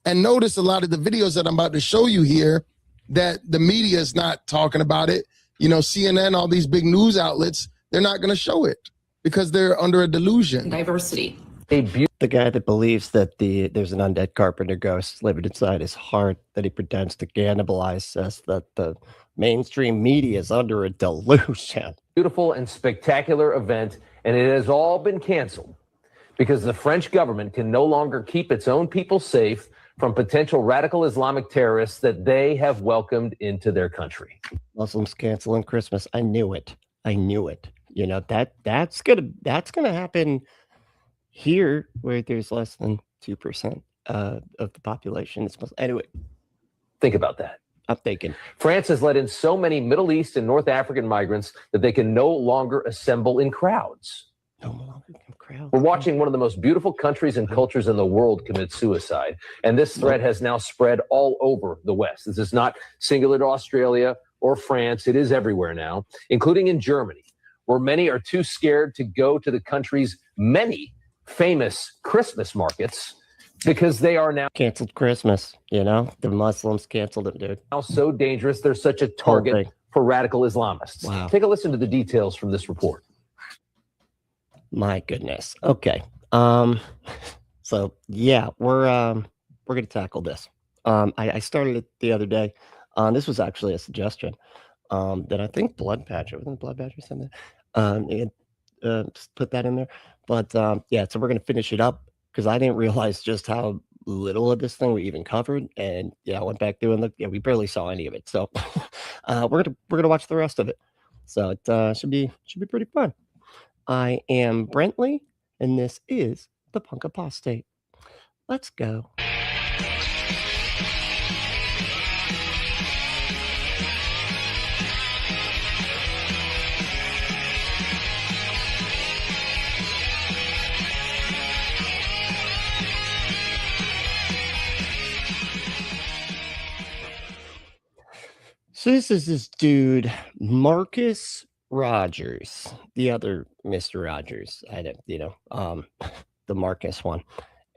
And notice a lot of the videos that I'm about to show you here that the media is not talking about it. You know, CNN, all these big news outlets, they're not going to show it because they're under a delusion. Diversity. The guy that believes that there's an undead carpenter ghost living inside his heart that he pretends to cannibalize says that the mainstream media is under a delusion. Beautiful and spectacular event, and it has all been canceled because the French government can no longer keep its own people safe from potential radical Islamic terrorists that they have welcomed into their country. Muslims canceling Christmas. I knew it. I knew it. You know, that's gonna happen here where there's less than 2% of the population. Anyway, think about that. I'm thinking. France has let in so many Middle East and North African migrants that they can no longer assemble in crowds. No longer in crowds. We're watching one of the most beautiful countries and cultures in the world commit suicide. And this threat has now spread all over the West. This is not singular to Australia or France. It is everywhere now, including in Germany, where many are too scared to go to the country's many famous Christmas markets because they are now canceled Christmas. You know, the Muslims canceled it, dude. Now so dangerous. They're such a target for radical Islamists. Wow. Take a listen to the details from this report. My goodness. Okay. So yeah, we're gonna tackle this. I started it the other day. This was actually a suggestion that I think Blood Badger said that. Just put that in there. But yeah, so we're gonna finish it up because I didn't realize just how little of this thing we even covered. And yeah, I went back through and looked. Yeah, we barely saw any of it. So we're gonna watch the rest of it. So it should be pretty fun. I am Brentley, and this is the Punk Apostate. Let's go. So this is this dude, Marcus Rogers, the other Mr. Rogers. I don't, the Marcus one.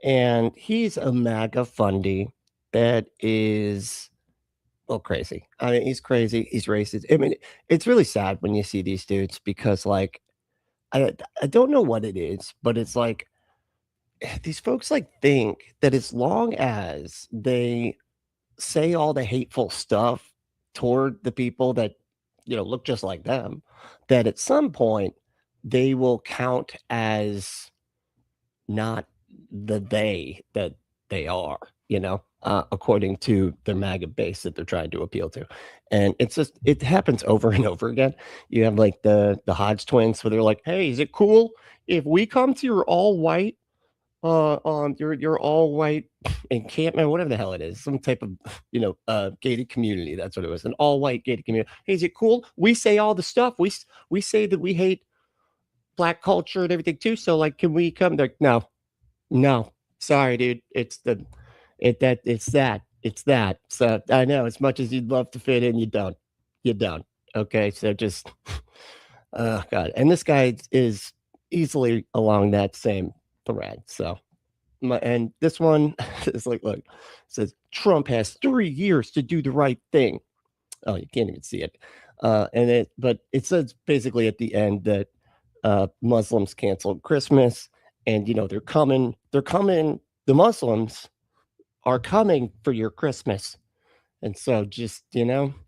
And he's a Maga Fundie that is, well, crazy. I mean, he's crazy. He's racist. I mean, it's really sad when you see these dudes because, like, I don't know what it is, but it's like these folks like think that as long as they say all the hateful stuff toward the people that, look just like them, that at some point they will count as not the they that they are, according to the MAGA base that they're trying to appeal to. And it happens over and over again. You have like the Hodge twins where they're like, hey, is it cool if we come to your all white your all white encampment, whatever the hell it is, some type of gated community? That's what it was, an all white gated community. Hey, is it cool? We say all the stuff. We say that we hate black culture and everything too. So like, can we come? Like, no, sorry, dude. It's that. So I know, as much as you'd love to fit in, you don't. Okay, so just oh god. And this guy is easily along that same thread. So and this one is like, look, it says Trump has 3 years to do the right thing. Oh, you can't even see it. But it says basically at the end that Muslims canceled Christmas, and they're coming. The Muslims are coming for your Christmas, and so just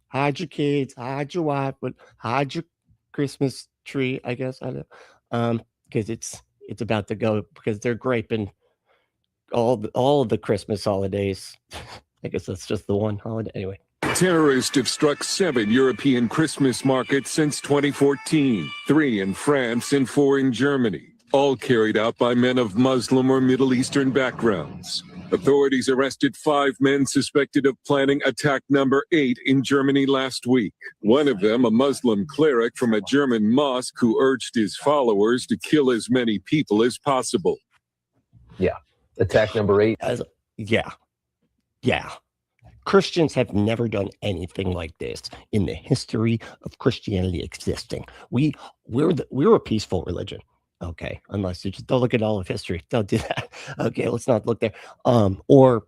hide your kids, hide your wife, but hide your Christmas tree. I guess I don't, because it's about to go, because they're graping all of the Christmas holidays. I guess that's just the one holiday. Anyway. Terrorists have struck 7 European Christmas markets since 2014, 3 in France and 4 in Germany, all carried out by men of Muslim or Middle Eastern backgrounds. Authorities arrested 5 men suspected of planning attack number 8 in Germany last week. One of them, a Muslim cleric from a German mosque who urged his followers to kill as many people as possible. Yeah. Attack number 8. Yeah. Christians have never done anything like this in the history of Christianity existing. We're a peaceful religion. Okay, unless you just don't look at all of history. Don't do that. Okay, let's not look there. Or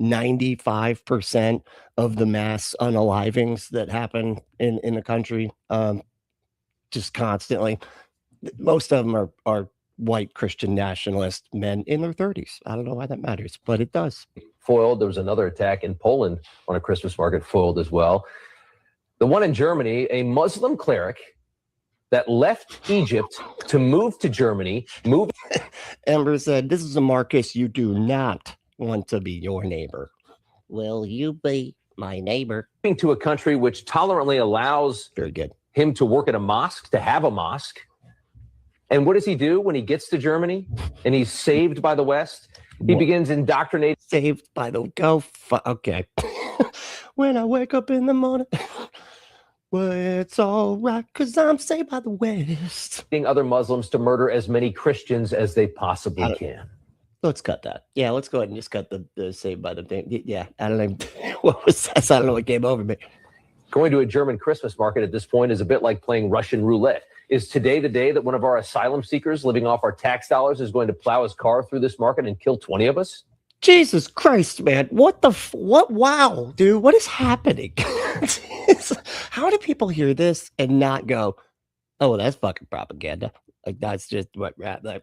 95% of the mass unalivings that happen in the country, just constantly. Most of them are white Christian nationalist men in their 30s. I don't know why that matters, but it does. Foiled. There was another attack in Poland on a Christmas market, foiled as well. The one in Germany, a Muslim cleric that left Egypt to move to Germany. Ember said, "This is a Marcus you do not want to be your neighbor." Will you be my neighbor? To a country which tolerantly allows Very good. him to work at a mosque, to have a mosque. And what does he do when he gets to Germany and he's saved by the West? He begins indoctrinating. Saved by the okay. When I wake up in the morning, well, it's all right because I'm saved by the West. Other Muslims to murder as many Christians as they possibly can. Let's cut that. Yeah, let's go ahead and just cut the saved by the thing. Yeah, I don't know what was that. I don't know what came over me. Going to a German Christmas market at this point is a bit like playing Russian roulette. Is today the day that one of our asylum seekers living off our tax dollars is going to plow his car through this market and kill 20 of us? Jesus Christ, man. What? Wow, dude. What is happening? How do people hear this and not go, oh, that's fucking propaganda? Like, that's just what, like,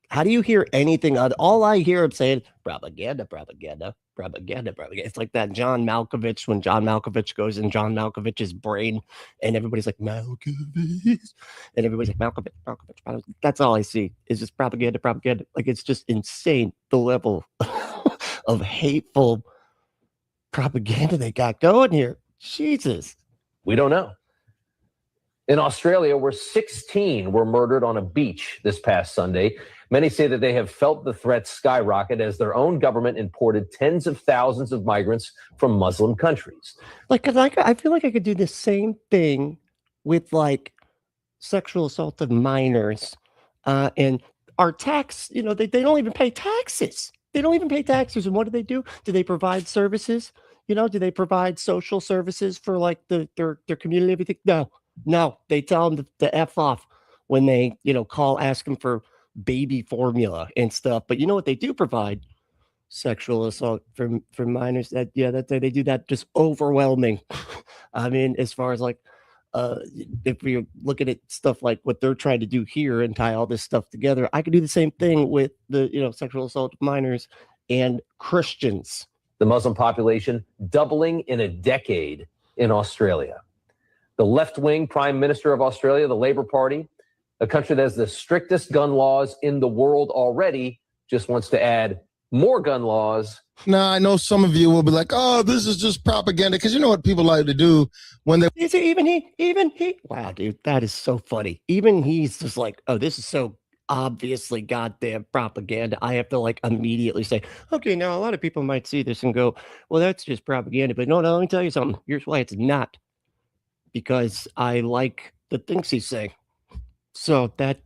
how do you hear anything other? All I hear him saying, propaganda, propaganda, propaganda, propaganda. It's like that John Malkovich, when John Malkovich goes in John Malkovich's brain and everybody's like, Malkovich. And everybody's like, Malkovich. That's all I see is just propaganda, propaganda. Like, it's just insane, the level of hateful propaganda they got going here. Jesus. We don't know. In Australia, where 16 were murdered on a beach this past Sunday, many say that they have felt the threat skyrocket as their own government imported tens of thousands of migrants from Muslim countries. Like, I feel like I could do the same thing with like sexual assault of minors, and our tax. You know, they don't even pay taxes. They don't even pay taxes. And what do? Do they provide services? You know, do they provide social services for like their community? Everything? No, they tell them to F off when they, call asking for baby formula and stuff. But you know what they do provide? Sexual assault for minors. They do that just overwhelming. I mean, as far as like, if you're looking at stuff like what they're trying to do here and tie all this stuff together, I could do the same thing with the, sexual assault of minors and Christians. The Muslim population doubling in a decade in Australia. The left-wing Prime Minister of Australia, the Labour Party, a country that has the strictest gun laws in the world already, just wants to add more gun laws. Now, I know some of you will be like, oh, this is just propaganda. Because you know what people like to do when they... Even he. Wow, dude, that is so funny. Even he's just like, oh, this is so obviously goddamn propaganda. I have to like immediately say, okay, now a lot of people might see this and go, well, that's just propaganda. But no, let me tell you something. Here's why it's not. Because I like the things he's saying. So that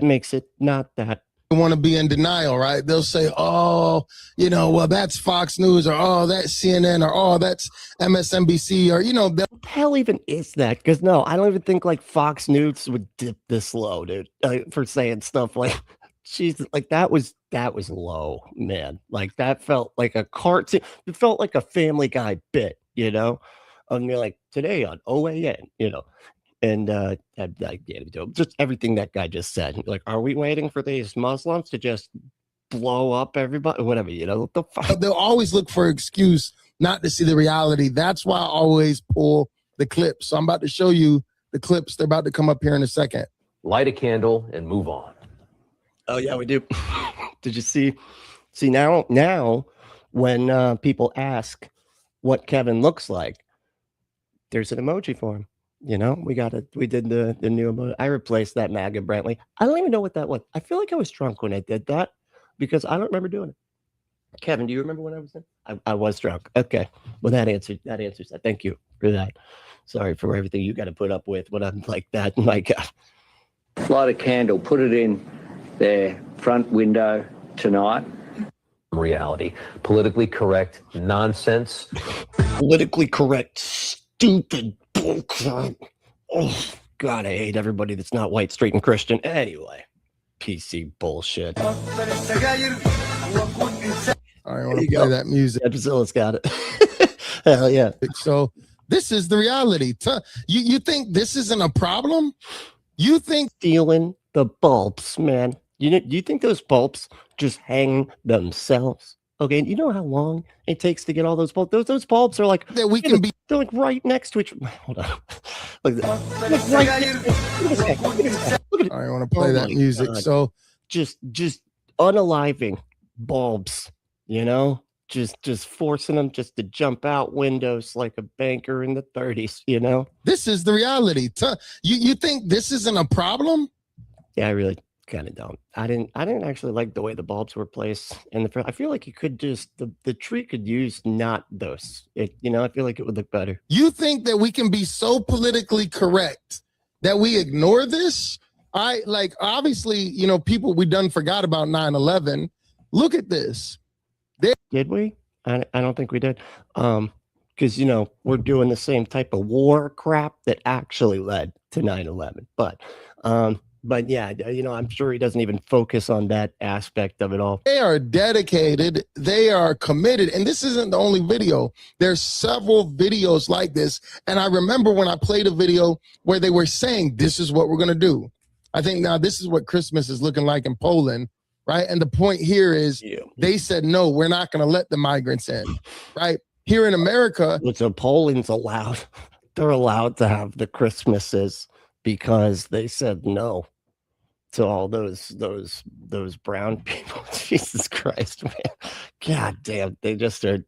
makes it not that. Want to be in denial, right? They'll say, oh, well, that's Fox News, or oh, that's CNN, or oh, that's MSNBC, or what the hell even is that? Because no, I don't even think like Fox News would dip this low, dude, for saying stuff like, Jesus, like that was low, man. Like that felt like a cartoon. It felt like a Family Guy bit, And you're like, today on OAN, and just everything that guy just said. Like, are we waiting for these Muslims to just blow up everybody? Whatever, what the fuck? They'll always look for an excuse not to see the reality. That's why I always pull the clips. So I'm about to show you the clips. They're about to come up here in a second. Light a candle and move on. Oh, yeah, we do. Did you see now when people ask what Kevin looks like, there's an emoji for him. We did the new emoji. I replaced that MAGA Brantley. I don't even know what that was. I feel like I was drunk when I did that because I don't remember doing it. Kevin, do you remember when I was in? I was drunk. Okay. Well, that answers that. Thank you for that. Sorry for everything you got to put up with when I'm like that. My God. Light a candle, put it in their front window tonight. Reality. Politically correct nonsense. Politically correct, stupid bullcrap. Oh, God, I hate everybody that's not white, straight, and Christian. Anyway, PC bullshit. All All right, I want to play that music. Yeah, Priscilla's got it. Hell yeah. So this is the reality. You think this isn't a problem? You think stealing the bulbs, man. You think those bulbs just hang themselves? Okay, you know how long it takes to get all those bulbs? Those bulbs are like that we can be. They're like right next to each. Hold on. Look at that. Look at I want to play that music. God. So just unaliving bulbs, you know, just forcing them just to jump out windows like a banker in the 30s, you know. This is the reality. You think this isn't a problem? Yeah, I really kind of don't. I didn't actually like the way the bulbs were placed in the front. I feel like you could just the tree could use not those. You know, I feel like it would look better. You think that we can be so politically correct that we ignore this? Obviously, you know, people, we done forgot about 9/11. Look at this. Did we? I don't think we did. Because, you know, we're doing the same type of war crap that actually led to 9/11. But yeah, you know, I'm sure he doesn't even focus on that aspect of it all. They are dedicated. They are committed. And this isn't the only video. There's several videos like this. And I remember when I played a video where they were saying, this is what we're going to do. I think now this is what Christmas is looking like in Poland, right? And the point here is they said, no, we're not going to let the migrants in, right? Here in America. So Poland's allowed. They're allowed to have the Christmases because they said no to all those brown people. Jesus Christ, man. God damn. They just are.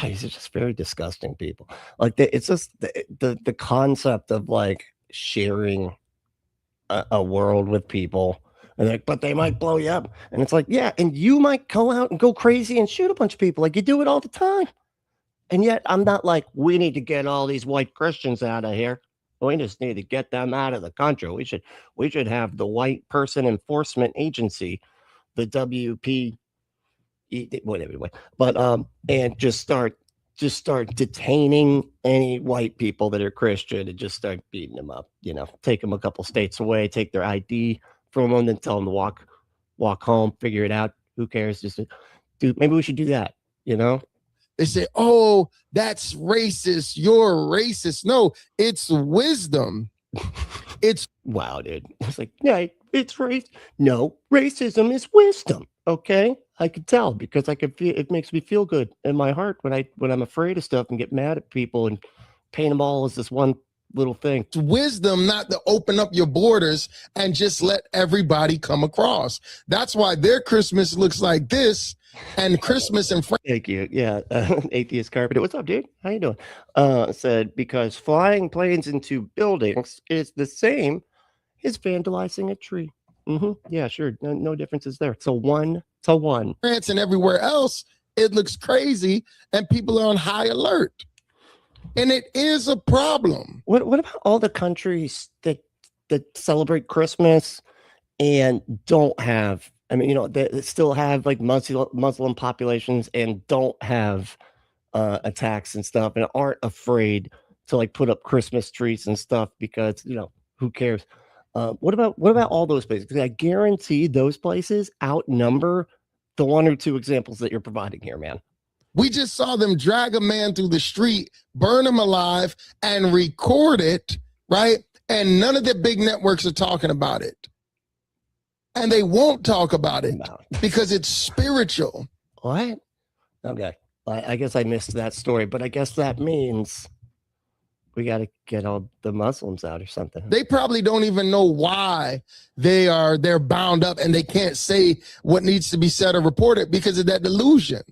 These are just very disgusting people. Like it's just the concept of like sharing a world with people. And like, but they might blow you up. And it's like, yeah, and you might go out and go crazy and shoot a bunch of people. Like you do it all the time. And yet I'm not like, we need to get all these white Christians out of here. We just need to get them out of the country. We should have the White Person Enforcement Agency, the WP, whatever. But and just start detaining any white people that are Christian and just start beating them up. You know, take them a couple states away, take their ID from them, then tell them to walk home, figure it out. Who cares? Just dude, maybe we should do that. You know. They say, oh, that's racist. You're racist. No, it's wisdom. It's wow, dude. It's like, yeah, it's race. No, racism is wisdom. Okay. I could tell because I could feel it makes me feel good in my heart when I'm afraid of stuff and get mad at people and paint them all as this one little thing. It's wisdom not to open up your borders and just let everybody come across. That's why their Christmas looks like this. And Christmas in France. Thank you. Yeah. Atheist Carpenter. What's up, dude? How you doing? Said, because flying planes into buildings is the same as vandalizing a tree. Yeah, sure. No differences there. So 1-to-1. France and everywhere else, it looks crazy and people are on high alert. And it is a problem. What about all the countries that celebrate Christmas and don't have, I mean, you know, they still have like Muslim populations and don't have attacks and stuff and aren't afraid to like put up Christmas trees and stuff because, you know, who cares? What about all those places? Because I guarantee those places outnumber the one or two examples that you're providing here, man. We just saw them drag a man through the street, burn him alive, and record it, right? And none of the big networks are talking about it. And they won't talk about it because it's spiritual. What? Okay. I guess I missed that story, but I guess that means we got to get all the Muslims out or something. They probably don't even know why they're bound up and they can't say what needs to be said or reported because of that delusion.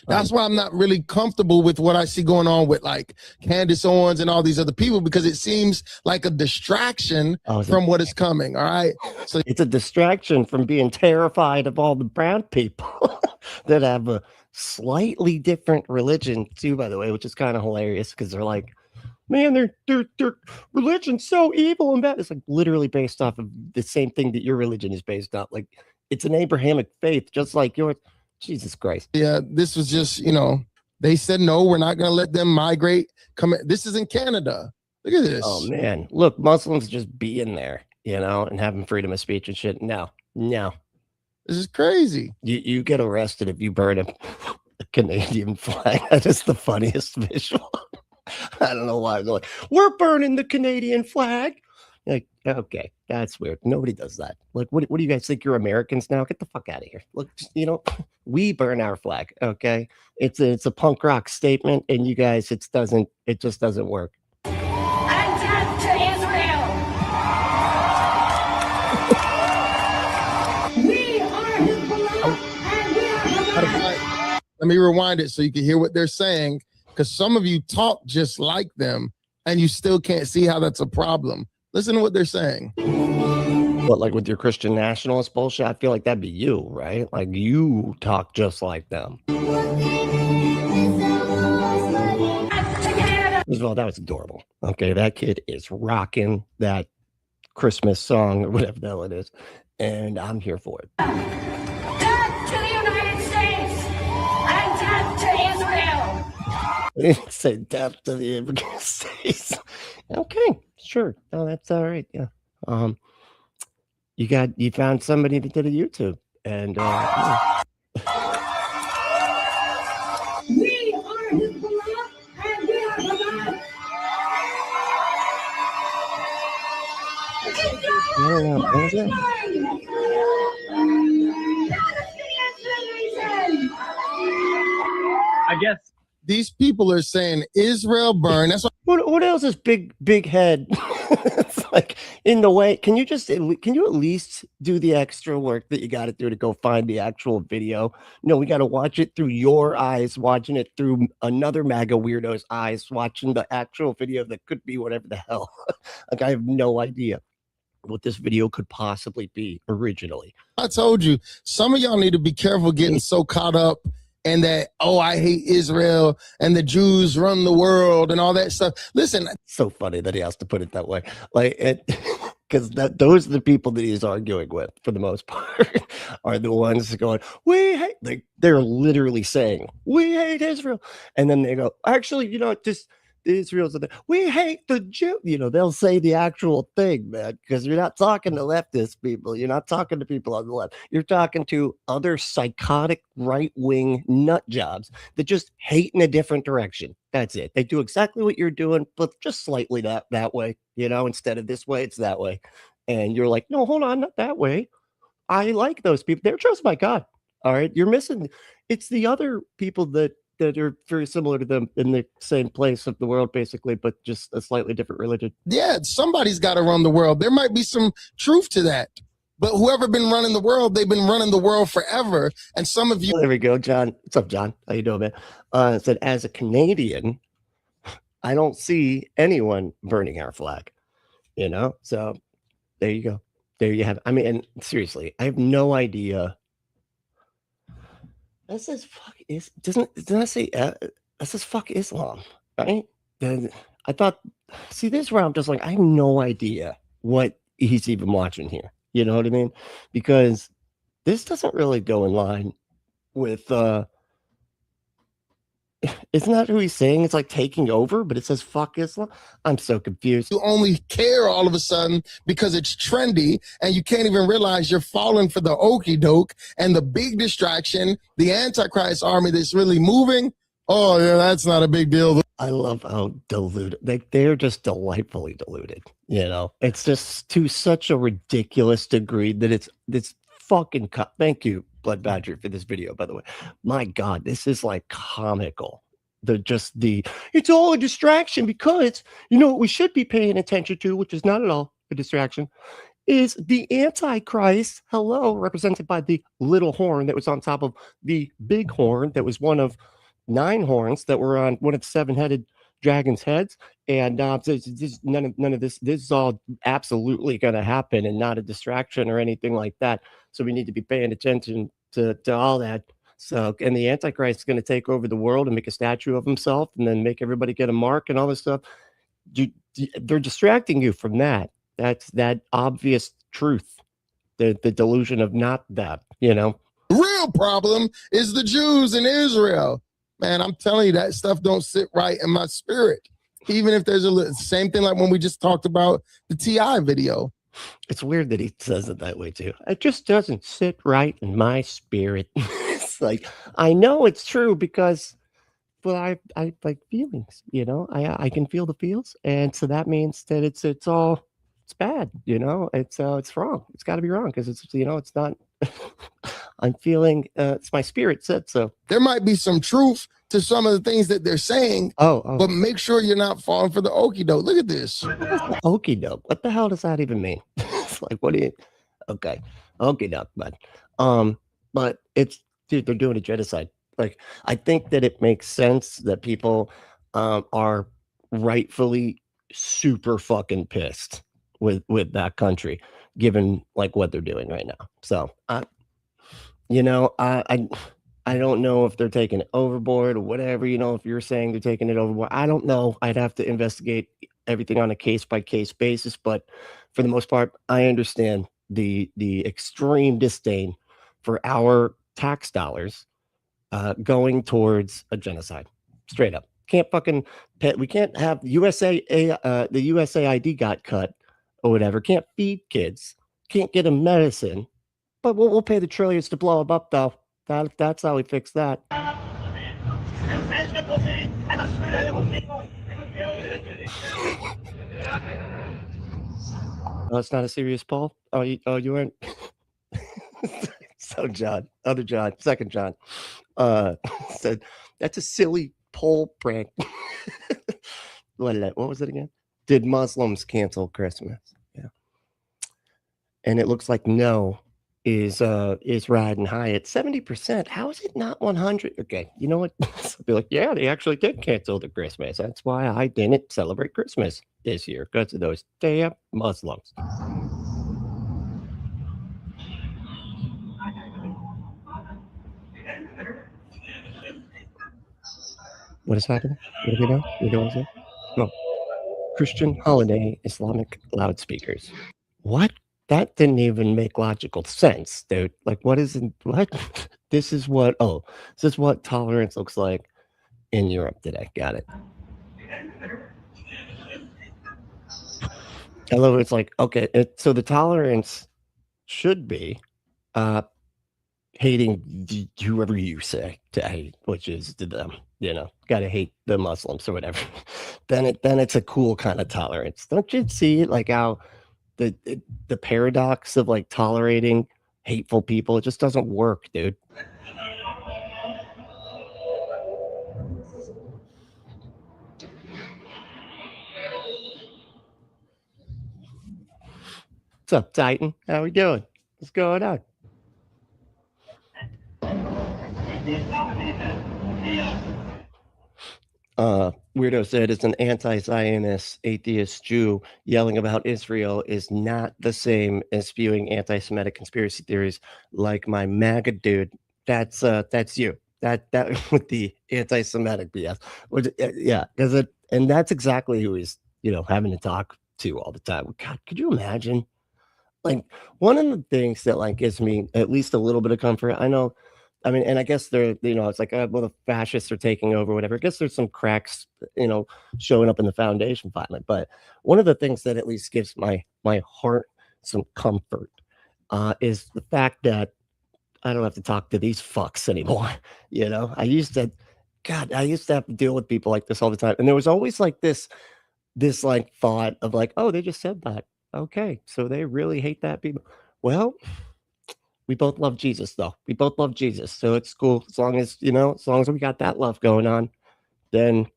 That's why I'm not really comfortable with what I see going on with like Candace Owens and all these other people, because it seems like a distraction from what is coming. All right. So it's a distraction from being terrified of all the brown people that have a slightly different religion too, by the way, which is kind of hilarious because they're like, man, their religion's so evil and bad. It's like literally based off of the same thing that your religion is based off. Like it's an Abrahamic faith, just like yours. Jesus Christ. Yeah, this was just, you know, they said, no, we're not going to let them migrate. This is in Canada. Look at this. Oh, man. Look, Muslims just being there, you know, and having freedom of speech and shit. No. This is crazy. You get arrested if you burn a Canadian flag. That is the funniest visual. I don't know why. They're like, we're burning the Canadian flag. Like, okay, that's weird. Nobody does that. Like, what do you guys think? You're Americans now? Get the fuck out of here. Look, we burn our flag. Okay, it's a punk rock statement, and you guys, it just doesn't work. And death to Israel. We are his beloved, and we are beloved. Let me rewind it so you can hear what they're saying, because some of you talk just like them, and you still can't see how that's a problem. Listen to what they're saying. What, like with your Christian nationalist bullshit? I feel like that'd be you, right? Like you talk just like them. Well, that was adorable. Okay, that kid is rocking that Christmas song or whatever the hell it is, and I'm here for it. Death to the United States and death to Israel. I didn't say death to the United States. Okay, sure. No, that's all right. Yeah. You found somebody that did a YouTube, and yeah. We are his beloved, and we are beloved. What was that? I guess These people are saying Israel burn. That's What else is big head? It's like in the way. Can you at least do the extra work that you got to do to go find the actual video? No, we got to watch it through your eyes, watching it through another MAGA weirdo's eyes, watching the actual video that could be whatever the hell. Like I have no idea what this video could possibly be originally. I told you, some of y'all need to be careful getting so caught up in that, oh, I hate Israel and the Jews run the world and all that stuff. Listen. So funny that he has to put it that way. Like it, because those are the people that he's arguing with for the most part are the ones going, we hate, like they're literally saying, we hate Israel. And then they go, actually, just Israel's we hate the Jew. They'll say the actual thing, man, because you're not talking to leftist people. You're not talking to people on the left. You're talking to other psychotic right-wing nut jobs that just hate in a different direction. That's it. They do exactly what you're doing, but just slightly that way, instead of this way, it's that way. And you're like, no, hold on, not that way. I like those people. They're chosen by God. All right. You're missing. It's the other people that are very similar to them in the same place of the world, basically, but just a slightly different religion. Yeah, somebody's got to run the world. There might be some truth to that. But whoever been running the world, they've been running the world forever. And some of you... There we go, John. What's up, John? How you doing, man? It said, as a Canadian, I don't see anyone burning our flag, So there you go. There you have it. I mean, and seriously, I have no idea. That says fuck is doesn't that say that says fuck Islam, right? Then I thought, see, this is where I'm just like, I have no idea what he's even watching here. You know what I mean? Because this doesn't really go in line with isn't that who he's saying? It's like taking over, but it says fuck Islam. I'm so confused. You only care all of a sudden because it's trendy and you can't even realize you're falling for the okie doke and the big distraction, the Antichrist army that's really moving. Oh, yeah, that's not a big deal. I love how deluded they're just delightfully deluded. It's just to such a ridiculous degree that it's fucking thank you, Blood Badger, for this video, by the way. My God, this is like comical. It's all a distraction because what we should be paying attention to, which is not at all a distraction, is the Antichrist, represented by the little horn that was on top of the big horn that was one of 9 horns that were on one of the 7-headed dragon's heads. And none of this is all absolutely going to happen and not a distraction or anything like that. So we need to be paying attention to all that. So, and the Antichrist is going to take over the world and make a statue of himself and then make everybody get a mark and all this stuff. They're distracting you from that. That's that obvious truth. The delusion of not that, The real problem is the Jews in Israel. Man, I'm telling you, that stuff don't sit right in my spirit. Even if there's same thing like when we just talked about the T.I. video. It's weird that he says it that way too. It just doesn't sit right in my spirit. It's like, I know it's true because, well, I like feelings, you know, I can feel the feels. And so that means that it's bad, you know, it's wrong. It's got to be wrong because it's, you know, it's not, I'm feeling, it's my spirit said so. There might be some truth to some of the things that they're saying, but make sure you're not falling for the okie doke. Look at this. Okie doke. What the hell does that even mean? It's like, what do you? Okay, okie doke, but it's, dude, they're doing a genocide. Like, I think that it makes sense that people are rightfully super fucking pissed with that country, given like what they're doing right now. So, you know, I don't know if they're taking it overboard or whatever, you know, if you're saying they're taking it overboard. I don't know. I'd have to investigate everything on a case-by-case basis. But for the most part, I understand the extreme disdain for our tax dollars going towards a genocide. Straight up. Can't fucking we can't have the USAID got cut or whatever. Can't feed kids. Can't get them medicine. But we'll pay the trillions to blow them up, though. That's how we fix that. Oh, it's not a serious poll? Oh, you weren't? So John, other John, second John, said, that's a silly poll prank. What was it again? Did Muslims cancel Christmas? Yeah. And it looks like no is riding high at 70%. How is it not 100? Okay, you know what? I'll be like, yeah, they actually did cancel the Christmas. That's why I didn't celebrate Christmas this year, because of those damn Muslims. What is happening? What do we know? You know what I'm saying? No. Christian holiday Islamic loudspeakers. What? That didn't even make logical sense, dude. Like, what? This is what tolerance looks like in Europe today. Got it. I love it. It's like, okay, so the tolerance should be hating whoever you say to hate, which is to them, you know, gotta hate the Muslims or whatever. then it's a cool kind of tolerance. Don't you see like how the paradox of like tolerating hateful people, it just doesn't work, dude. What's up, Titan? How we doing? What's going on? Weirdo said it's an anti-Zionist atheist Jew yelling about Israel is not the same as spewing anti-Semitic conspiracy theories like my MAGA dude. That's you. That with the anti-Semitic BS. Yeah, because and that's exactly who he's, you know, having to talk to all the time. God, could you imagine? Like, one of the things that like gives me at least a little bit of comfort, I mean, and I guess they're, you know, it's like, well, the fascists are taking over, whatever. I guess there's some cracks, you know, showing up in the foundation finally. But one of the things that at least gives my heart some comfort is the fact that I don't have to talk to these fucks anymore. You know, I used to have to deal with people like this all the time. And there was always like this like thought of like, oh, they just said that. Okay, so they really hate that people. Well, we both love Jesus, though. We both love Jesus, so it's cool as long as, you know, as long as we got that love going on. Then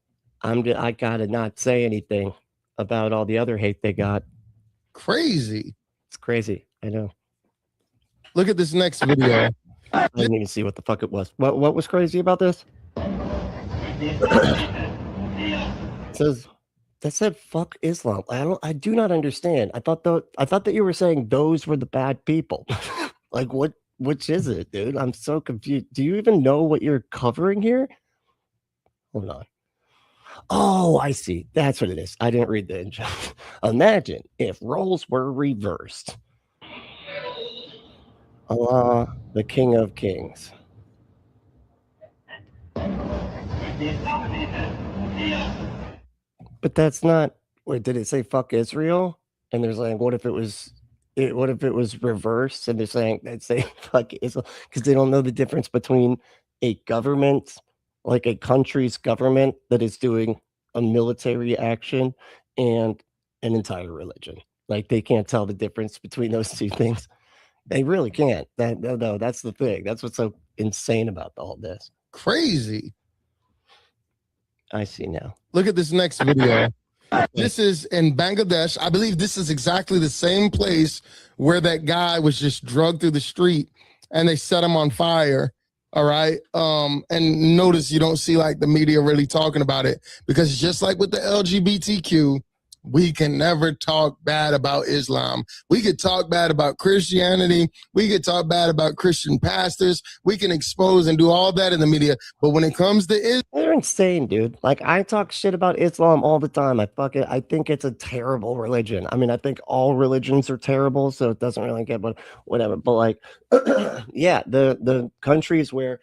I gotta not say anything about all the other hate they got. Crazy. It's crazy. I know. Look at this next video. I didn't even see what the fuck it was. What was crazy about this? It says. That said, fuck Islam. I do not understand. I thought that you were saying those were the bad people. Like, which is it, dude? I'm so confused. Do you even know what you're covering here? Hold on. Oh, I see. That's what it is. I didn't read the intro. Imagine if roles were reversed. Allah, the King of Kings. But that's not. Wait, did it say fuck Israel? And there's like, what if it was what if it was reversed and they're saying fuck Islam because they don't know the difference between a government, like a country's government that is doing a military action and an entire religion. Like they can't tell the difference between those two things. They really can't. No, that's the thing. That's what's so insane about all this. Crazy. I see now. Look at this next video. This is in Bangladesh. I believe this is exactly the same place where that guy was just drugged through the street and they set him on fire. All right. And notice you don't see like the media really talking about it because just like with the LGBTQ, we can never talk bad about Islam. We could talk bad about Christianity. We could talk bad about Christian pastors. We can expose and do all that in the media. But when it comes to Islam, they're insane, dude. Like I talk shit about Islam all the time. I think it's a terrible religion. I mean, I think all religions are terrible, so it doesn't really get, but whatever. But like, yeah, the countries where,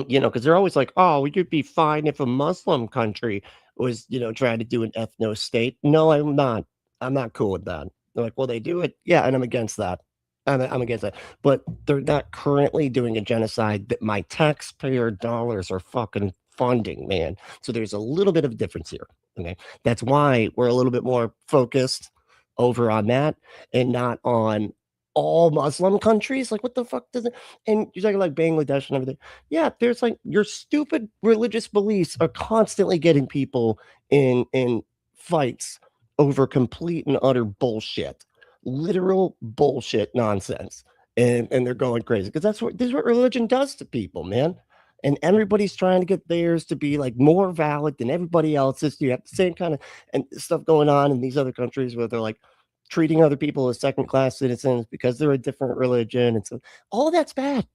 you know, because they're always like, oh, we could be fine if a Muslim country was, you know, trying to do an ethno state. No, I'm not. I'm not cool with that. They're like, well, they do it. Yeah, and I'm against that. I'm against that. But they're not currently doing a genocide that my taxpayer dollars are fucking funding, man. So there's a little bit of a difference here. Okay. That's why we're a little bit more focused over on that and not on all Muslim countries. Like, what the fuck does it? And you're talking like Bangladesh and everything. Yeah, there's like your stupid religious beliefs are constantly getting people in fights over complete and utter bullshit, literal bullshit nonsense, and they're going crazy because this is what religion does to people, man. And everybody's trying to get theirs to be like more valid than everybody else's. You have the same kind of and stuff going on in these other countries where they're like treating other people as second-class citizens because they're a different religion. And so all of that's bad.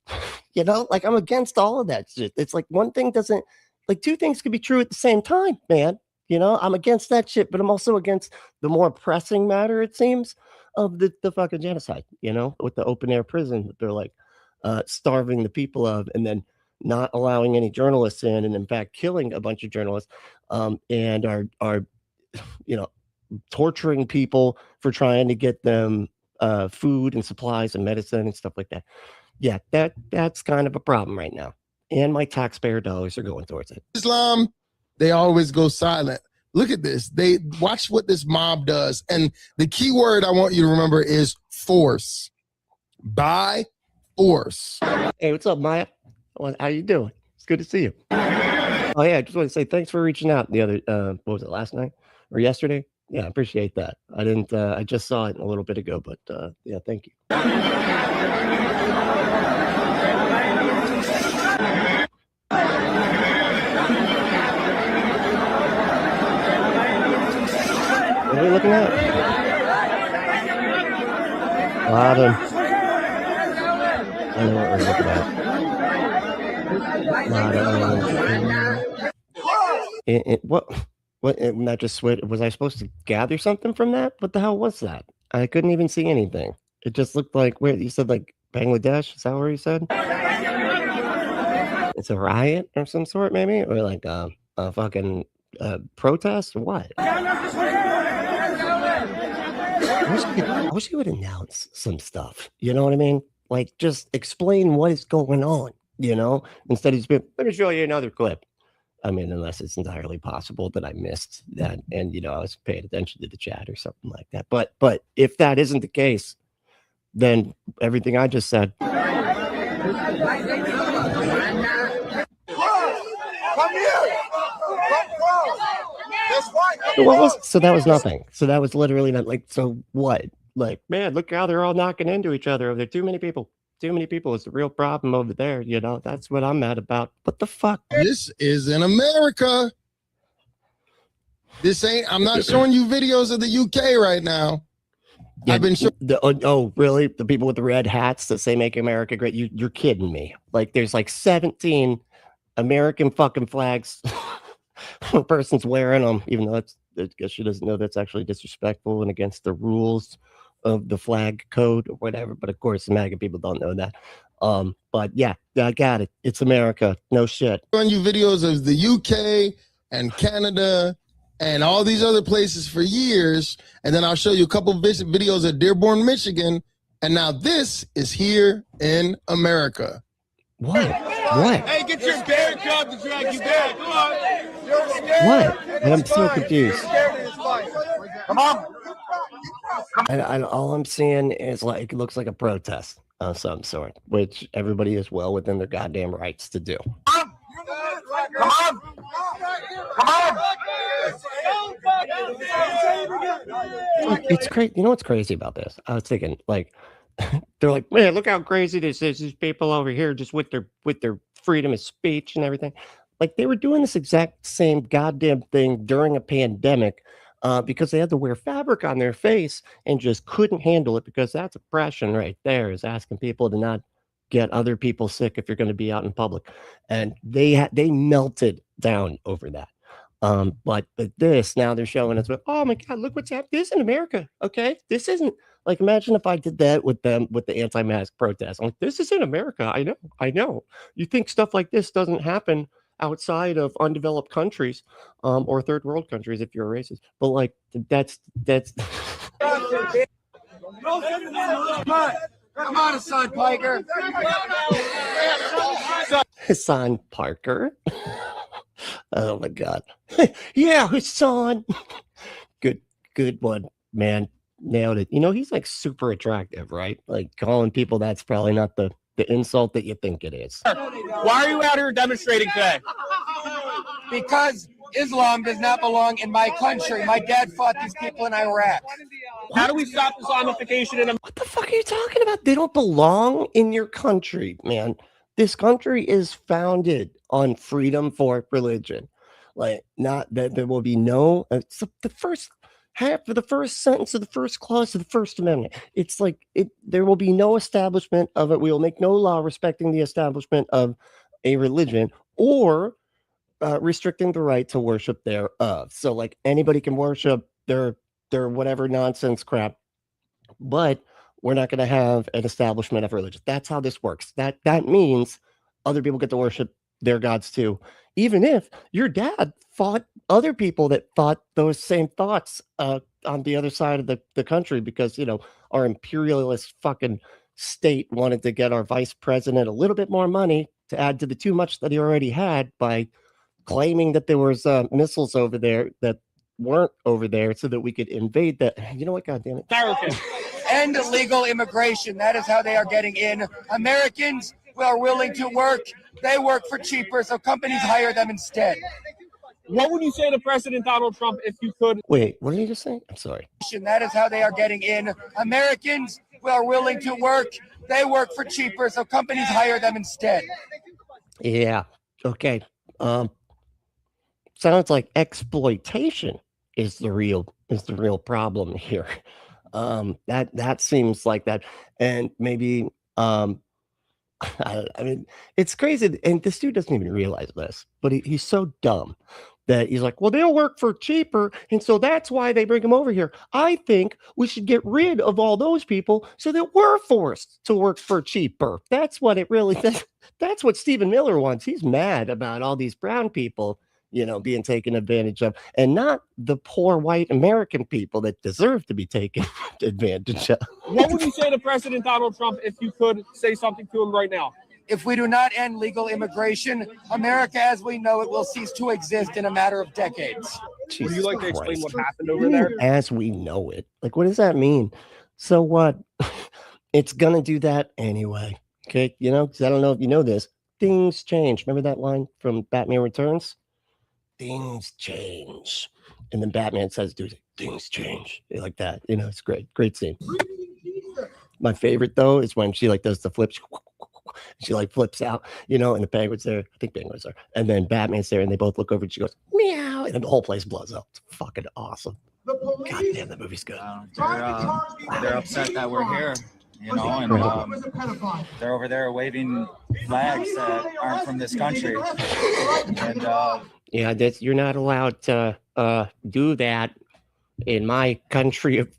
You know, like I'm against all of that shit. It's like one thing doesn't, like two things can be true at the same time, man. You know, I'm against that shit, but I'm also against the more pressing matter, it seems, of the fucking genocide, you know, with the open air prison that they're like starving the people of and then not allowing any journalists in and in fact killing a bunch of journalists and are, you know, torturing people for trying to get them food and supplies and medicine and stuff like that. Yeah, that's kind of a problem right now. And my taxpayer dollars are going towards it. Islam, they always go silent. Look at this. They watch what this mob does. And the key word I want you to remember is force. By force. Hey, what's up, Maya? How you doing? It's good to see you. Oh yeah, I just want to say thanks for reaching out the other what was it, last night or yesterday? Yeah, I appreciate that. I didn't I just saw it a little bit ago, but yeah, thank you. What are we looking at? I know what we're looking at. What? Not just switch. Was I supposed to gather something from that? What the hell was that? I couldn't even see anything. It just looked like where you said like Bangladesh. Is that where you said? It's a riot or some sort, maybe, or like a fucking protest or what? I wish you would announce some stuff. You know what I mean? Like just explain what is going on. You know, instead of just being, let me show you another clip. I mean, unless it's entirely possible that I missed that, and you know, I was paying attention to the chat or something like that. But if that isn't the case, then everything I just said. Come here. So that was nothing. So that was literally not like. So what? Like, man, look how they're all knocking into each other. There are too many people. Too many people is the real problem over there. You know, that's what I'm mad about. What the fuck? This is in America. This ain't, I'm not showing you videos of the UK right now. Yeah, I've been oh, really? The people with the red hats that say make America great. You're kidding me. Like there's like 17 American fucking flags. A person's wearing them, even though I guess she doesn't know that's actually disrespectful and against the rules of the flag code or whatever, but of course the MAGA people don't know that. But yeah, I got it. It's America. No shit. Showing you videos of the UK and Canada and all these other places for years. And then I'll show you a couple of videos of Dearborn, Michigan. And now this is here in America. What? What? Hey, get your bear cub to drag you back. Come on. What? And I'm so confused. Come on. And all I'm seeing is like, it looks like a protest of some sort, which everybody is well within their goddamn rights to do. Come on. Come on. It's crazy. You know what's crazy about this? I was thinking, like, they're like, man, look how crazy this is. These people over here just with their freedom of speech and everything. Like, they were doing this exact same goddamn thing during a pandemic because they had to wear fabric on their face and just couldn't handle it, because that's oppression right there, is asking people to not get other people sick if you're going to be out in public. And they melted down over that. But this, now they're showing us, oh my God, look what's happening. This is in America. Okay. This isn't like, imagine if I did that with them, with the anti-mask protests. I'm like, this is in America. I know. You think stuff like this doesn't happen outside of undeveloped countries, or third world countries if you're a racist. But like, that's. Come on, Hassan Piker. Hassan Parker. Oh my God. Yeah, Hassan. Good one, man. Nailed it. You know, he's like super attractive, right? Like, calling people that's probably not the insult that you think it is. Why are you out here demonstrating today? Because Islam does not belong in my country. My dad fought these people in Iraq. How do we stop Islamification in America? What the fuck are you talking about? They don't belong in your country, man. This country is founded on freedom for religion. Like, not that there will be no, it's the first half of the first sentence of the first clause of the First Amendment. It's like, there will be no establishment of it. We will make no law respecting the establishment of a religion or restricting the right to worship thereof. So like, anybody can worship their whatever nonsense crap, but we're not going to have an establishment of religion. That's how this works. That means other people get to worship their gods too, even if your dad fought other people that thought those same thoughts on the other side of the country, because, you know, our imperialist fucking state wanted to get our vice president a little bit more money to add to the too much that he already had by claiming that there was missiles over there that weren't over there, so that we could invade that. You know what? God damn it. End illegal immigration. That is how they are getting in. Americans who are willing to work, they work for cheaper, so companies hire them instead. What would you say to President Donald Trump if you could? Wait, what did you just say? I'm sorry. That is how they are getting in. Americans who are willing to work, they work for cheaper, so companies hire them instead. Yeah. Okay. Sounds like exploitation is the real problem here. That seems like that. And maybe I mean, it's crazy, and this dude doesn't even realize this, but he's so dumb that he's like, well, they'll work for cheaper, and so that's why they bring them over here. I think we should get rid of all those people so that we're forced to work for cheaper. That's what it really, that's what Stephen Miller wants. He's mad about all these brown people, you know, being taken advantage of, and not the poor white American people that deserve to be taken advantage of. What would you say to President Donald Trump if you could say something to him right now? If we do not end legal immigration, America as we know it will cease to exist in a matter of decades. Would you like to explain Christ. what happened over there? As we know it. Like, what does that mean? So what? It's gonna do that anyway. Okay, you know, because I don't know if you know this. Things change. Remember that line from Batman Returns? Things change. And then Batman says, dude, things change. Like that. You know, it's great. Great scene. My favorite though is when she like does the flips. She like flips out, you know, and the penguin's there. I think penguins are. And then Batman's there, and they both look over, and she goes, meow, and then the whole place blows up. It's fucking awesome. God damn, that movie's good. They're upset that we're here, you know, and they're over there waving flags that aren't from this country. And yeah, that's, you're not allowed to do that in my country of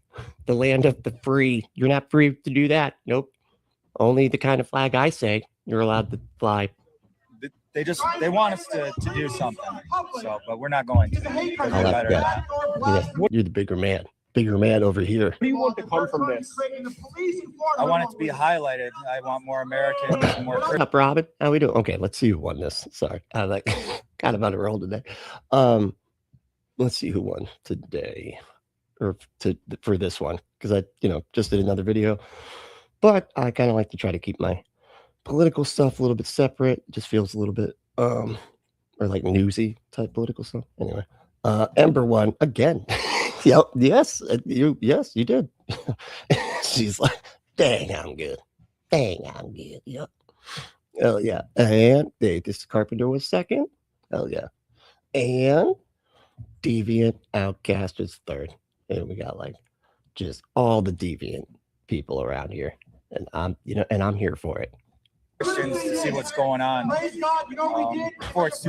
the land of the free. You're not free to do that. Nope. Only the kind of flag I say you're allowed to fly. they want us to do something. So, but we're not going to, because we're better than that. Yeah, you're the bigger man over here. What do you want to come from this? I want it to be highlighted. I want more Americans and more. What's up, Robin? How we doing? Okay, let's see who won this. Sorry, I like kind of on a roll today. Let's see who won today, or for this one, because I just did another video, but I kind of like to try to keep my political stuff a little bit separate. It just feels a little bit or like newsy type political stuff. Anyway, Ember won again. Yep. Yes, you did. She's like, dang, I'm good. Yep. Hell yeah. And this Carpenter was second. Hell yeah. And Deviant Outcast is third. And we got like just all the deviant people around here. And I'm here for it. Christians to see what's going on.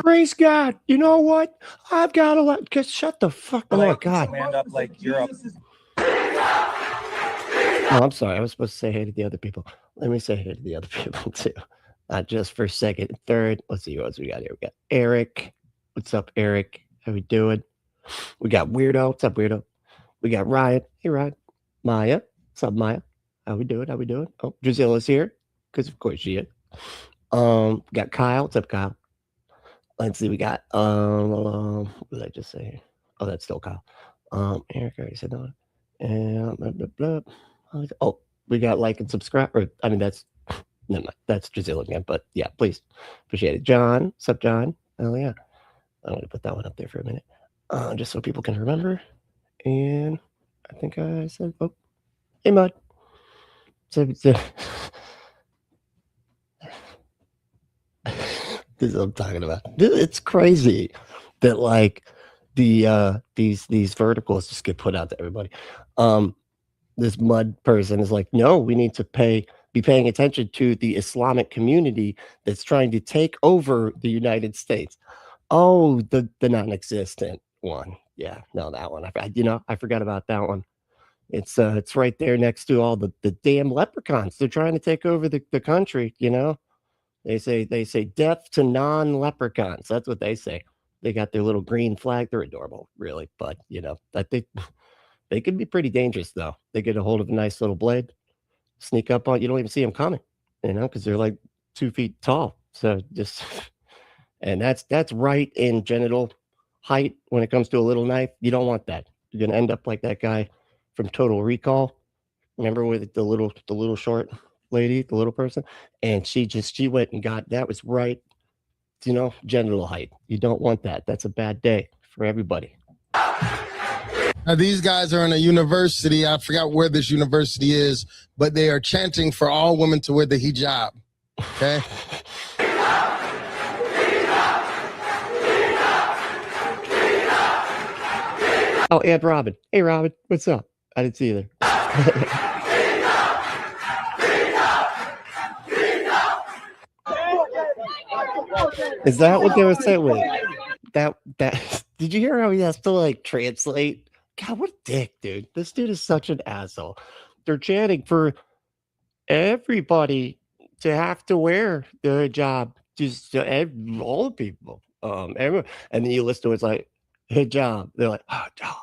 Praise God. You know what? I've got to just shut the fuck up. Oh, God. Land up like Europe. Oh, I'm sorry. I was supposed to say hey to the other people. Let me say hey to the other people too. Just for second and third. Let's see what else we got here. We got Eric. What's up, Eric? How we doing? We got Weirdo. What's up, Weirdo? We got Ryan. Hey, Ryan. Maya. What's up, Maya? How we doing? Oh, Druzilla's here. Because of course she is. We got Kyle. What's up, Kyle? Let's see. We got what did I just say here? Oh, that's still Kyle. Eric already said that. And blah, blah, blah. Oh, we got like and subscribe. Or I mean, that's never mind. That's Druzilla again. But yeah, please appreciate it. John, what's up, John? Oh yeah, I'm gonna put that one up there for a minute, just so people can remember. And I think I said, oh, hey, Mud. So, this is what I'm talking about. It's crazy that like these verticals just get put out to everybody. This Mud person is like, no, we need to be paying attention to the Islamic community that's trying to take over the United States. Oh, the non-existent one. Yeah, no, that one. I forgot about that one. It's right there next to all the damn leprechauns. They're trying to take over the country, They say death to non-leprechauns. That's what they say. They got their little green flag. They're adorable, really. But, I think they could be pretty dangerous, though. They get a hold of a nice little blade, sneak up on you. Don't even see them coming, because they're like 2 feet tall. So and that's right in genital height when it comes to a little knife. You don't want that. You're going to end up like that guy from Total Recall. Remember with the little short lady, the little person? And she went and got, that was right, genital height. You don't want that. That's a bad day for everybody. Now, these guys are in a university. I forgot where this university is, but they are chanting for all women to wear the hijab. Okay. Oh, and Robin. Hey, Robin. What's up? I didn't see you there. Is that what they were saying? Wait, that did you hear how he has to like translate? God, what a dick, dude. This dude is such an asshole. They're chanting for everybody to have to wear the hijab, just all the people, everyone. And then you listen to it, it's like hijab. They're like, oh, hijab.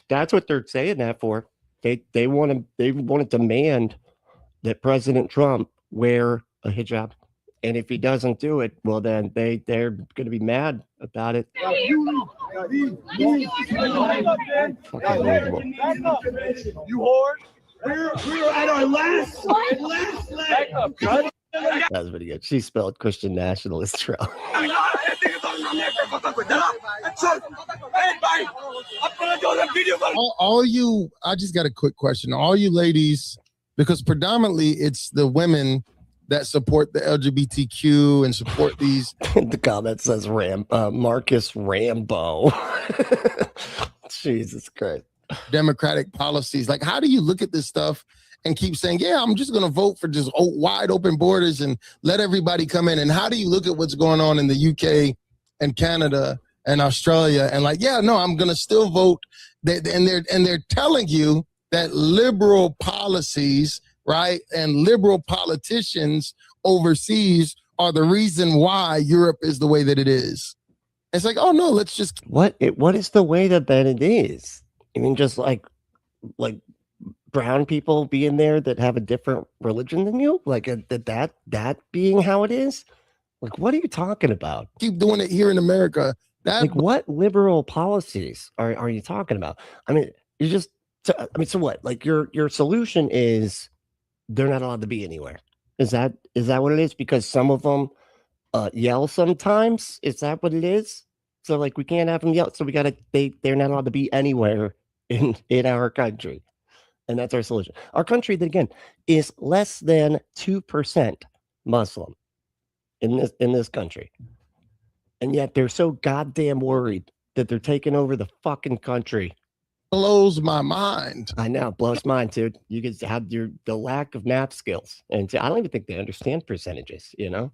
That's what they're saying that for. They want to demand that President Trump wear a hijab. And if he doesn't do it, well, then they're going to be mad about it. You whore. We're at our last leg. That was pretty good. She spelled Christian nationalist trail. all you, I just got a quick question. All you ladies, because predominantly it's the women that support the LGBTQ and support these. The comment says Marcus Rambo. Jesus Christ. Democratic policies. Like, how do you look at this stuff and keep saying, yeah, I'm just going to vote for just wide open borders and let everybody come in? And how do you look at what's going on in the UK and Canada and Australia and like, yeah, no, I'm going to still vote. And they're telling you that liberal policies, right, and liberal politicians overseas are the reason why Europe is the way that it is. It's like, oh no, let's just what is the way that it is? I mean, just like brown people being there that have a different religion than you, like that being how it is. Like, what are you talking about? Keep doing it here in America. Like, what liberal policies are you talking about? I mean, you just, so what? Like, your solution is they're not allowed to be anywhere. Is that what it is? Because some of them yell sometimes. Is that what it is? So like, we can't have them yell. So they're not allowed to be anywhere in our country, and that's our solution. Our country, that again, is less than 2% Muslim in this country. And yet they're so goddamn worried that they're taking over the fucking country. Blows my mind. I know, blows mine, dude. You guys have the lack of math skills, and I don't even think they understand percentages. You know,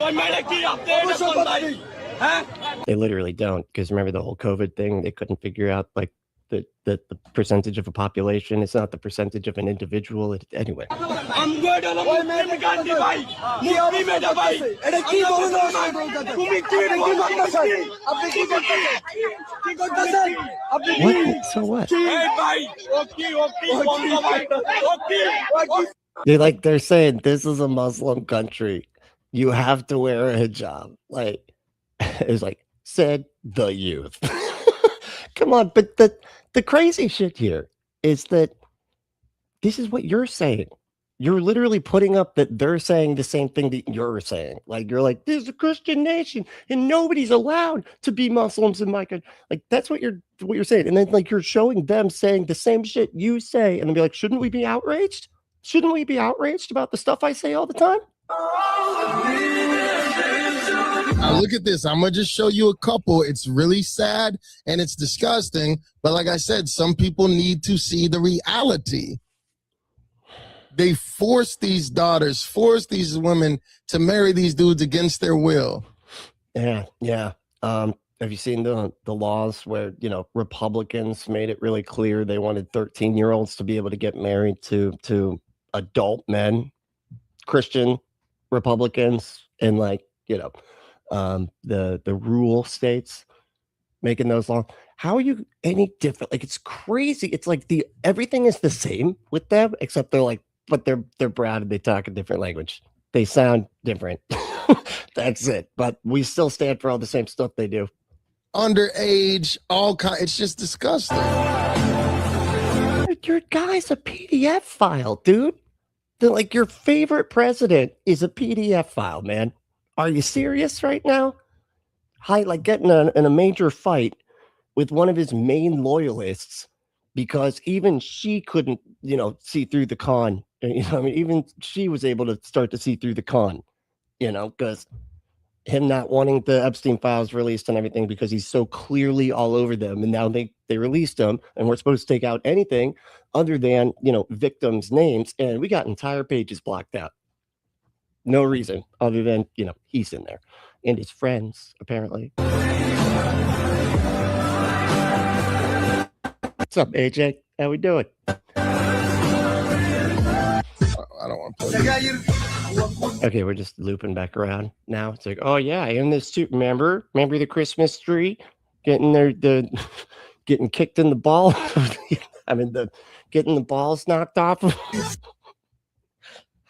they literally don't. Because remember the whole COVID thing? They couldn't figure out like the percentage of a population. It's not the percentage of an individual. Anyway. What? So what? They're saying this is a Muslim country. You have to wear a hijab. Like, it's like, said the youth. Come on, but the crazy shit here is that this is what you're saying. You're literally putting up that they're saying the same thing that you're saying. Like, you're like, this is a Christian nation and nobody's allowed to be Muslims in my country. Like, that's what you're saying. And then like you're showing them saying the same shit you say, and then be like, shouldn't we be outraged? Shouldn't we be outraged about the stuff I say all the time? Now look at this. I'm going to just show you a couple. It's really sad and it's disgusting. But like I said, some people need to see the reality. They force these daughters, force these women to marry these dudes against their will. Yeah. Have you seen the laws where, you know, Republicans made it really clear they wanted 13-year-olds to be able to get married to adult men, Christian Republicans, and like, you know, the rural states making those laws. How are you any different? Like, it's crazy. It's like everything is the same with them, except they're like, but they're brown and they talk a different language. They sound different. That's it. But we still stand for all the same stuff they do. Underage, all kind. It's just disgusting. Your guy's a PDF file, dude. Like, your favorite president is a PDF file, man. Are you serious right now? Like getting in a major fight with one of his main loyalists because even she couldn't, you know, see through the con. You know, I mean, even she was able to start to see through the con, you know, because him not wanting the Epstein files released and everything because he's so clearly all over them. And now they released them, and we're supposed to take out anything other than, you know, victims' names. And we got entire pages blocked out. No reason other than, you know, he's in there and his friends, apparently. What's up, AJ? How we doing? I don't want to play. Okay, we're just looping back around now. It's like, oh yeah, I am this too. Remember the Christmas tree getting getting kicked in the ball. I mean, getting the balls knocked off.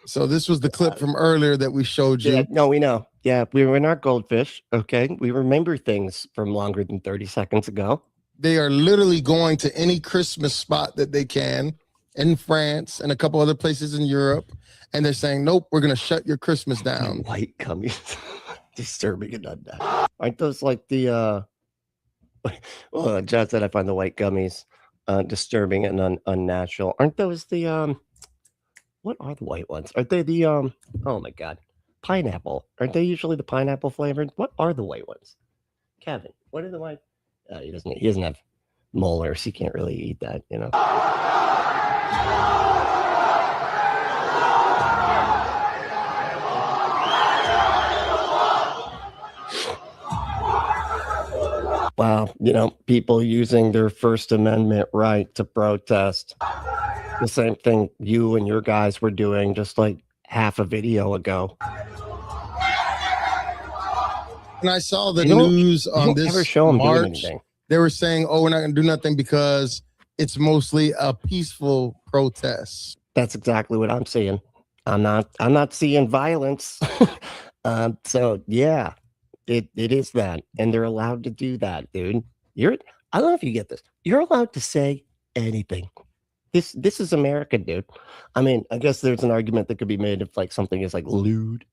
So this was the clip from earlier that we showed you. Yeah, no, we know. Yeah, we were not goldfish. Okay, we remember things from longer than 30 seconds ago. They are literally going to any Christmas spot that they can in France and a couple other places in Europe. And they're saying, nope, we're going to shut your Christmas down. White gummies. Disturbing and unnatural. Aren't those like the, well, John said I find the white gummies disturbing and unnatural. Aren't those the, what are the white ones? Aren't they the, oh my God, pineapple? Aren't they usually the pineapple flavored? What are the white ones? Kevin, what are the white? He doesn't have molars. He can't really eat that, you know. Wow, you know, people using their First Amendment right to protest. The same thing you and your guys were doing just like half a video ago. And I saw the They don't- news they on don't this ever show 'em doing march. anything. They were saying, "Oh, we're not going to do nothing because it's mostly a peaceful protest." That's exactly what I'm seeing. I'm not seeing violence. So yeah, it is that, and they're allowed to do that, dude. I don't know if you get this. You're allowed to say anything. This is America, dude. I mean, I guess there's an argument that could be made if like something is like lewd,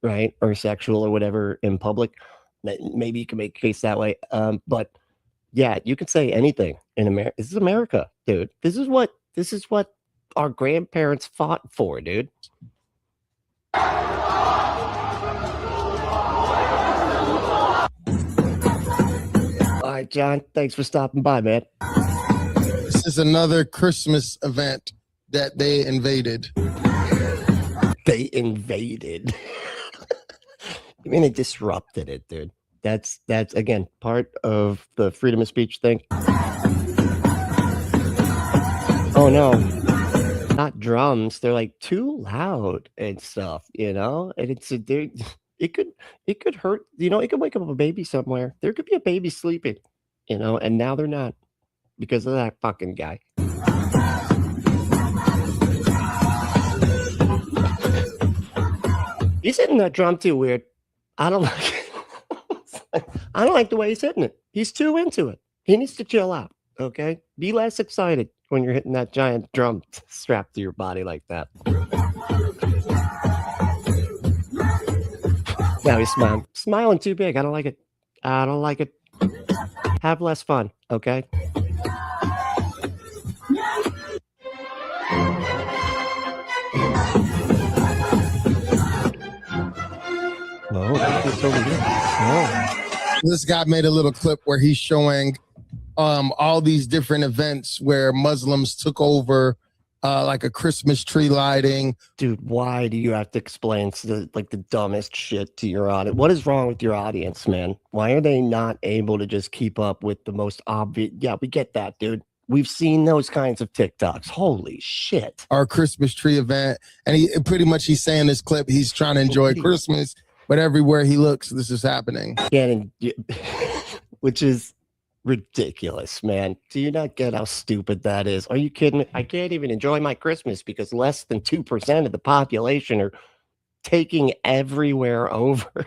right, or sexual or whatever in public. Maybe you can make a case that way. But yeah, you can say anything in America. This is America, dude. This is what our grandparents fought for, dude. All right, John, thanks for stopping by, man. This is another Christmas event that they invaded. They invaded. I mean, they disrupted it, dude. That's again part of the freedom of speech thing. Oh no, not drums. They're like too loud and stuff, you know. And it could hurt. You know, it could wake up a baby somewhere. There could be a baby sleeping, you know, and now they're not because of that fucking guy. He's hitting that drum too weird. I don't like it. I don't like the way he's hitting it. He's too into it. He needs to chill out. Okay, be less excited when you're hitting that giant drum strapped to your body like that. Now he's smiling too big. I don't like it. I don't like it. Have less fun, okay? Oh, it's over here. Oh. This guy made a little clip where he's showing all these different events where Muslims took over, like a Christmas tree lighting. Dude, why do you have to explain the dumbest shit to your audience? What is wrong with your audience, man? Why are they not able to just keep up with the most obvious? Yeah, we get that, dude. We've seen those kinds of TikToks. Holy shit. Our Christmas tree event. And he's saying this clip, he's trying to enjoy Christmas, but everywhere he looks, this is happening. Yeah, which is ridiculous, man. Do you not get how stupid that is? Are you kidding me? I can't even enjoy my Christmas because less than 2% of the population are taking everywhere over.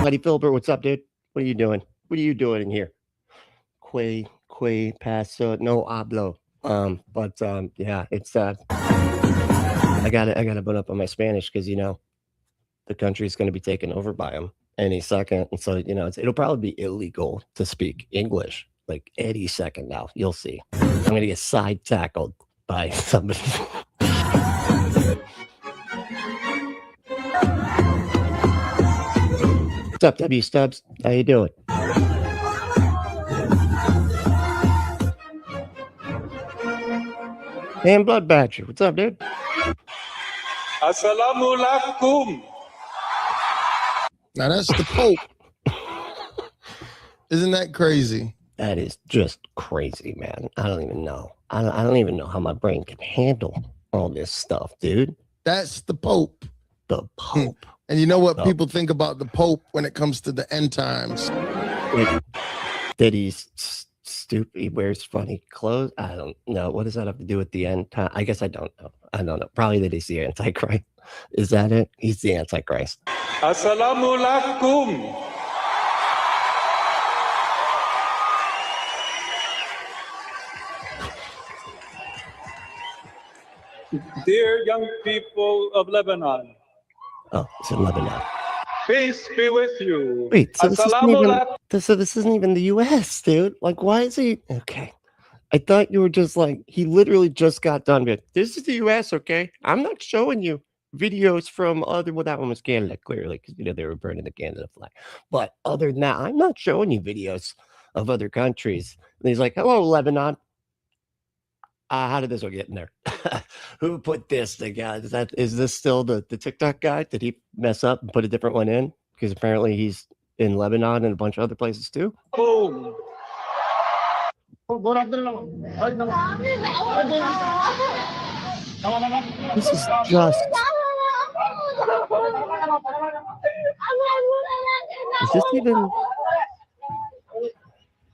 Buddy Filbert, what's up, dude? What are you doing? What are you doing in here? Que paso no hablo. Yeah, it's I gotta put up on my Spanish because you know the country's gonna be taken over by them any second, and so you know it'll probably be illegal to speak English like any second now. You'll see. I'm gonna get side tackled by somebody. What's up, W Stubbs? How you doing? And Blood Badger, what's up, dude? Assalamu alaikum. Now that's the Pope. Isn't that crazy? That is just crazy, man. I don't even know. I don't even know how my brain can handle all this stuff, dude. That's the Pope. The Pope. And you know what people think about the Pope when it comes to the end times? That he's stupid. He wears funny clothes. I don't know. What does that have to do with the end time? I guess I don't know. I don't know. Probably that he's the Antichrist. Is that it? He's the Antichrist. Assalamu alaikum. Dear young people of Lebanon. Oh, it's in Lebanon. Peace be with you. Wait, so this isn't even the U.S., dude. Like, why is he? Okay. I thought you were just like, he literally just got done with, this is the U.S., okay? I'm not showing you videos from other, well, that one was Canada, clearly, because, you know, they were burning the Canada flag. But other than that, I'm not showing you videos of other countries. And he's like, hello, Lebanon. How did this one get in there? Who put this together? Is this still the TikTok guy? Did he mess up and put a different one in? Because apparently he's in Lebanon and a bunch of other places too. Boom. This is just Is this even?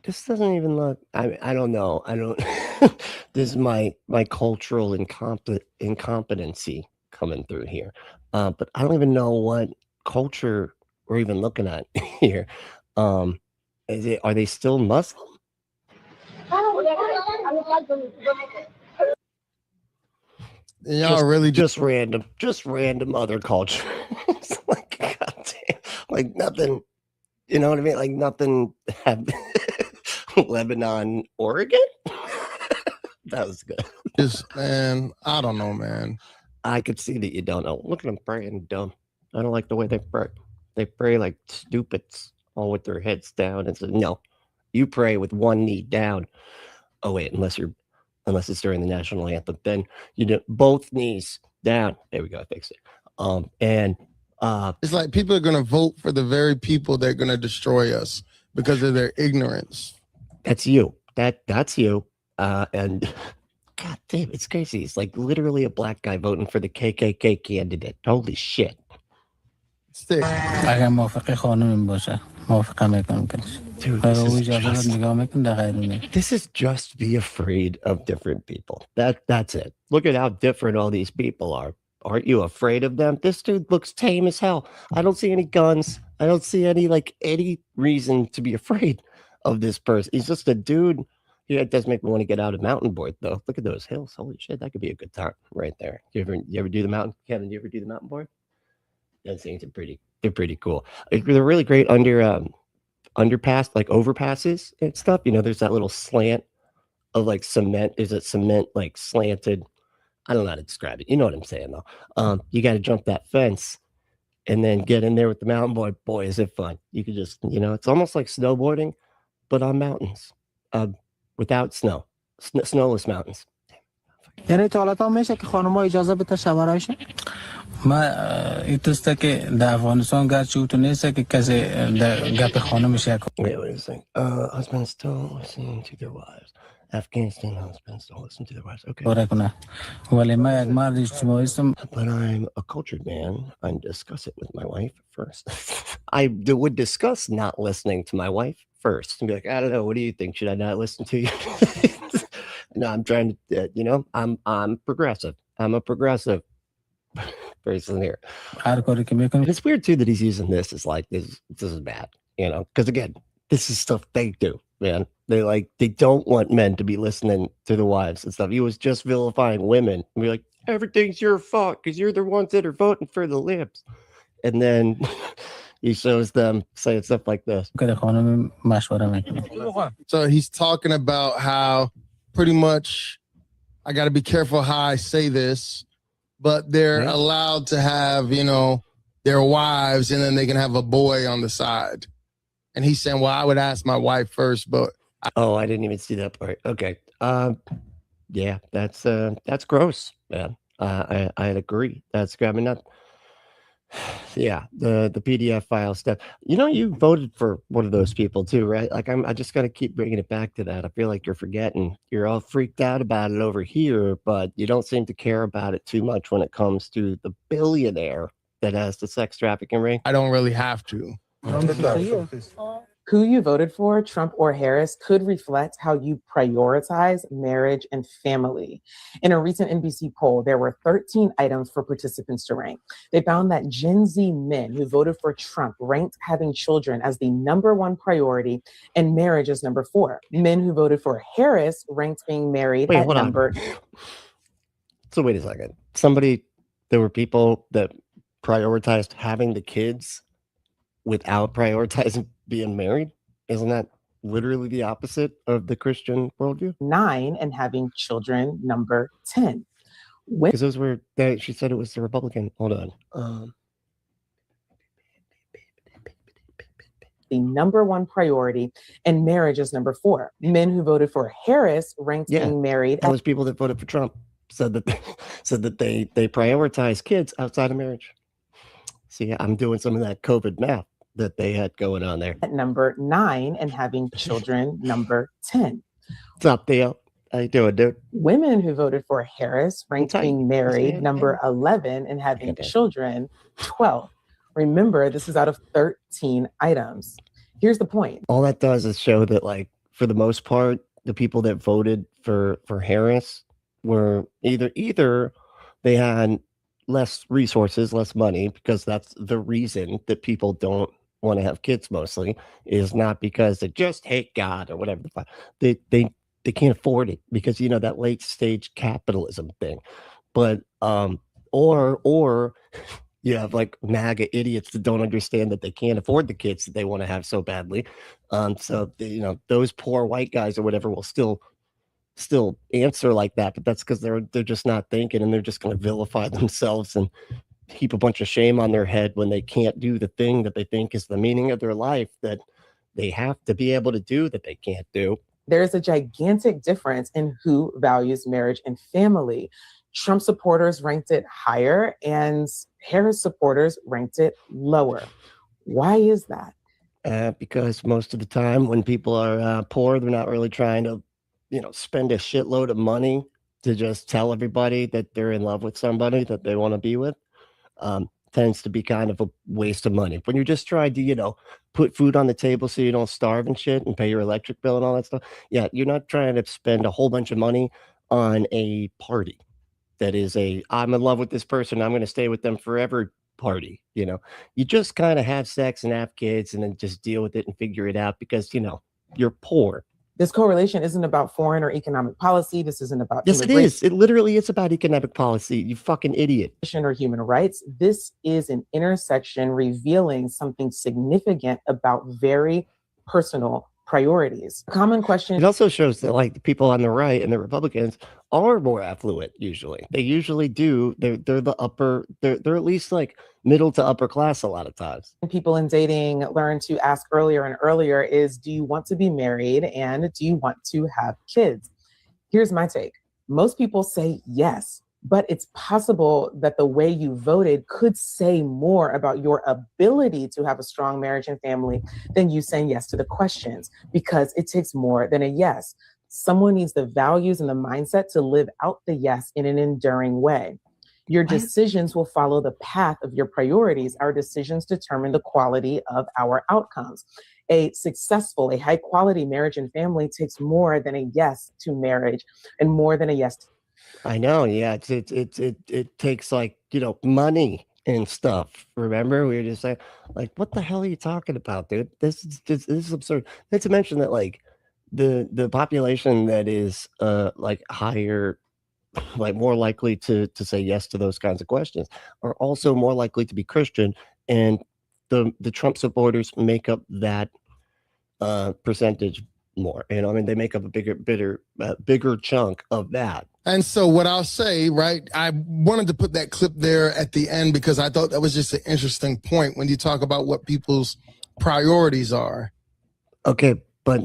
This doesn't even look. I don't know. I don't. This is my cultural incompetency coming through here. But I don't even know what culture we're even looking at here. Are they still Muslim? Y'all really just random other culture. It's like, goddamn, like nothing. You know what I mean? Like nothing. Lebanon, Oregon. That was good. Just, man, I don't know, man. I could see that you don't know. Look at them praying dumb. I don't like the way they pray. They pray like stupids, all with their heads down. And so, no, you pray with one knee down. Oh wait, unless it's during the national anthem, then you do both knees down. There we go. I fixed it. It's like people are gonna vote for the very people that are gonna destroy us because of their ignorance. That's you. That's you. And God damn, it's crazy. It's like literally a black guy voting for the KKK candidate. Holy shit. Dude, this is just be afraid of different people. That's it. Look at how different all these people are. Aren't you afraid of them? This dude looks tame as hell. I don't see any guns. I don't see any reason to be afraid of this person. He's just a dude. Yeah, it does make me want to get out of mountain board though. Look at those hills. Holy shit, that could be a good time right there. You ever do the mountain, Kevin? Do you ever do the mountain board? Those things are pretty cool. They're really great underpass, like overpasses and stuff. You know, there's that little slant of like cement. There's a cement like slanted. I don't know how to describe it. You know what I'm saying though. You got to jump that fence and then get in there with the mountain board. Boy, is it fun. You could just, it's almost like snowboarding, but on mountains, without snow, snowless mountains. یعنی تا حالا میشه که خانم‌ها اجازه بده شوهرایشون؟ ما ایتوسته که در افغانستان گرچه اوتو نیست که کسی گپ خانمش یک. Wait, what is it? Husbands still listening to their wives. Afghanistan husbands don't listen to their wives. Okay. But I'm a cultured man. I discuss it with my wife first. I would discuss not listening to my wife first and be like, I don't know, what do you think? Should I not listen to you? No, I'm trying to, I'm progressive. I'm a progressive person here. It's weird too that he's using this as like this is bad, because again, this is stuff they do, man. They don't want men to be listening to the wives and stuff. He was just vilifying women and be like, everything's your fault because you're the ones that are voting for the libs. And then he shows them saying stuff like this. So he's talking about how pretty much I got to be careful how I say this, but they're allowed to have, their wives and then they can have a boy on the side. And he's saying, well, I would ask my wife first, but. I didn't even see that part. Okay. Yeah, that's gross, man. I'd agree. That's grabbing up. Yeah, the PDF file stuff. You voted for one of those people too, right? Like I just got to keep bringing it back to that. I feel like you're forgetting. You're all freaked out about it over here, but you don't seem to care about it too much when it comes to the billionaire that has the sex trafficking ring. I don't really have to. Who you voted for, Trump or Harris, could reflect how you prioritize marriage and family. In a recent NBC poll, there were 13 items for participants to rank. They found that Gen Z men who voted for Trump ranked having children as the -- one priority and marriage as number 4. Men who voted for Harris ranked being married at number. So wait a second. There were people that prioritized having the kids without prioritizing being married. Isn't that literally the opposite of the Christian worldview? 9 and having children number 10. Because those were she said it was the Republican. Hold on. The number 1 priority and marriage is number 4. Men who voted for Harris ranked being married. Those people that voted for Trump said that they prioritize kids outside of marriage. See, I'm doing some of that COVID math that they had going on there. At number 9 and having children number 10. What's up, Theo? How you doing, dude? Women who voted for Harris ranked being married number 11 and having children 12. Remember, this is out of 13 items. Here's the point. All that does is show that, like, for the most part, the people that voted for Harris were either they had less resources, less money, because that's the reason that people don't want to have kids mostly, is not because they just hate God or whatever the fuck. They can't afford it because, you know, that late stage capitalism thing. But or you have like MAGA idiots that don't understand that they can't afford the kids that they want to have so badly. So you know, those poor white guys or whatever will still answer like that, but that's because they're just not thinking, and they're just going to vilify themselves and heap a bunch of shame on their head when they can't do the thing that they think is the meaning of their life, that they have to be able to do, that they can't do. There's a gigantic difference in who values marriage and family. Trump supporters ranked it higher and Harris supporters ranked it lower. Why is that? Because most of the time when people are poor, they're not really trying to, you know, spend a shitload of money to just tell everybody that they're in love with somebody that they want to be with. Tends to be kind of a waste of money. When you're just trying to, you know, put food on the table so you don't starve and shit and pay your electric bill and all that stuff. Yeah, you're not trying to spend a whole bunch of money on a party that is I'm in love with this person, I'm going to stay with them forever party. You know, you just kind of have sex and have kids and then just deal with it and figure it out because, you know, you're poor. This correlation isn't about foreign or economic policy. This isn't about Yes, it is. It literally is about economic policy. You fucking idiot. Or human rights. This is an intersection revealing something significant about very personal priorities. Common question. It also shows that, like, the people on the right and the Republicans are more affluent. Usually, they usually do. They're the upper. They're at least like middle to upper class a lot of times. People in dating learn to ask earlier and earlier is, do you want to be married and do you want to have kids? Here's my take. Most people say yes, but it's possible that the way you voted could say more about your ability to have a strong marriage and family than you saying yes to the questions, because it takes more than a yes. Someone needs the values and the mindset to live out the yes in an enduring way. Your decisions will follow the path of your priorities. Our decisions determine the quality of our outcomes. A successful, a high quality marriage and family takes more than a yes to marriage and more than a yes to. I know. Yeah. It takes, like, you know, money and stuff. Remember, we were just saying, like, what the hell are you talking about, dude? This is absurd. Not to mention that, like, the population that is like higher, like more likely to say yes to those kinds of questions are also more likely to be Christian, and the Trump supporters make up that percentage more. You know, I mean, they make up a bigger chunk of that. And so what I'll say, right, I wanted to put that clip there at the end because I thought that was just an interesting point when you talk about what people's priorities are. Okay, but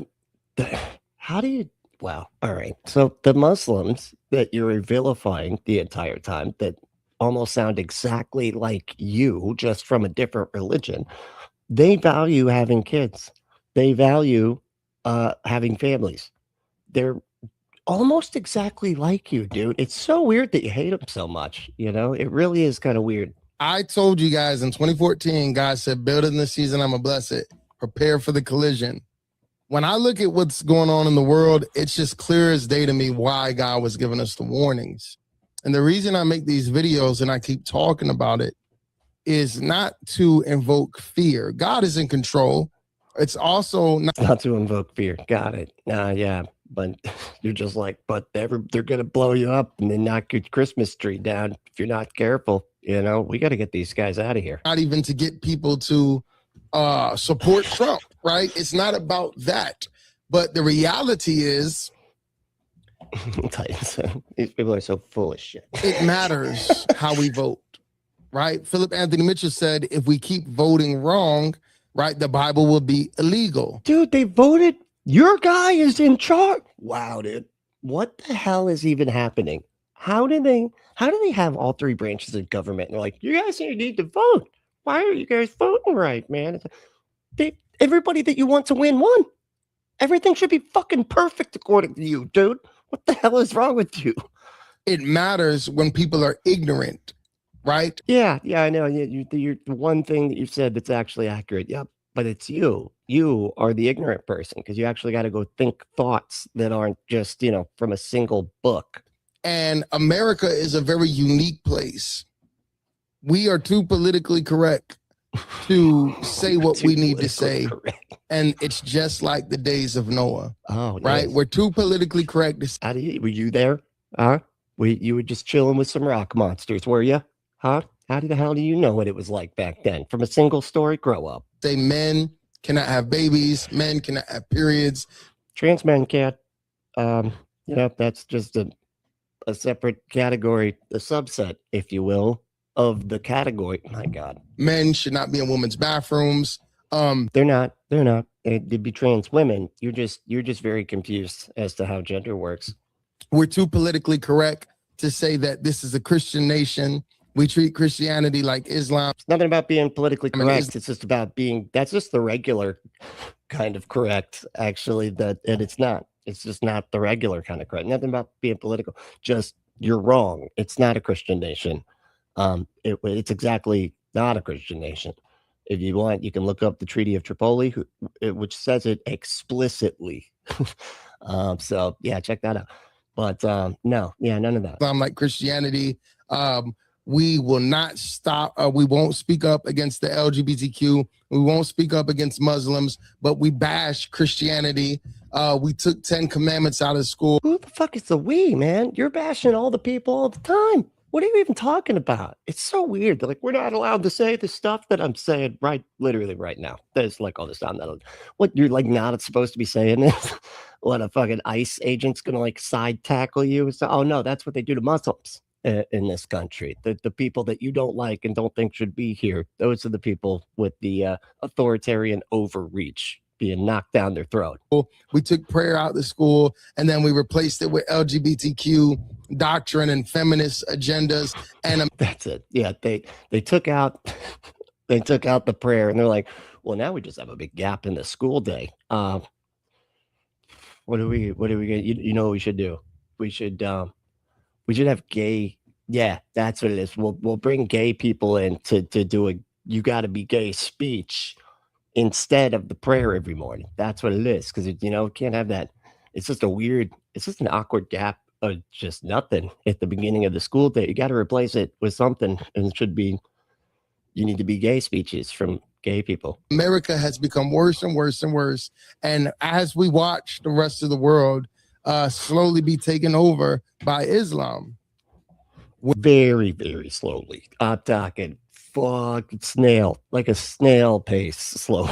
how do you, wow, all right. So the Muslims that you're vilifying the entire time, that almost sound exactly like you, just from a different religion, they value having kids. They value having families. They're almost exactly like you, dude. It's so weird that you hate them so much. You know, it really is kind of weird. I told you guys in 2014, God said, build it in the season, I'm going to bless it. Prepare for the collision. When I look at what's going on in the world, it's just clear as day to me why God was giving us the warnings. And the reason I make these videos and I keep talking about it is not to invoke fear. God is in control. It's also not to invoke fear. Got it. Yeah. But you're just like, but they're going to blow you up and then knock your Christmas tree down if you're not careful. You know, we got to get these guys out of here. Not even to get people to support Trump, right? It's not about that. But the reality is, these people are so full of shit. It matters how we vote, right? Philip Anthony Mitchell said, if we keep voting wrong, right, the Bible will be illegal. Dude, they voted. Your guy is in charge. Wow, dude. What the hell is even happening? How do they have all three branches of government? And they're like, you guys need to vote. Why are you guys voting right, man? Everybody that you want to win won. Everything should be fucking perfect according to you, dude. What the hell is wrong with you? It matters when people are ignorant, right? Yeah, I know. You're the one thing that you've said that's actually accurate. Yep, but it's you. You are the ignorant person because you actually got to go think thoughts that aren't just, from a single book. And America is a very unique place. We are too politically correct to say what we need to say. Correct. And it's just like the days of Noah. Oh, right. Nice. We're too politically correct. Were you there? Huh? You were just chilling with some rock monsters, were you? Huh? How the hell do you know what it was like back then? From a single story grow up. Say men cannot have babies. Men cannot have periods. Trans men can't. That's just a separate category, a subset, if you will, of the category. My God. Men should not be in women's bathrooms. They're not. They'd be trans women. You're just very confused as to how gender works. We're too politically correct to say that this is a Christian nation. We treat Christianity like Islam. It's nothing about being politically correct. It's just about that's just the regular kind of correct, actually, and it's not. It's just not the regular kind of correct. Nothing about being political. Just you're wrong. It's not a Christian nation. It's exactly not a Christian nation. If you want, you can look up the Treaty of Tripoli, which says it explicitly. So yeah, check that out. But no, none of that. Islam like Christianity. We will not stop. We won't speak up against the LGBTQ. We won't speak up against Muslims, but we bash Christianity. We took 10 commandments out of school. Who the fuck is the we, man? You're bashing all the people all the time. What are you even talking about? It's so weird. They're like, we're not allowed to say the stuff that I'm saying literally right now. There's like all this time. What you're like not supposed to be saying this? What, a fucking ICE agent's gonna like side tackle you? So, oh no, that's what they do to Muslims in this country. The people that you don't like and don't think should be here. Those are the people with the authoritarian overreach being knocked down their throat. We took prayer out of the school and then we replaced it with LGBTQ doctrine and feminist agendas. And that's it. Yeah, they took out the prayer and they're like, well, now we just have a big gap in the school day. What are we gonna, you know what we should do? We should have gay. Yeah, that's what it is. We'll bring gay people in to do a you gotta be gay speech instead of the prayer every morning. That's what it is. Because can't have that. It's just an awkward gap of just nothing at the beginning of the school day. You got to replace it with something, and it should be you need to be gay speeches from gay people. America has become worse and worse and worse. And as we watch the rest of the world slowly be taken over by Islam. Very, very slowly. I'm talking snail, like a snail pace slow.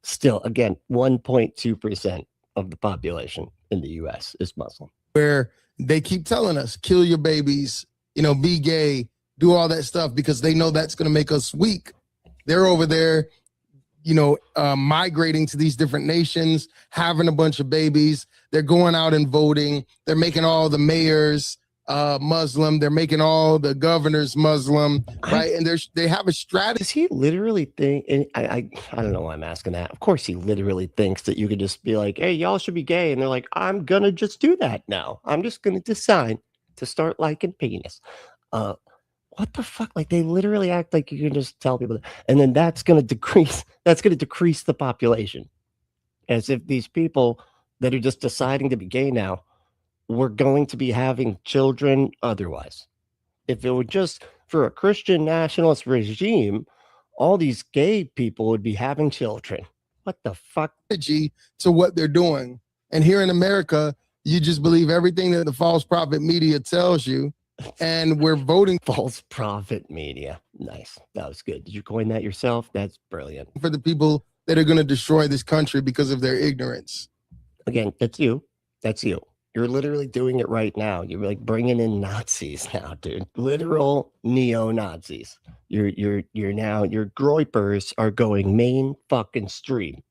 Still, again, 1.2% of the population in the US is Muslim. Where they keep telling us, kill your babies, be gay, do all that stuff because they know that's going to make us weak. They're over there, migrating to these different nations, having a bunch of babies. They're going out and voting. They're making all the mayors Muslim. They're making all the governors Muslim, right? And they have a strategy. Does he literally think? And I don't know why I'm asking that. Of course, he literally thinks that you could just be like, "Hey, y'all should be gay," and they're like, "I'm gonna just do that now. I'm just gonna decide to start liking penis." What the fuck? Like they literally act like you can just tell people that, and then that's gonna decrease. That's gonna decrease the population, as if these people that are just deciding to be gay now we're going to be having children otherwise. If it were just for a Christian nationalist regime, all these gay people would be having children. What the fuck? To what they're doing. And here in America, you just believe everything that the false prophet media tells you. And we're voting. False prophet media. Nice. That was good. Did you coin that yourself? That's brilliant. For the people that are going to destroy this country because of their ignorance. Again, that's you. That's you. You're literally doing it right now. You're like bringing in Nazis now, dude. Literal neo-Nazis. You're now, your groypers are going main fucking stream.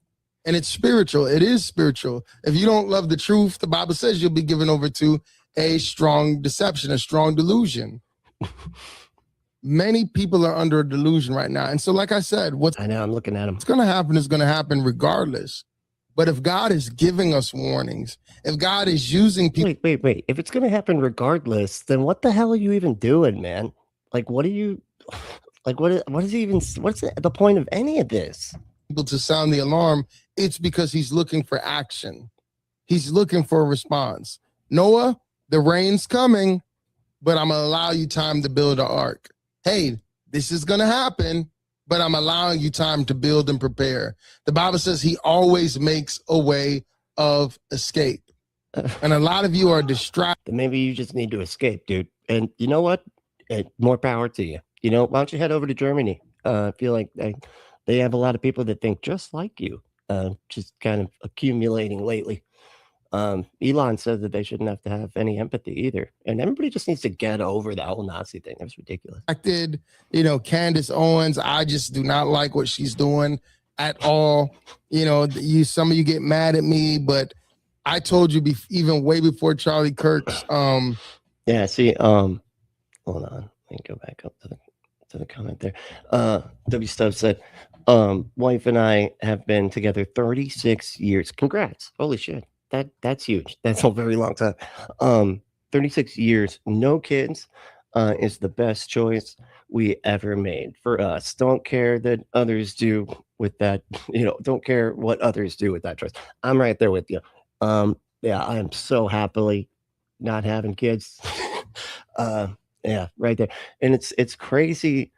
And it's spiritual. It is spiritual. If you don't love the truth, the Bible says you'll be given over to a strong deception, a strong delusion. Many people are under a delusion right now. And so, like I said, I know, I'm looking at them. What's going to happen is going to happen regardless. But if God is giving us warnings, if God is using people. Wait. If it's going to happen regardless, then what the hell are you even doing, man? Like, what are you, like, what is even, what's the point of any of this? People to sound the alarm, it's because he's looking for action. He's looking for a response. Noah, the rain's coming, but I'm going to allow you time to build an ark. Hey, this is going to happen, but I'm allowing you time to build and prepare. The Bible says he always makes a way of escape. And a lot of you are distracted. Maybe you just need to escape, dude. And you know what? More power to you. You know, why don't you head over to Germany? I feel like they have a lot of people that think just like you, just kind of accumulating lately. Elon said that they shouldn't have to have any empathy either. And everybody just needs to get over that whole Nazi thing. That was ridiculous. You know, Candace Owens, I just do not like what she's doing at all. You know, some of you get mad at me, but I told you even way before Charlie Kirk's. Yeah, see, hold on. Let me go back up to the comment there. W Stubb said, wife and I have been together 36 years. Congrats. Holy shit. That's huge. That's a very long time. 36 years, no kids, is the best choice we ever made for us. Don't care that others do with that, you know, don't care what others do with that choice. I'm right there with you. Yeah, I am so happily not having kids. Yeah, right there. And it's crazy,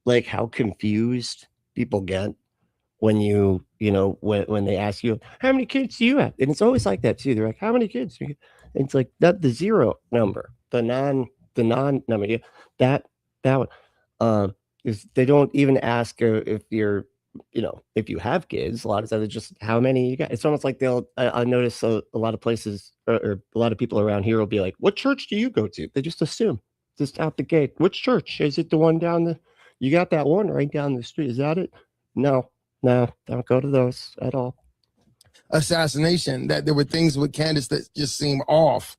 like how confused people get when you know, when they ask you, how many kids do you have? And it's always like that too. They're like, how many kids? And it's like that, the zero number, the non number. Yeah, that one. Is they don't even ask if you're, you know, if you have kids. A lot of times it's just how many you got. It's almost like I notice a lot of places or a lot of people around here will be like, what church do you go to? They just assume, just out the gate. Which church? Is it the one down you got that one right down the street? Is that it? No, don't go to those at all. Assassination, that there were things with Candace that just seem off.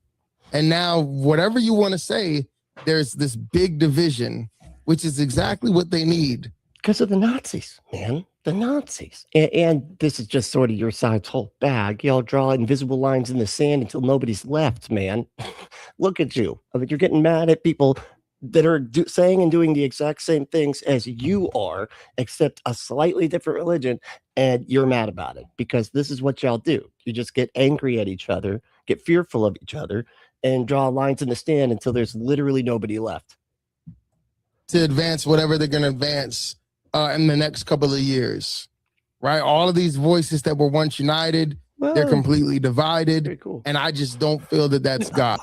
And now whatever you want to say, there's this big division, which is exactly what they need. Because of the Nazis, man. The Nazis. And this is just sort of your side's whole bag. Y'all draw invisible lines in the sand until nobody's left, man. Look at you. I mean, you're getting mad at people that are saying and doing the exact same things as you are, except a slightly different religion, and you're mad about it because this is what y'all do. You just get angry at each other, get fearful of each other, and draw lines in the sand until there's literally nobody left. To advance whatever they're going to advance in the next couple of years, right? All of these voices that were once united, they're completely divided. Very cool. And I just don't feel that that's God.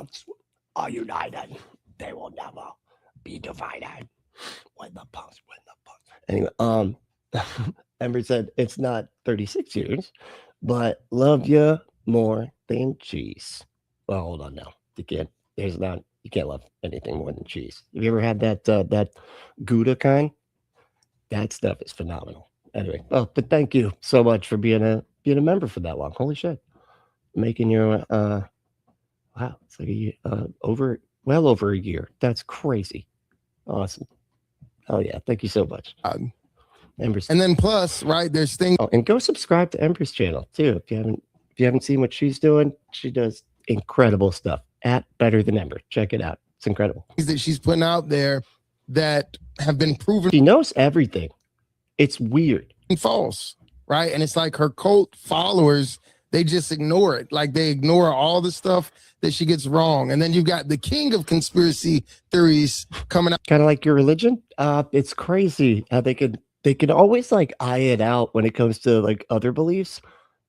Are united. They will never be divided. When the punks win the punks. Anyway, Ember said it's not 36 years, but love you more than cheese. Well, hold on now. You can't love anything more than cheese. Have you ever had that Gouda kind? That stuff is phenomenal. Anyway, but thank you so much for being a member for that long. Holy shit. Making your wow, it's like well over a year. That's crazy. Awesome. Oh yeah, thank you so much. Ember's. And then plus, right, there's things. Oh, and go subscribe to Ember's channel too. If you haven't seen what she's doing, she does incredible stuff at Better Than Ember. Check it out. It's incredible. That she's putting out there that have been proven. She knows everything. It's weird. And false, right? And it's like her cult followers, they just ignore it. Like they ignore all the stuff that she gets wrong. And then you've got the king of conspiracy theories coming out. Kind of like your religion. It's crazy how they could always like eye it out when it comes to like other beliefs.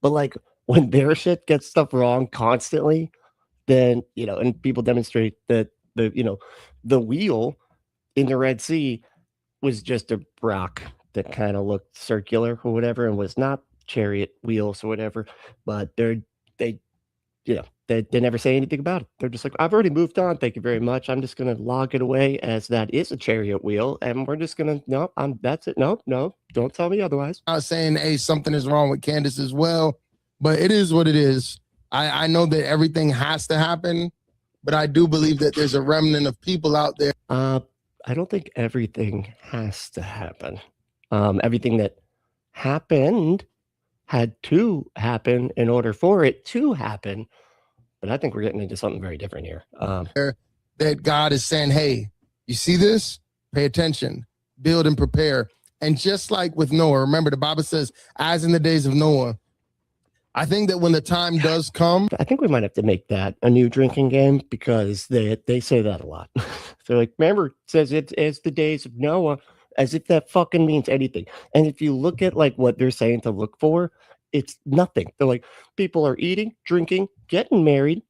But like when their shit gets stuff wrong constantly, then, you know, and people demonstrate that the wheel in the Red Sea was just a rock that kind of looked circular or whatever and was not chariot wheels or whatever, but they never say anything about it. They're just like, I've already moved on, thank you very much, I'm just gonna log it away as that is a chariot wheel, and we're just gonna that's it. No, don't tell me otherwise. I was saying, hey, something is wrong with Candace as well, but it is what it is. I know that everything has to happen, but I do believe that there's a remnant of people out there. I don't think everything has to happen. Everything that happened had to happen in order for it to happen. But I think we're getting into something very different here. That God is saying, hey, you see this? Pay attention, build and prepare. And just like with Noah, remember the Bible says, as in the days of Noah, I think that when the time does come, I think we might have to make that a new drinking game because they say that a lot. They're like, remember, it says it's the days of Noah, as if that fucking means anything. And if you look at like what they're saying to look for, it's nothing. They're like, people are eating, drinking, getting married,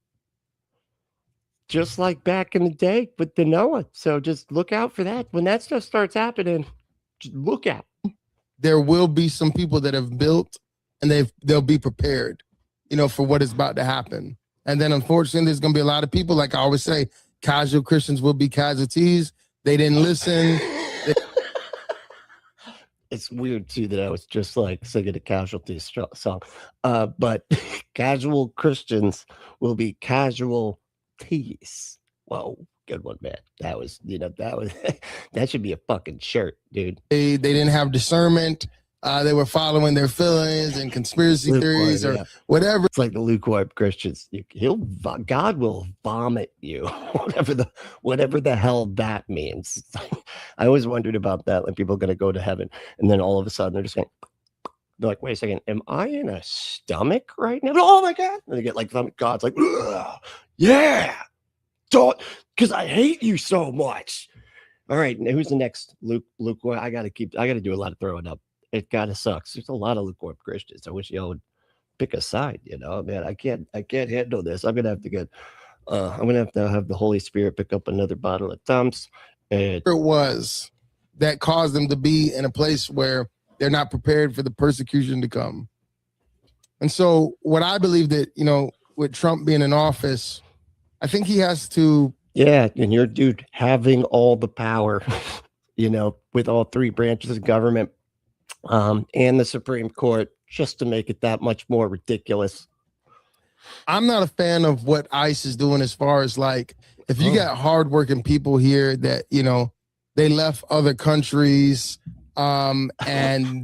just like back in the day with the Noah. So just look out for that. When that stuff starts happening, just look out. There will be some people that have built and they'll be prepared, for what is about to happen. And then unfortunately, there's going to be a lot of people, like I always say, casual Christians will be casualties. They didn't listen. It's weird too that I was just like singing a Casualty song, but casual Christians will be casualties. Whoa, good one, man. That was that should be a fucking shirt, dude. They didn't have discernment. They were following their feelings and conspiracy theories or whatever. It's like the lukewarm Christians. God will vomit you, whatever the hell that means. I always wondered about that. Like people are going to go to heaven, and then all of a sudden they're just going. They're like, wait a second, am I in a stomach right now? Oh my God! And they get like God's like, yeah, don't, because I hate you so much. All right, and who's the next lukewarm? I got to do a lot of throwing up. It kind of sucks. There's a lot of lukewarm Christians. I wish y'all would pick a side. Man, I can't handle this. I'm gonna have to get. I'm gonna have to have the Holy Spirit pick up another bottle of Tums. And it was that caused them to be in a place where they're not prepared for the persecution to come. And so, what I believe that with Trump being in office, I think he has to. Yeah, and your dude having all the power, with all three branches of government. And the Supreme Court, just to make it that much more ridiculous. I'm not a fan of what ICE is doing as far as like, if you got hardworking people here that, they left other countries, and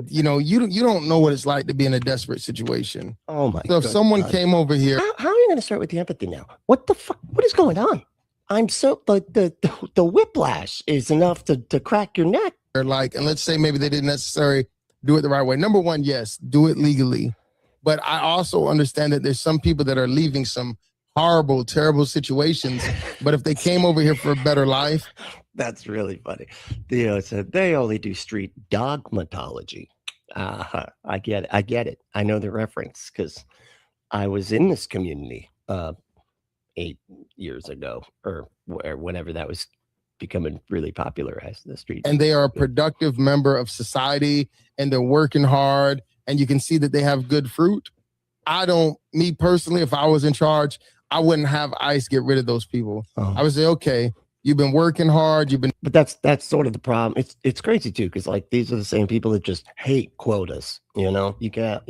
you don't know what it's like to be in a desperate situation. Oh my! So if someone came over here, how are you going to start with the empathy now? What the fuck? What is going on? I'm so the whiplash is enough to crack your neck. And let's say maybe they didn't necessarily do it the right way. Number one, yes, do it legally. But I also understand that there's some people that are leaving some horrible, terrible situations. But if they came over here for a better life. That's really funny. Said they only do street dogmatology. I get it. I know the reference because I was in this community 8 years ago or whenever that was becoming really popularized in the street. And they are a productive member of society and they're working hard and you can see that they have good fruit. Me personally, if I was in charge, I wouldn't have ICE get rid of those people. I would say, okay, you've been working hard. But that's sort of the problem. It's crazy too. Cause like, these are the same people that just hate quotas, you can't,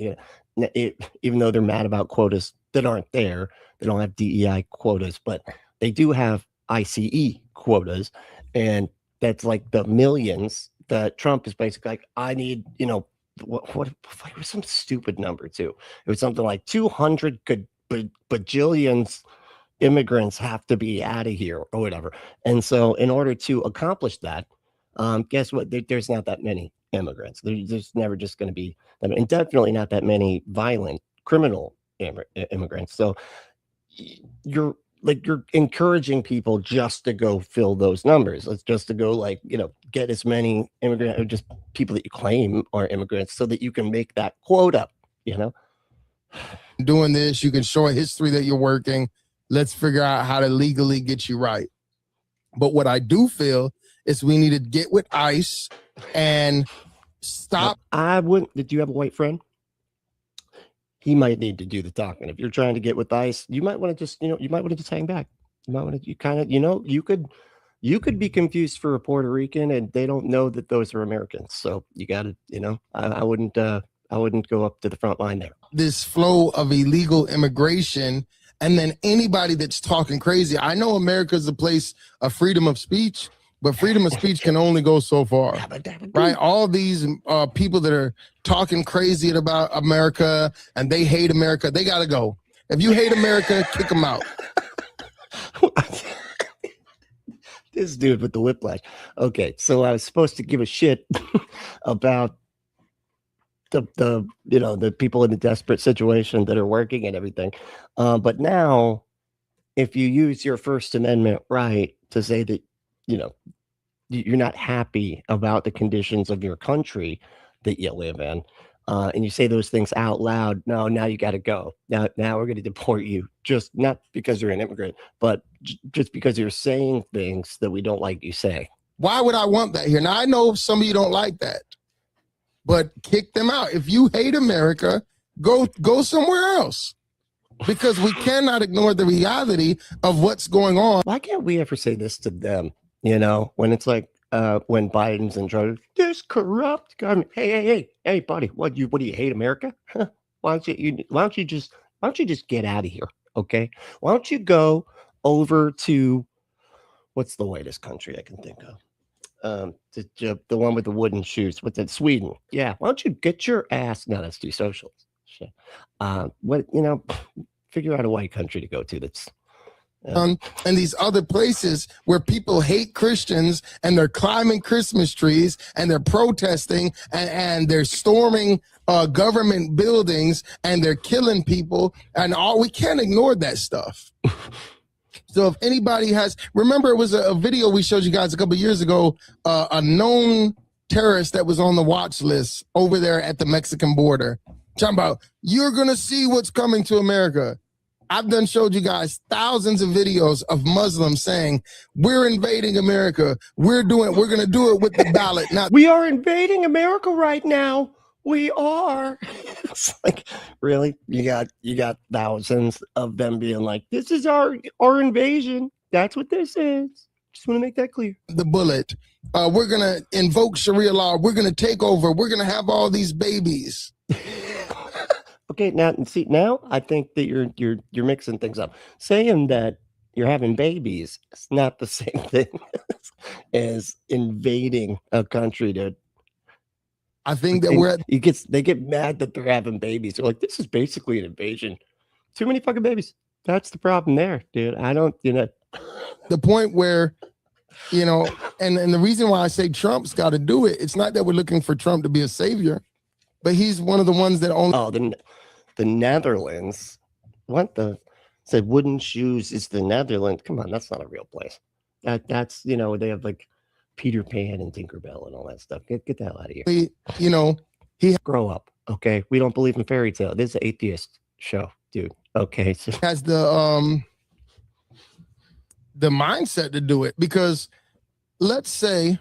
even though they're mad about quotas that aren't there, they don't have DEI quotas, but they do have ICE quotas, and that's like the millions that Trump is basically like, I need, what it was some stupid number too. It was something like 200 bajillions immigrants have to be out of here or whatever. And so in order to accomplish that, guess what? There's not that many immigrants. There's never just going to be, and definitely not that many violent criminal immigrants. So you're encouraging people just to go fill those numbers. It's just to go get as many immigrants, or just people that you claim are immigrants so that you can make that quota, Doing this, you can show a history that you're working. Let's figure out how to legally get you right. But what I do feel is we need to get with ICE and stop. Did you have a white friend? He might need to do the talking. If you're trying to get with ICE, you might want to just, hang back. You might want to, you could be confused for a Puerto Rican and they don't know that those are Americans. So you got to, I wouldn't go up to the front line there. This flow of illegal immigration, and then anybody that's talking crazy. I know America is a place of freedom of speech, but freedom of speech can only go so far, right? All these people that are talking crazy about America and they hate America, they got to go. If you hate America, kick them out. This dude with the whiplash. Okay, so I was supposed to give a shit about the you know, the people in the desperate situation that are working and everything. But now, if you use your First Amendment right to say that, you know, you're not happy about the conditions of your country that you live in, and you say those things out loud, no, now you got to go. Now we're going to deport you, just not because you're an immigrant, but just because you're saying things that we don't like you say. Why would I want that here? Now, I know some of you don't like that, but kick them out. If you hate America, go somewhere else, because we cannot ignore the reality of what's going on. Why can't we ever say this to them? You know, when it's like, when Biden's in charge, this corrupt government. Hey, buddy, what do you hate America? Huh? Why don't you just get out of here? Okay. Why don't you go over to, what's the latest country I can think of? The one with the wooden shoes. What's that? Sweden. Yeah. Why don't you get your ass? No, that's too socialist. Shit. Figure out a white country to go to that's. And these other places where people hate Christians and they're climbing Christmas trees and they're protesting and they're storming government buildings and they're killing people and all. We can't ignore that stuff. So if anybody has, remember it was a video we showed you guys a couple of years ago, a known terrorist that was on the watch list over there at the Mexican border, talking about, you're going to see what's coming to America. I've done showed you guys thousands of videos of Muslims saying, we're invading America. We're going to do it with the ballot. Now, we are invading America right now. We are. It's like, really? You got thousands of them being like, this is our invasion. That's what this is. Just want to make that clear. The bullet. We're going to invoke Sharia law. We're going to take over. We're going to have all these babies. Okay, now I think that you're mixing things up. Saying that you're having babies is not the same thing as invading a country. I think that they get mad that they're having babies. They're like, this is basically an invasion. Too many fucking babies. That's the problem there, dude. I don't, the point where, and the reason why I say Trump's got to do it, it's not that we're looking for Trump to be a savior, but he's one of the ones that only. Oh, the Netherlands. What the said wooden shoes is the Netherlands. Come on, that's not a real place. That's they have like Peter Pan and Tinkerbell and all that stuff. Get the hell out of here. He grow up. Okay, we don't believe in fairy tale. This is an atheist show, dude. Okay, so has the mindset to do it, because let's say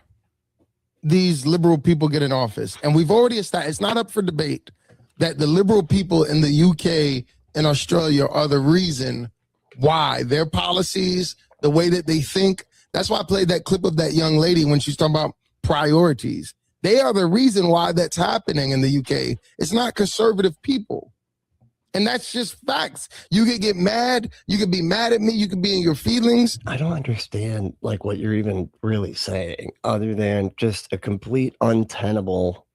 these liberal people get in office, and we've already established, it's not up for debate, that the liberal people in the UK and Australia are the reason why their policies, the way that they think. That's why I played that clip of that young lady when she's talking about priorities. They are the reason why that's happening in the UK. It's not conservative people. And that's just facts. You could get mad. You could be mad at me. You could be in your feelings. I don't understand like what you're even really saying, other than just a complete untenable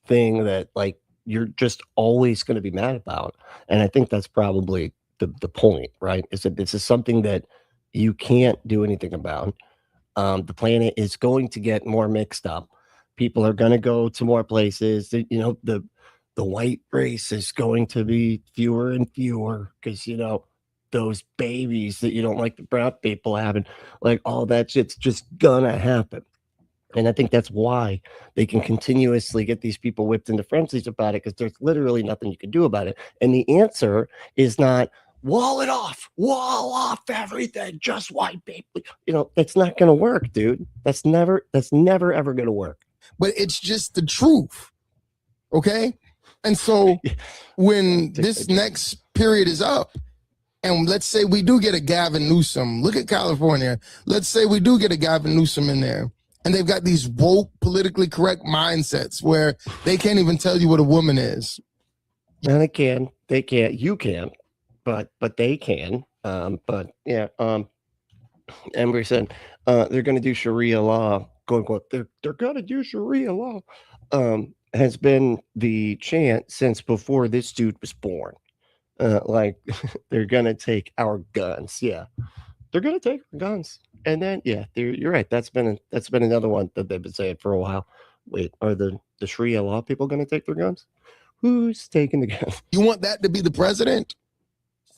thing that like you're just always going to be mad about. And I think that's probably the point, right? Is that this is something that you can't do anything about. The planet is going to get more mixed up. People are going to go to more places. The white race is going to be fewer and fewer because, those babies that you don't like the brown people having, like all that shit's just gonna happen. And I think that's why they can continuously get these people whipped into frenzies about it, because there's literally nothing you can do about it. And the answer is not wall off everything, just white people. That's not going to work, dude. That's never ever going to work. But it's just the truth. Okay. And so when this next period is up, and let's say we do get a Gavin Newsom, look at California. Let's say we do get a Gavin Newsom in there, and they've got these woke, politically correct mindsets where they can't even tell you what a woman is. And they can't, you can, but they can. And we said, they're going to do Sharia law, they're going to do Sharia law, has been the chant since before this dude was born. Like they're going to take our guns. Yeah, they're going to take our guns. And then, yeah, you're right. That's been another one that they've been saying for a while. Wait, are the Sharia law people going to take their guns? Who's taking the guns? You want that to be the president?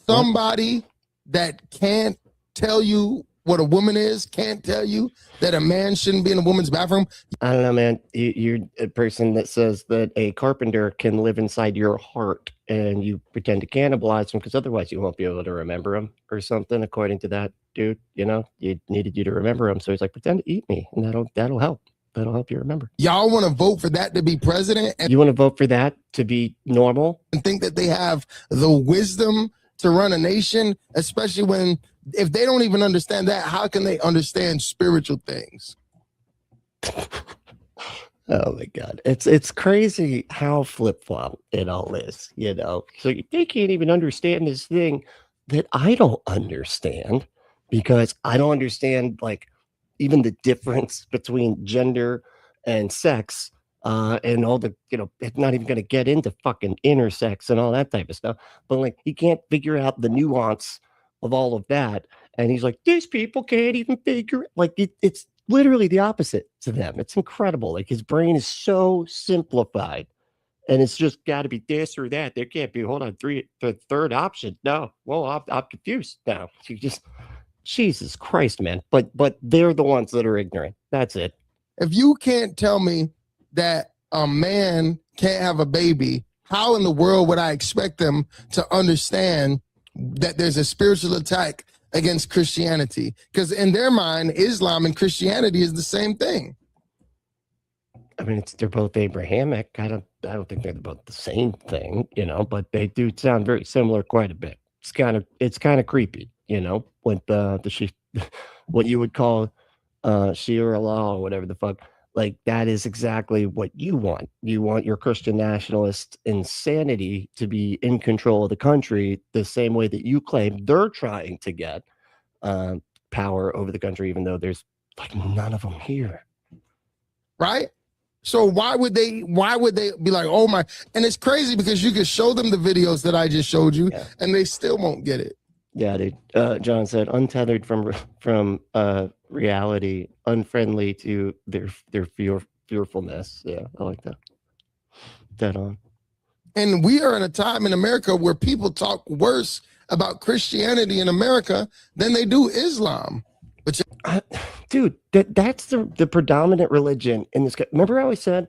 Somebody that can't tell you what a woman is, can't tell you that a man shouldn't be in a woman's bathroom. I don't know, man. You're a person that says that a carpenter can live inside your heart, and you pretend to cannibalize him because otherwise you won't be able to remember him or something. According to that dude, you know, you needed you to remember him, so he's like, pretend to eat me, and that'll help. That'll help you remember. Y'all want to vote for that to be president? And you want to vote for that to be normal? And think that they have the wisdom to run a nation, especially when, if they don't even understand that, how can they understand spiritual things? Oh my God. It's crazy how flip-flop it all is, you know. So they can't even understand this thing that I don't understand, because I don't understand, like, even the difference between gender and sex, and all the, you know, it's not even going to get into fucking intersex and all that type of stuff. But like, he can't figure out the nuance of all of that. And he's like, these people can't even figure it. Like, it's literally the opposite to them. It's incredible. Like, his brain is so simplified, and it's just got to be this or that. There can't be, hold on, the third option. No, well, I'm confused now. You just, Jesus Christ, man. But they're the ones that are ignorant. That's it. If you can't tell me that a man can't have a baby, how in the world would I expect them to understand that there's a spiritual attack against Christianity? Because in their mind, Islam and Christianity is the same thing. I mean, they're both Abrahamic. I don't think they're both the same thing, you know, but they do sound very similar quite a bit. It's kind of creepy, you know, with what you would call Shia law or whatever the fuck. Like, that is exactly what you want. You want your Christian nationalist insanity to be in control of the country, the same way that you claim they're trying to get power over the country, even though there's like none of them here. Right? So why would they be like, oh my, and it's crazy because you could show them the videos that I just showed you, yeah, and they still won't get it. Yeah, dude. John said, untethered from reality, unfriendly to their fearfulness. Yeah, I like that. Dead on. And we are in a time in America where people talk worse about Christianity in America than they do Islam. But dude, that's the predominant religion in this. Remember how I said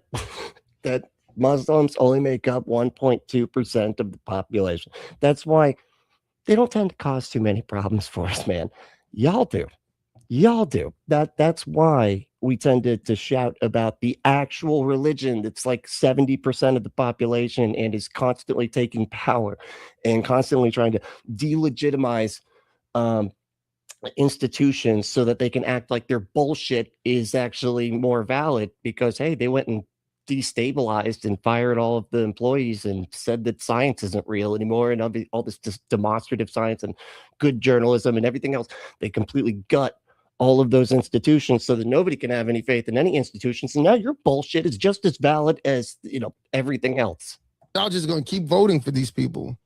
that Muslims only make up 1.2% of the population? That's why they don't tend to cause too many problems for us, man. Y'all do. That's why we tend to shout about the actual religion that's like 70% of the population and is constantly taking power and constantly trying to delegitimize institutions so that they can act like their bullshit is actually more valid, because hey, they went and destabilized and fired all of the employees and said that science isn't real anymore, and all this demonstrative science and good journalism and everything else. They completely gut all of those institutions so that nobody can have any faith in any institutions. And now your bullshit is just as valid as, you know, everything else. Y'all just going to keep voting for these people.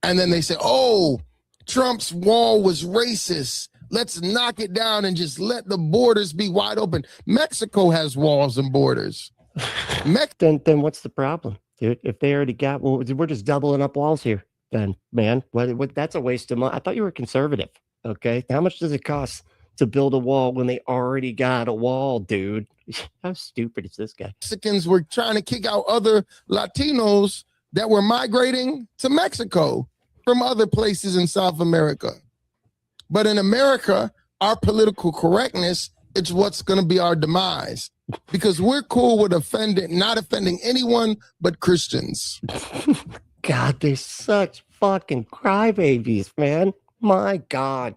And then they say, oh, Trump's wall was racist. Let's knock it down and just let the borders be wide open. Mexico has walls and borders. Then what's the problem, dude? If they already got, well, we're just doubling up walls here. Then, man, what? That's a waste of money. I thought you were conservative. Okay, how much does it cost to build a wall when they already got a wall, dude? How stupid is this guy? Mexicans were trying to kick out other Latinos that were migrating to Mexico from other places in South America. But in America, our political correctness, it's what's going to be our demise, because we're cool with not offending anyone but Christians. God, they're such fucking crybabies, man. My God.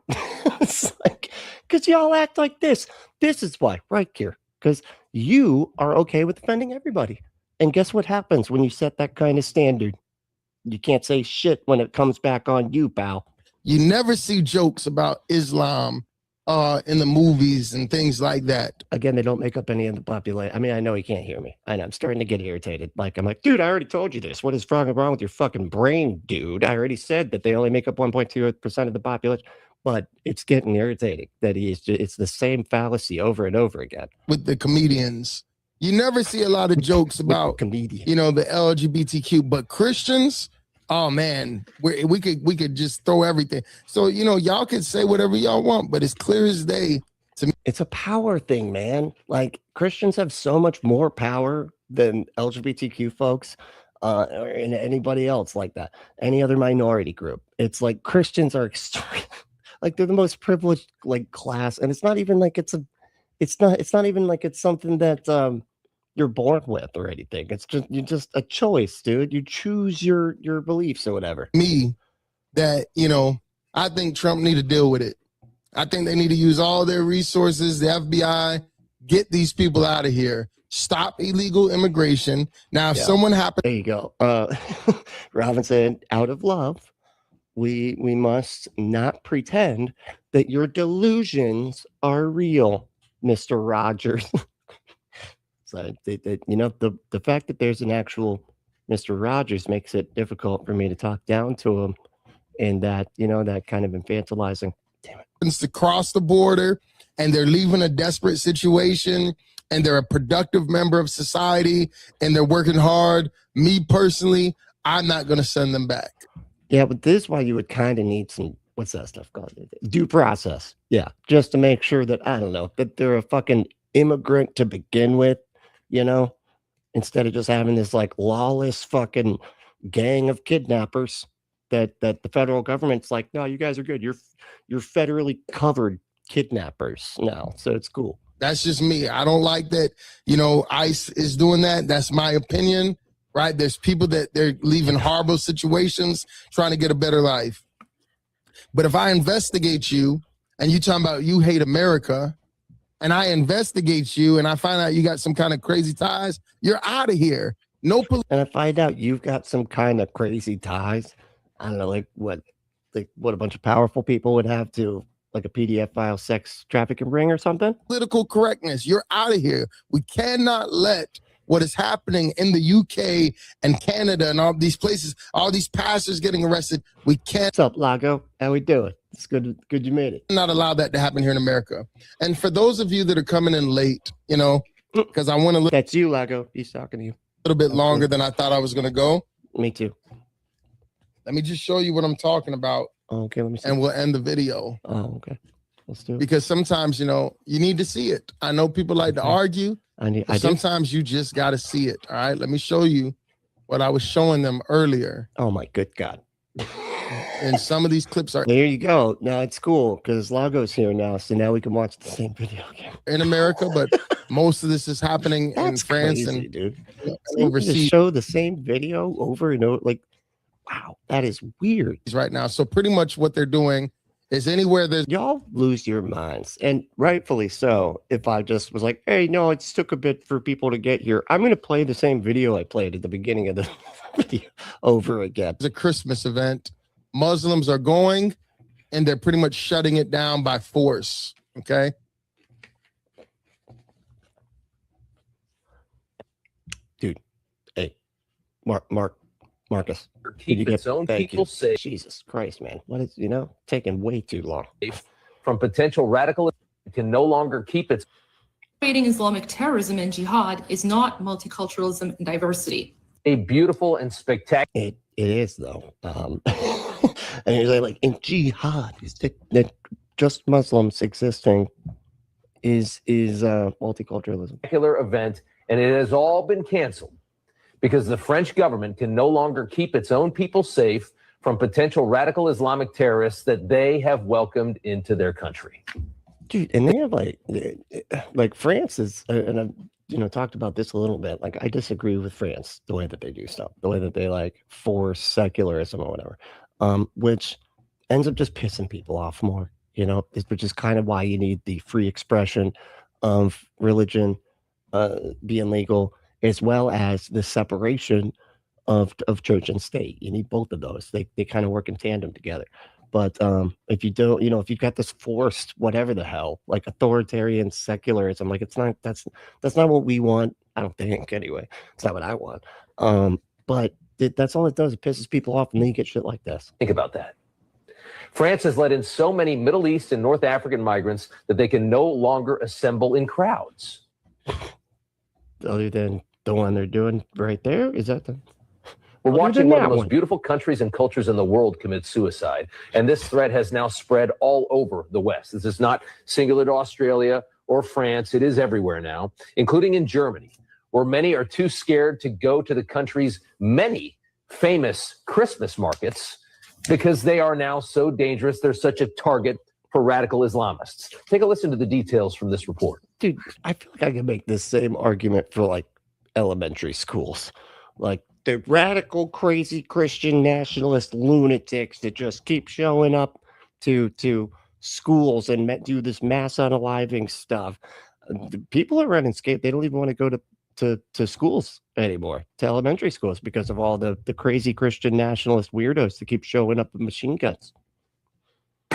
It's like, because y'all act like this. This is why, right here. Because you are okay with offending everybody. And guess what happens when you set that kind of standard? You can't say shit when it comes back on you, pal. You never see jokes about Islam in the movies and things like that. Again, they don't make up any of the population. I mean, I know he can't hear me. I know, I'm starting to get irritated. Like, I'm like, dude, I already told you this. What is wrong with your fucking brain, dude? I already said that they only make up 1.2% of the population. but it's getting irritating that it's the same fallacy over and over again. With the comedians, you never see a lot of jokes about comedians, you know, the LGBTQ, but Christians, oh man, we could just throw everything. So, you know, y'all can say whatever y'all want, but it's clear as day to me. It's a power thing, man. Like, Christians have so much more power than LGBTQ folks, or anybody else like that, any other minority group. It's like Christians are extreme, like they're the most privileged like class, and it's not even like it's not even like it's something that you're born with or anything. It's just a choice, dude. You choose your beliefs or whatever. Me, that, you know, I think Trump need to deal with it. I think they need to use all their resources, the FBI, get these people out of here. Stop illegal immigration. Now, if someone happens... There you go. Robin said, out of love, we must not pretend that your delusions are real, Mr. Rogers. So, you know, the fact that there's an actual Mr. Rogers makes it difficult for me to talk down to him, and that, you know, that kind of infantilizing. Damn it. To cross the border and they're leaving a desperate situation and they're a productive member of society and they're working hard, me personally, I'm not going to send them back. Yeah, but this is why you would kind of need some, what's that stuff called? Due process. Yeah, just to make sure that, I don't know, that they're a fucking immigrant to begin with, you know, instead of just having this like lawless fucking gang of kidnappers that the federal government's like, no, you guys are good. You're federally covered kidnappers now, so it's cool. That's just me. I don't like that, you know, ICE is doing that. That's my opinion, right? There's people that they're leaving horrible situations, trying to get a better life. But if I investigate you and you talking about you hate America, and I investigate you and I find out you got some kind of crazy ties, you're out of here. No police. And I find out you've got some kind of crazy ties. I don't know, like what a bunch of powerful people would have to, like a PDF file sex trafficking ring or something. Political correctness. You're out of here. We cannot let what is happening in the UK and Canada and all these places, all these pastors getting arrested. We can't. What's up, Lago? How we doing? It's good you made it. Not allow that to happen here in America. And for those of you that are coming in late, you know, because I want to. That's you, Lago. He's talking to you. A little bit longer than I thought I was going to go. Me too. Let me just show you what I'm talking about. Okay, let me see. And we'll end the video. Oh, okay. Let's do it. Because sometimes, you know, you need to see it. I know people like to argue. Sometimes you just got to see it. All right. Let me show you what I was showing them earlier. Oh, my good God. And some of these clips are. There you go. Now it's cool because Lago's here now. So now we can watch the same video again. In America, but most of this is happening in France crazy, and dude. Overseas. Show the same video over and over. Like, wow, that is weird. Right now. So pretty much what they're doing is anywhere there's. Y'all lose your minds, and rightfully so. If I just was like, hey, no, it took a bit for people to get here, I'm going to play the same video I played at the beginning of the video over again. It's a Christmas event. Muslims are going and they're pretty much shutting it down by force. Okay. Dude, hey, Marcus. Keep its own people safe. Jesus Christ, man. What is, you know, taking way too long. From potential radical, it can no longer keep its. Creating Islamic terrorism and jihad is not multiculturalism and diversity. A beautiful and spectacular. It is, though. And you're like in jihad, that just Muslims existing is multiculturalism. Event, and it has all been canceled because the French government can no longer keep its own people safe from potential radical Islamic terrorists that they have welcomed into their country. Dude, and they have like France is, and I've talked about this a little bit. Like, I disagree with France the way that they do stuff, the way that they like force secularism or whatever, which ends up just pissing people off more. You know, which is kind of why you need the free expression of religion being legal, as well as the separation of church and state. You need both of those. They kind of work in tandem together. But if you don't, if you've got this forced whatever the hell, like authoritarian secularism, like that's not what we want. I don't think anyway. It's not what I want. But that's all it does. It pisses people off, and then you get shit like this. Think about that. France has let in so many Middle East and North African migrants that they can no longer assemble in crowds. Other than the one they're doing right there? Is that the... We're Other watching than one of that the most one. beautiful countries and cultures in the world commit suicide. And this threat has now spread all over the West. This is not singular to Australia or France. It is everywhere now, including in Germany, where many are too scared to go to the country's many famous Christmas markets because they are now so dangerous. They're such a target for radical Islamists. Take a listen to the details from this report. Dude, I feel like I can make this same argument for like elementary schools. Like the radical, crazy Christian nationalist lunatics that just keep showing up to schools and do this mass unaliving stuff. The people are running scared. They don't even want to go to schools anymore, to elementary schools, because of all the crazy Christian nationalist weirdos that keep showing up with machine guns.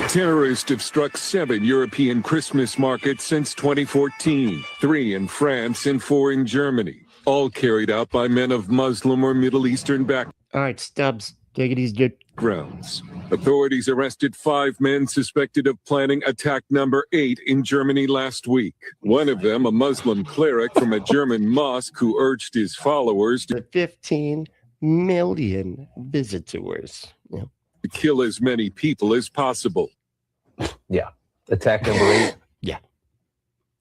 Terrorists have struck 7 European Christmas markets since 2014, 3 in France and 4 in Germany, all carried out by men of Muslim or Middle Eastern backgrounds. All right, Stubbs, take it easy. Authorities arrested 5 men suspected of planning attack number 8 in Germany last week. One of them, a Muslim cleric from a German mosque who urged his followers to 15 million visitors. Yeah. to kill as many people as possible. Yeah. Attack number 8. Yeah.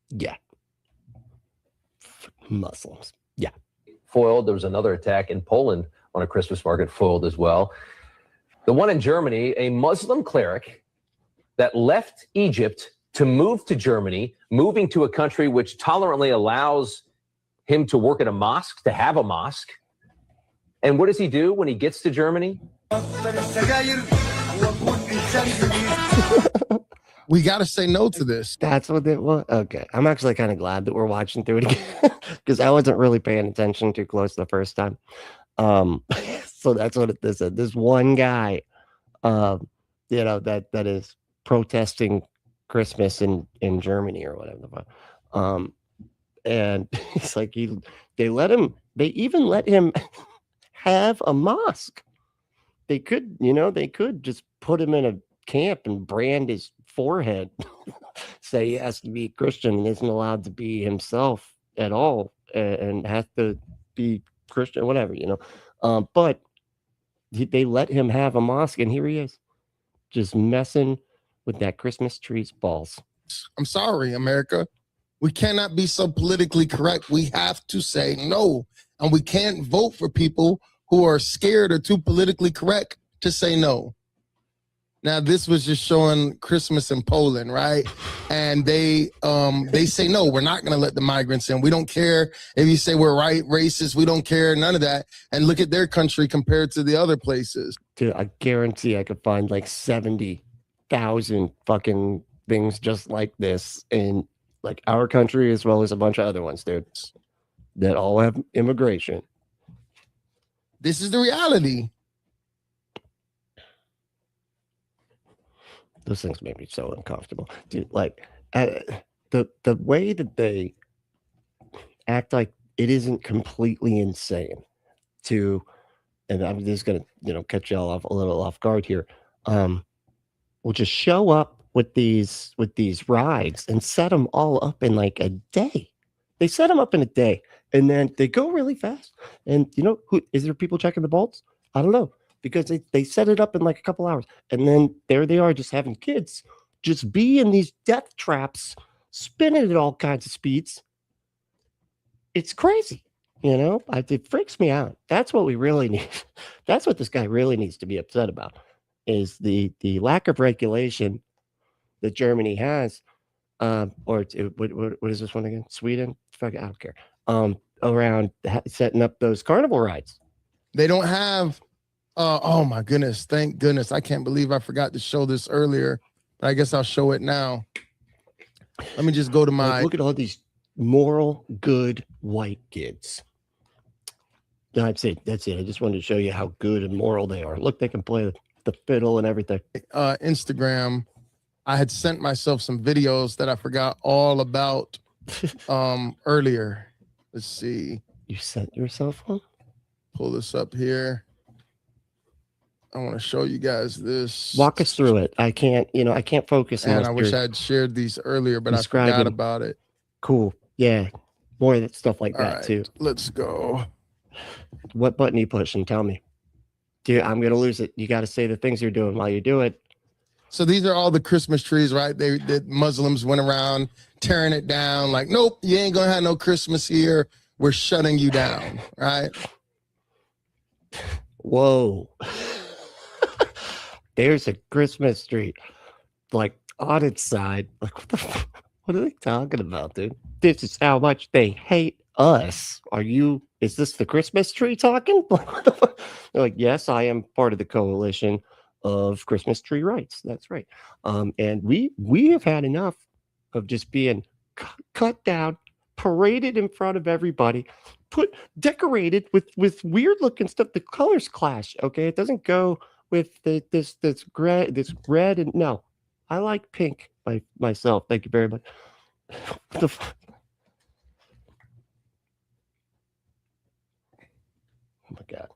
Yeah. Muslims. Yeah. Foiled. There was another attack in Poland on a Christmas market, foiled as well. The one in Germany, a Muslim cleric that left Egypt to move to Germany, moving to a country which tolerantly allows him to work at a mosque, to have a mosque. And what does he do when he gets to Germany? We got to say no to this. That's what it was. Okay. I'm actually kind of glad that we're watching through it again because I wasn't really paying attention too close the first time. So that's what this is. This one guy, that is protesting Christmas in Germany or whatever. And he's like, they even let him have a mosque. They could just put him in a camp and brand his forehead, say he has to be Christian and isn't allowed to be himself at all, and has to be Christian, whatever, but they let him have a mosque, and here he is, just messing with that Christmas tree's balls. I'm sorry, America. We cannot be so politically correct. We have to say no, and we can't vote for people who are scared or too politically correct to say no. Now, this was just showing Christmas in Poland, right? And they say, no, we're not going to let the migrants in. We don't care if you say we're right, racist. We don't care, none of that. And look at their country compared to the other places. Dude, I guarantee I could find like 70,000 fucking things just like this in like our country as well as a bunch of other ones, dude, that all have immigration. This is the reality. Those things make me so uncomfortable, dude. Like the way that they act like it isn't completely insane to, and I'm just gonna catch y'all off a little off guard here. We'll just show up with these rides and set them all up in like a day. They set them up in a day, and then they go really fast. And who is there? People checking the bolts? I don't know. Because they set it up in like a couple hours, and then there they are just having kids just be in these death traps, spinning at all kinds of speeds. It's crazy, it freaks me out. That's what we really need. That's what this guy really needs to be upset about, is the lack of regulation that Germany has, what is this one again? Sweden? Fuck, I don't care. Around setting up those carnival rides. They don't have. Oh my goodness. Thank goodness. I can't believe I forgot to show this earlier, but I guess I'll show it now. Let me just go to my... Look at all these moral, good white kids. That's it. I just wanted to show you how good and moral they are. Look, they can play the fiddle and everything. Instagram. I had sent myself some videos that I forgot all about earlier. Let's see. You sent yourself one? Pull this up here. I want to show you guys this. Walk us through it. I can't focus. And I wish I had shared these earlier, but I forgot about it. Cool. Yeah. More stuff like that too. Let's go. What button are you pushing? Tell me. Dude, I'm going to lose it. You got to say the things you're doing while you do it. So these are all the Christmas trees, right? The Muslims went around tearing it down. Like, nope, you ain't going to have no Christmas here. We're shutting you down, right? Whoa. There's a Christmas tree, like, on its side. Like, what are they talking about, dude? This is how much they hate us. Is this the Christmas tree talking? They're like, yes, I am part of the coalition of Christmas tree rights. That's right. And we have had enough of just being cut down, paraded in front of everybody, decorated with weird looking stuff. The colors clash. Okay, it doesn't go with this red and no. I like pink myself. Thank you very much. What the fuck? Oh my God.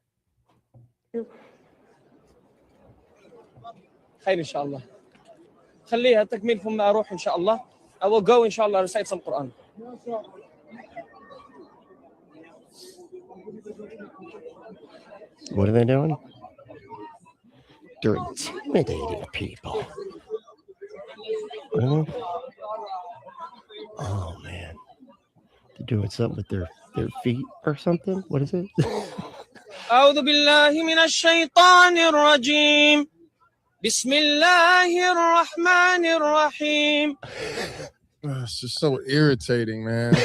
خير إن شاء الله. خليها تكميل ثم أروح إن شاء الله. I will go إن شاء الله recite some Quran. What are they doing? They're intimidating people. Really? Oh man. They're doing something with their feet or something? What is it? أعوذ بالله من الشيطان الرجيم. بسم الله الرحمن الرحيم. It's just so irritating, man.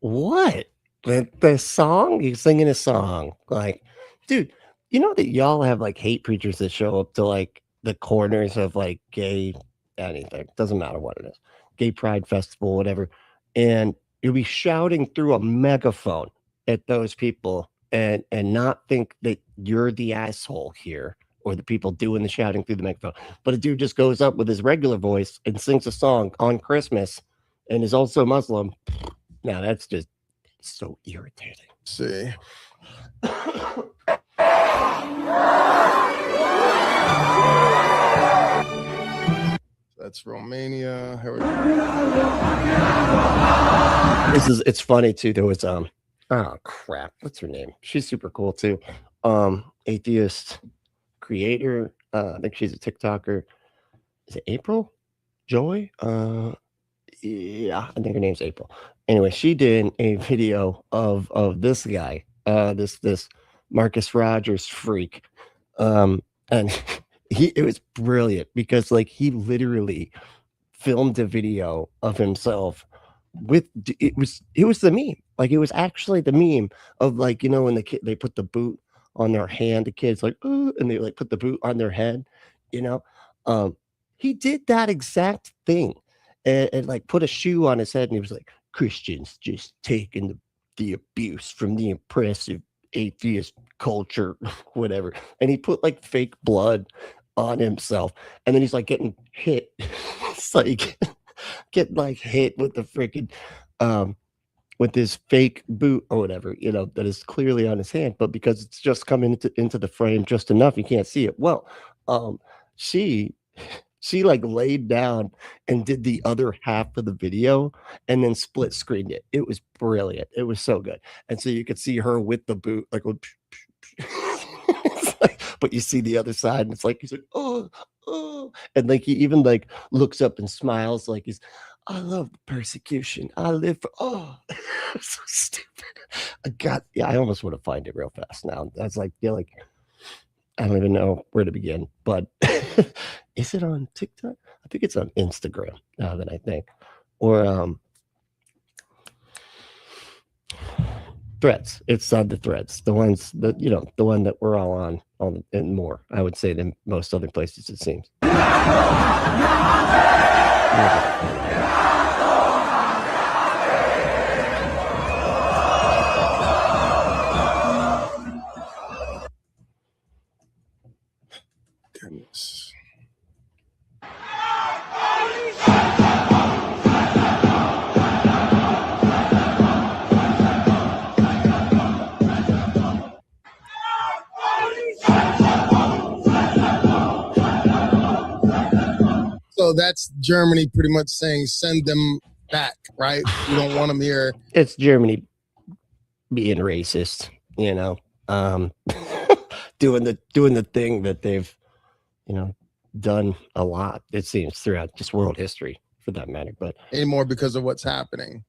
What? The song? He's singing a song. Like, dude, you know that y'all have like hate preachers that show up to like the corners of like gay anything. Doesn't matter what it is. Gay pride festival, whatever. And you'll be shouting through a megaphone at those people and not think that you're the asshole here or the people doing the shouting through the megaphone. But a dude just goes up with his regular voice and sings a song on Christmas and is also Muslim. Now that's just so irritating. See. That's Romania. Here we go. It's funny too. There was oh crap, what's her name? She's super cool too. Atheist creator. I think she's a TikToker. Is it April Joy? Yeah, I think her name's April. Anyway, she did a video of this guy, this Marcus Rogers freak, and it was brilliant because like he literally filmed a video of himself with it was the meme. Like it was actually the meme of like, you know, when the kid they put the boot on their hand, the kids like, oh, and they like put the boot on their head, you know. He did that exact thing and like put a shoe on his head and he was like, Christians just taking the abuse from the oppressive atheist culture, whatever. And he put like fake blood on himself and then he's like getting hit. It's like getting like hit with the freaking with this fake boot or whatever, you know, that is clearly on his hand, but because it's just coming into the frame just enough, you can't see it. Well, she like laid down and did the other half of the video and then split screened it. It was brilliant. It was so good. And so you could see her with the boot, like, like, but you see the other side and it's like, he's like, oh, and like, he even like looks up and smiles like I love the persecution. I live for, so stupid. I almost want to find it real fast now. That's like, yeah, like, I don't even know where to begin, but is it on TikTok? I think it's on Instagram now that I think, or Threads. It's on the Threads, the ones that, you know, the one that we're all on and more, I would say, than most other places, it seems. Goodness. So that's Germany pretty much saying send them back, right? We don't want them here. It's Germany being racist, you know, doing the thing that they've, you know, done a lot, it seems, throughout just world history for that matter, but anymore because of what's happening.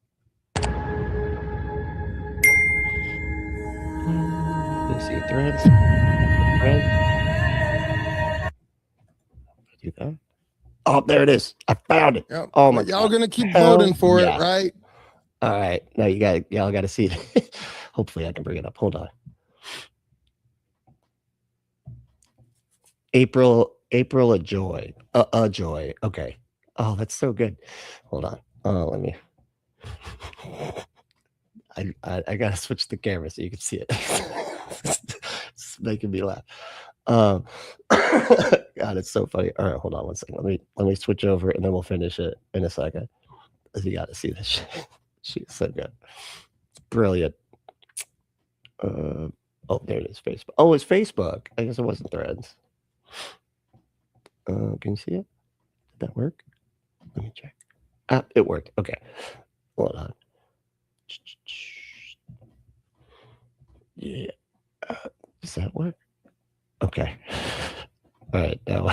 Let's see, threads. Do that. Oh, there it is. I found it. Yep. Oh my y'all God. gonna keep Hell voting for yeah. it, right? All right. Now y'all got to see it. Hopefully I can bring it up. Hold on. April a joy. A joy. Okay. Oh, that's so good. Hold on. Oh, let me. I gotta switch the camera so you can see it. It's making me laugh. God, it's so funny. All right, hold on one second. Let me switch over and then we'll finish it in a second. You got to see this shit. She's so good. It's brilliant. Oh, there it is. Facebook. Oh, it's Facebook. I guess it wasn't Threads. Can you see it? Did that work? Let me check. It worked. Okay. Hold on. Yeah. Does that work? Okay. All right. Now.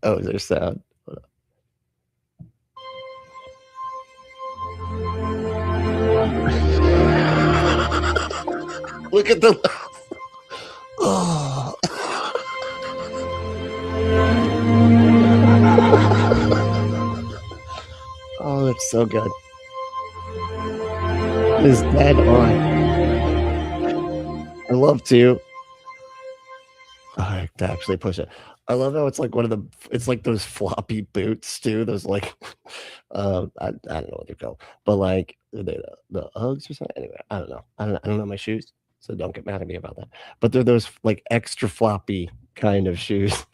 Oh, is there sound? Look at the. Oh. Oh, that's so good. It's dead on. I love to. I have to actually push it. I love how it's like it's like those floppy boots too. Those like, I don't know what they're called, but like the Uggs or something. Anyway, I don't know. I don't know my shoes, so don't get mad at me about that. But they're those like extra floppy kind of shoes,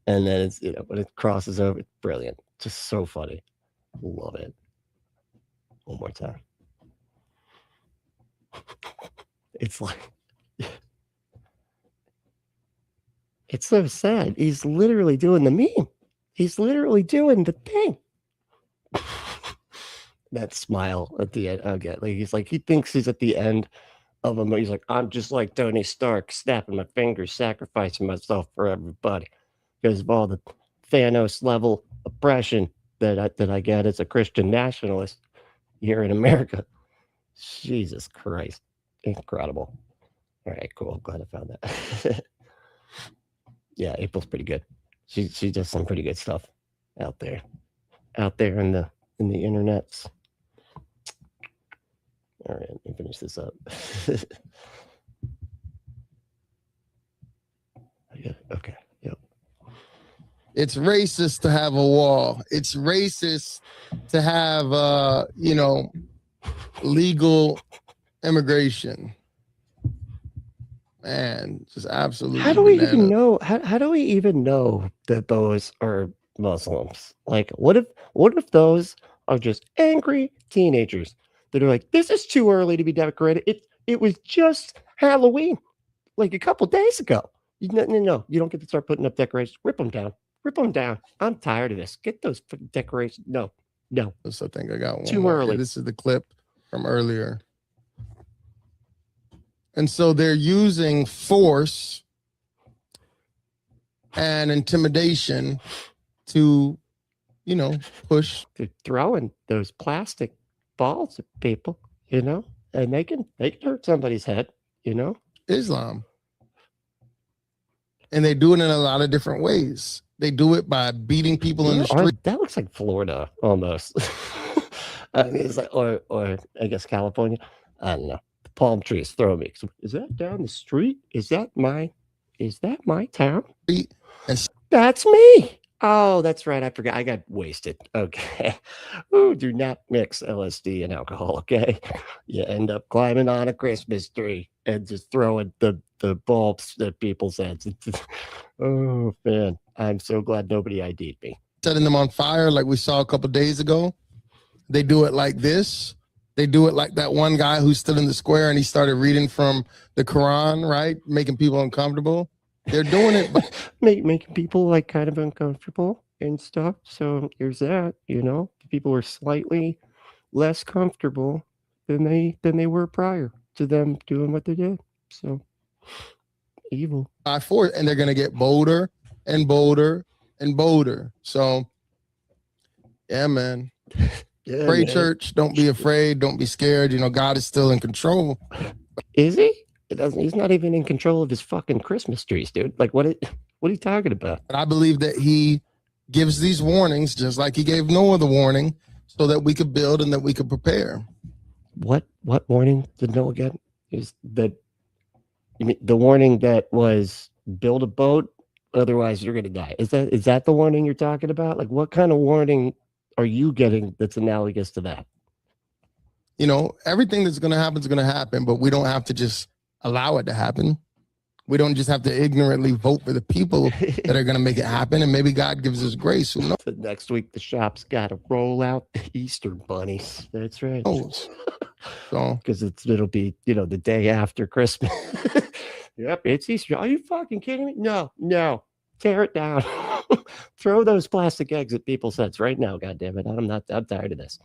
and then it's, you know, when it crosses over, it's brilliant. Just so funny. Love it. One more time. It's like. It's so sad. He's literally doing the meme. He's literally doing the thing. That smile at the end. Okay, like he thinks he's at the end of a movie. He's like, I'm just like Tony Stark, snapping my fingers, sacrificing myself for everybody because of all the Thanos level oppression that I get as a Christian nationalist here in America. Jesus Christ, incredible. All right, cool. I'm glad I found that. Yeah, April's pretty good. She does some pretty good stuff out there in the internets. All right, let me finish this up. Yeah, okay. Yep. It's racist to have a wall. It's racist to have you know, legal immigration. Man, just absolutely. How do we even know? How do we even know that those are Muslims? Like, what if those are just angry teenagers that are like, this is too early to be decorated. It was just Halloween, like a couple days ago. No, you don't get to start putting up decorations. Rip them down. Rip them down. I'm tired of this. Get those decorations. No. So I think I got one. Too more. early. Okay, this is the clip from earlier. And so they're using force and intimidation to, you know, push. They're throwing those plastic balls at people, you know, and they can hurt somebody's head, you know. Islam. And they do it in a lot of different ways. They do it by beating people in the street. That looks like Florida almost. I mean, it's like, or I guess California. I don't know. Palm trees throw me. Is that down the street? Is that my town? That's me. Oh, that's right. I forgot. I got wasted. Okay. Ooh, do not mix LSD and alcohol. Okay. You end up climbing on a Christmas tree and just throwing the bulbs at people's heads. Oh man, I'm so glad nobody ID'd me. Setting them on fire like we saw a couple days ago. They do it like this. They do it like that one guy who stood in the square and he started reading from the Quran, right? Making people uncomfortable. They're doing it, but making people like kind of uncomfortable and stuff. So here's that, you know, people were slightly less comfortable than they were prior to them doing what they did. So evil. by force, and they're gonna get bolder and bolder and bolder. So yeah, man. Yeah, Pray, man. church. Don't be afraid. Don't be scared. You know, God is still in control. Is he? He's not even in control of his fucking Christmas trees, dude. Like, what are you talking about? And I believe that he gives these warnings just like he gave Noah the warning so that we could build and that we could prepare. What warning did Noah get? Is that, you mean the warning that was build a boat, otherwise you're gonna die? Is that the warning you're talking about? Like, what kind of warning are you getting that's analogous to that? You know, everything that's going to happen is going to happen, but we don't have to just allow it to happen. We don't just have to ignorantly vote for the people that are going to make it happen. And maybe God gives us grace. Who knows? So next week, the shop's got to roll out the Easter bunnies. That's right. So, because it'll be, you know, the day after Christmas. Yep, it's Easter. Are you fucking kidding me? No. Tear it down. Throw those plastic eggs at people's heads right now. God damn it. I'm tired of this.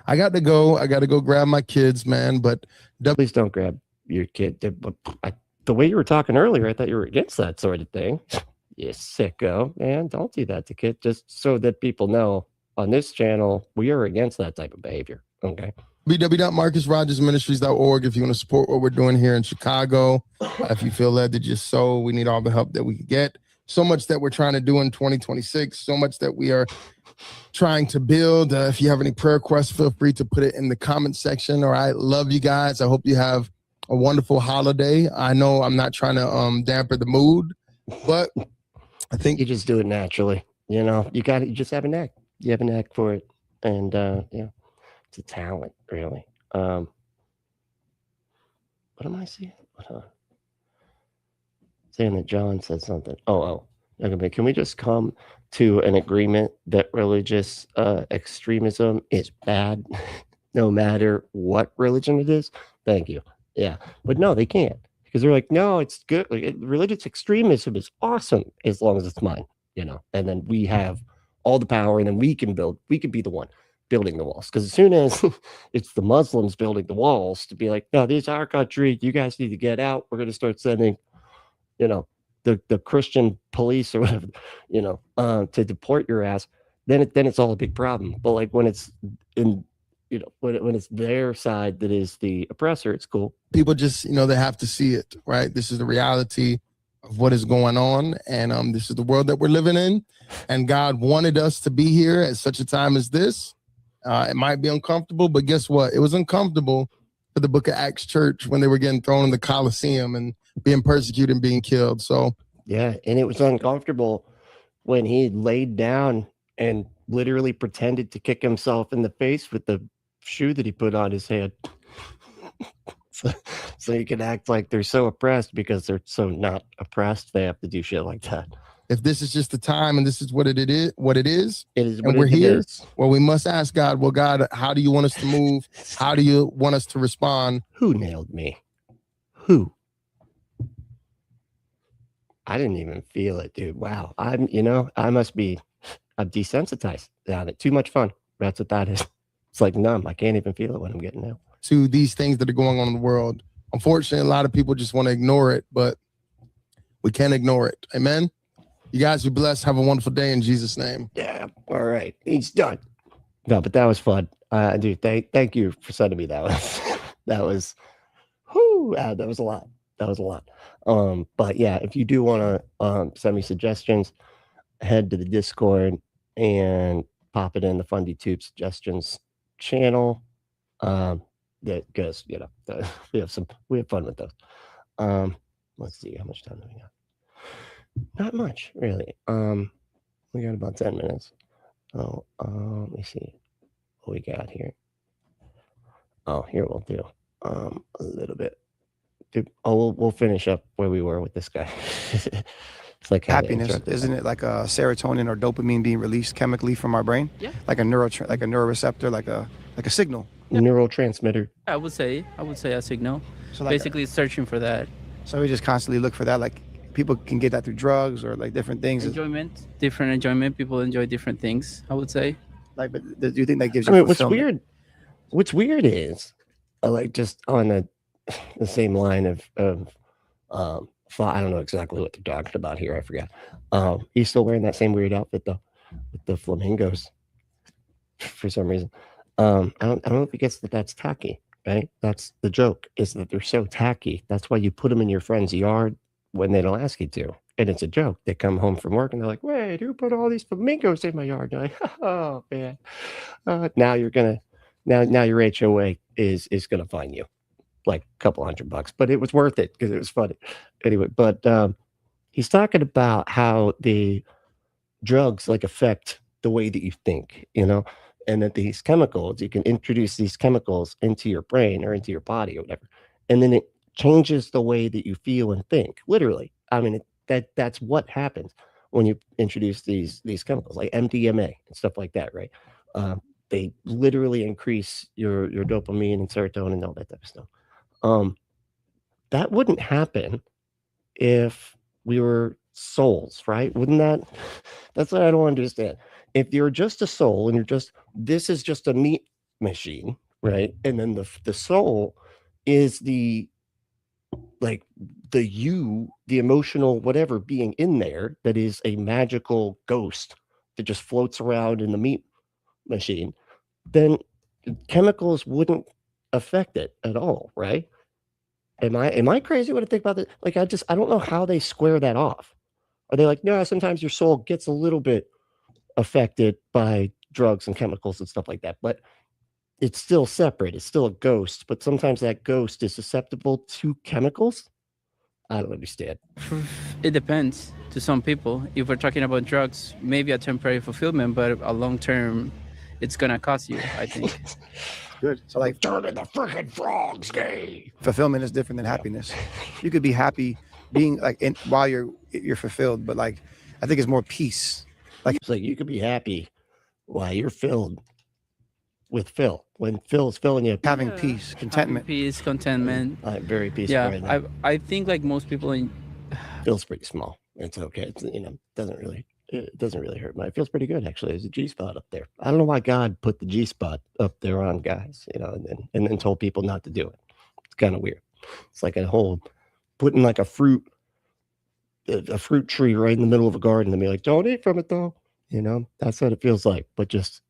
I got to go grab my kids, man. But please don't grab your kid. The way you were talking earlier, I thought you were against that sort of thing. You sicko, man. Don't do that to kids, just so that people know on this channel, we are against that type of behavior. Okay. www.marcusrogersministries.org if you want to support what we're doing here in Chicago. If you feel led to just sow, we need all the help that we can get. So much that we're trying to do in 2026, so much that we are trying to build. If you have any prayer requests, feel free to put it in the comment section. All right. Love you guys. I hope you have a wonderful holiday. I know I'm not trying to dampen the mood, but I think you just do it naturally. You know, you just have a knack. You have a knack for it. And yeah, it's a talent, really. What am I seeing? Saying that John said something. Okay, can we just come to an agreement that religious extremism is bad, no matter what religion it is? Thank you. Yeah, but no, they can't, because they're like, no, it's good. Like, religious extremism is awesome as long as it's mine, you know. And then we have all the power, and then we can be the one building the walls. Because as soon as it's the Muslims building the walls to be like, no, this is our country, you guys need to get out. We're going to start sending, you know, the Christian police or whatever, you know, to deport your ass, then it's all a big problem. But like when it's in, you know, when it's their side that is the oppressor, it's cool. People just, you know, they have to see it, right? This is the reality of what is going on. And this is the world that we're living in. And God wanted us to be here at such a time as this. It might be uncomfortable, but guess what? It was uncomfortable for the Book of Acts church when they were getting thrown in the Colosseum and being persecuted and being killed. So yeah, and it was uncomfortable when he laid down and literally pretended to kick himself in the face with the shoe that he put on his head. so you can act like they're so oppressed because they're so not oppressed. They have to do shit like that. If this is just the time and this is what it is, and we're here, well, we must ask God, well, God, how do you want us to move? How do you want us to respond? Who nailed me? Who? I didn't even feel it, dude. Wow. I'm desensitized. Yeah, too much fun. That's what that is. It's like numb. I can't even feel it when I'm getting out. To these things that are going on in the world. Unfortunately, a lot of people just want to ignore it, but we can't ignore it. Amen. You guys be blessed. Have a wonderful day in Jesus' name. Yeah. All right. He's done. No, but that was fun. Dude, thank you for sending me that one. that was a lot. That was a lot. But yeah, if you do want to send me suggestions, head to the Discord and pop it in the Fundie Tube suggestions channel. Because you know we have fun with those. Let's see, how much time do we got? Not much, really. We got about 10 minutes. Let me see what we got here. Here we'll do a little bit. We'll finish up where we were with this guy. It's like happiness, isn't it? Like a serotonin or dopamine being released chemically from our brain. Yeah. Like a neuroreceptor, like a signal. Neurotransmitter. I would say a signal. So like basically searching for that. So we just constantly look for that. Like people can get that through drugs or like different things. Different enjoyment. People enjoy different things, I would say. Like, but do you think that gives I you mean, fulfillment? what's weird is, like, just on the same line of I don't know exactly what they're talking about here. I forgot. He's still wearing that same weird outfit though, with the flamingos for some reason. I don't know if he gets that that's tacky, right? That's the joke, is that they're so tacky. That's why you put them in your friend's yard when they don't ask you to. And it's a joke. They come home from work and they're like, wait, who put all these flamingos in my yard? You're like, oh man. Now your HOA is gonna fine you like a couple $100, but it was worth it because it was funny. Anyway, but he's talking about how the drugs like affect the way that you think, you know, and that these chemicals, you can introduce these chemicals into your brain or into your body or whatever, and then it changes the way that you feel and think. Literally, I mean, that's what happens when you introduce these chemicals like MDMA and stuff like that, right? They literally increase your dopamine and serotonin and all that type of stuff. That wouldn't happen if we were souls, right? Wouldn't that? That's what I don't understand. If you're just a soul and this is just a meat machine, right? And then the soul is the emotional whatever being in there that is a magical ghost that just floats around in the meat machine, then chemicals wouldn't affect it at all, right? Am I crazy when I think about it? Like, I don't know how they square that off. Are they like, no, sometimes your soul gets a little bit affected by drugs and chemicals and stuff like that, but it's still separate. It's still a ghost, but sometimes that ghost is susceptible to chemicals. I don't understand. It depends to some people. If we're talking about drugs, maybe a temporary fulfillment, but a long term, it's gonna cost you, I think. Good. So like, turning the freaking frogs gay. Fulfillment is different than happiness. You could be happy being like while you're fulfilled, but like I think it's more peace. Like it's like you could be happy while you're filled with Phil. When Phil's filling you, having peace, contentment. Having peace, contentment. I'm very peaceful. Yeah, right now. I think like most people Phil's pretty small. It's okay. It's, it doesn't really hurt. It feels pretty good actually. There's a G spot up there. I don't know why God put the G spot up there on guys, and then told people not to do it. It's kind of weird. It's like a whole putting like a fruit tree right in the middle of a garden and be like, don't eat from it though. That's what it feels like, but just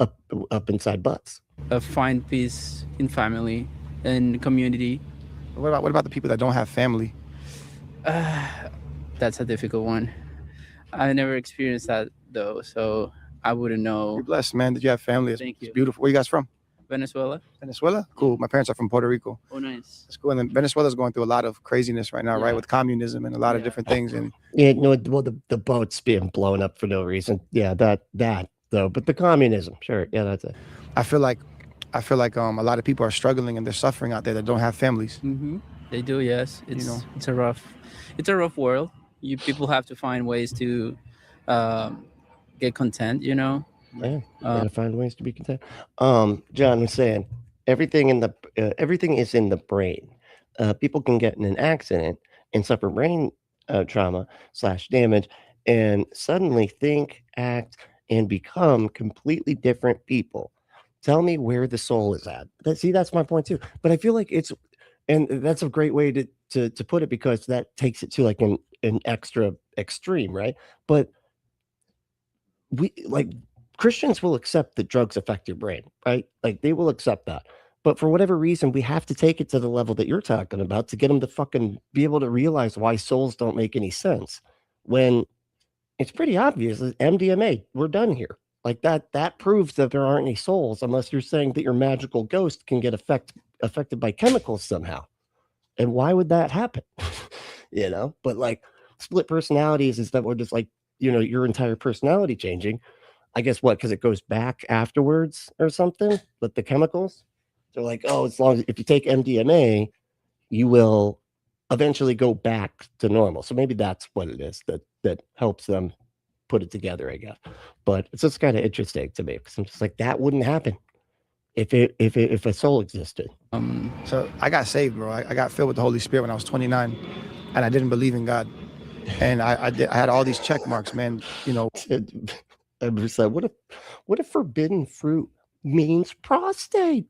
up inside butts. Find peace in family and community. What about the people that don't have family? That's a difficult one. I never experienced that though, so I wouldn't know. You're blessed, man. Did you have family? Thank you. It's beautiful. Where you guys from? Venezuela. Venezuela? Cool. My parents are from Puerto Rico. Oh, nice. That's cool. And then Venezuela's going through a lot of craziness right now, right? With communism and a lot of different things. And the boat's being blown up for no reason. Yeah, that though. But the communism, sure. Yeah, that's it. I feel like a lot of people are struggling and they're suffering out there that don't have families. Mm-hmm. They do, yes. It's a rough world. People have to find ways to get content, Yeah, gotta find ways to be content. John was saying everything is in the brain. People can get in an accident and suffer brain trauma / damage, and suddenly think, act, and become completely different people. Tell me where the soul is at. That's my point too. But I feel like and that's a great way to put it, because that takes it to like an extra extreme, right? But Christians will accept that drugs affect your brain, right? Like they will accept that. But for whatever reason, we have to take it to the level that you're talking about to get them to fucking be able to realize why souls don't make any sense. When it's pretty obvious that MDMA, we're done here. Like that proves that there aren't any souls, unless you're saying that your magical ghost can get affected by chemicals somehow. And why would that happen? But like split personalities is that we're just like, your entire personality changing. I guess what? Because it goes back afterwards or something. But the chemicals, they're like, oh, if you take MDMA, you will eventually go back to normal. So maybe that's what it is that helps them put it together, I guess. But it's just kind of interesting to me, because I'm just like, that wouldn't happen if a soul existed. So I got saved, bro. I got filled with the Holy Spirit when I was 29. and I didn't believe in God. And I had all these check marks, man. You know, I said, what if forbidden fruit means prostate?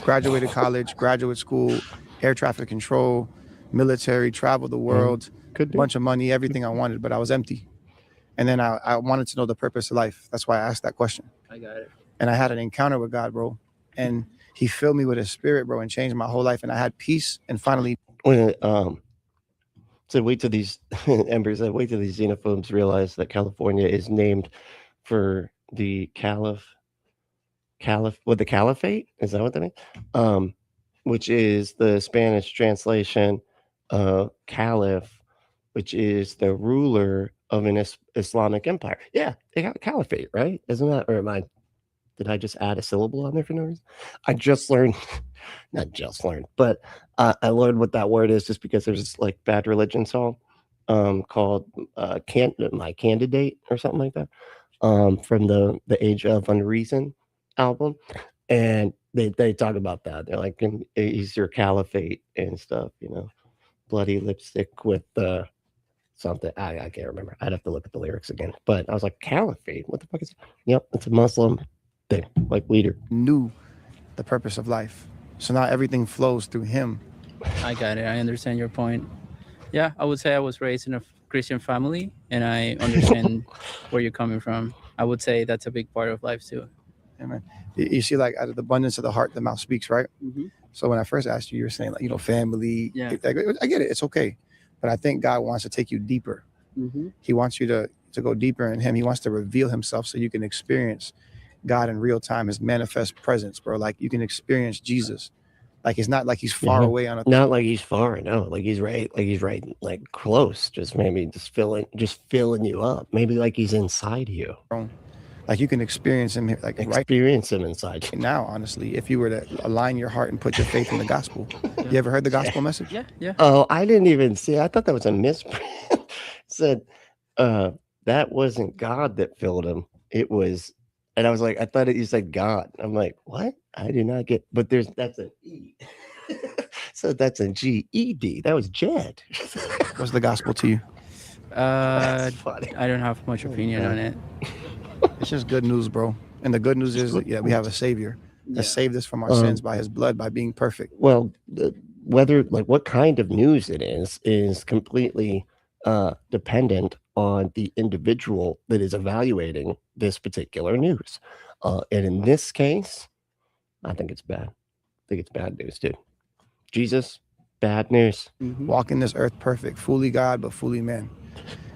graduated college, graduate school, air traffic control, military, traveled the world, bunch of money, everything I wanted, but I was empty. And then I wanted to know the purpose of life. That's why I asked that question. I got it. And I had an encounter with God, bro. And he filled me with his spirit, bro, and changed my whole life. And I had peace. And finally, so wait till these Ember said, wait till these xenophobes realize that California is named for the the caliphate, is that what that means? Which is the Spanish translation of caliph, which is the ruler of an Islamic empire. Yeah, they got caliphate, right? Isn't that, or did I just add a syllable on there for no reason? I just learned, not just learned, but I learned what that word is just because there's this like Bad Religion song called My Candidate or something like that, from the Age of Unreason album. And they talk about that. They're like, he's your caliphate and stuff, you know, bloody lipstick with something. I can't remember. I'd have to look at the lyrics again. But I was like, caliphate? What the fuck is it? Yep, it's a Muslim thing, like leader. Knew the purpose of life. So now everything flows through him. I got it. I understand your point. Yeah, I would say I was raised in a Christian family, and I understand where you're coming from. I would say that's a big part of life too. Amen. You see, like, out of the abundance of the heart, the mouth speaks, right? Mm-hmm. So when I first asked you were saying, like, you know, family. Yeah. I get it. It's okay. But I think God wants to take you deeper. Mm-hmm. He wants you to go deeper in him. He wants to reveal himself so you can experience God in real time, his manifest presence, bro. Like, you can experience Jesus. Like, it's not like he's far away on a not like he's far, no, like he's right, like close, just maybe just filling you up. Maybe like he's inside you. Like, you can experience him, like experience him inside you. Now, honestly, if you were to align your heart and put your faith in the gospel. You ever heard the gospel message? Yeah. Oh, I didn't even see. I thought that was a misprint. It said that wasn't God that filled him. It was, and I was like, I thought you said God. I'm like, what? I did not get. But that's an E. So that's a GED. That was Jed. What's the gospel to you? That's funny. I don't have much opinion on it. It's just good news, bro. And the good news is that, we have a savior that saved us from our sins by his blood, by being perfect. Well, whether, like, what kind of news it is completely dependent on the individual that is evaluating this particular news. And in this case, I think it's bad. I think it's bad news, dude. Jesus, bad news. Mm-hmm. Walking this earth perfect, fully God, but fully man.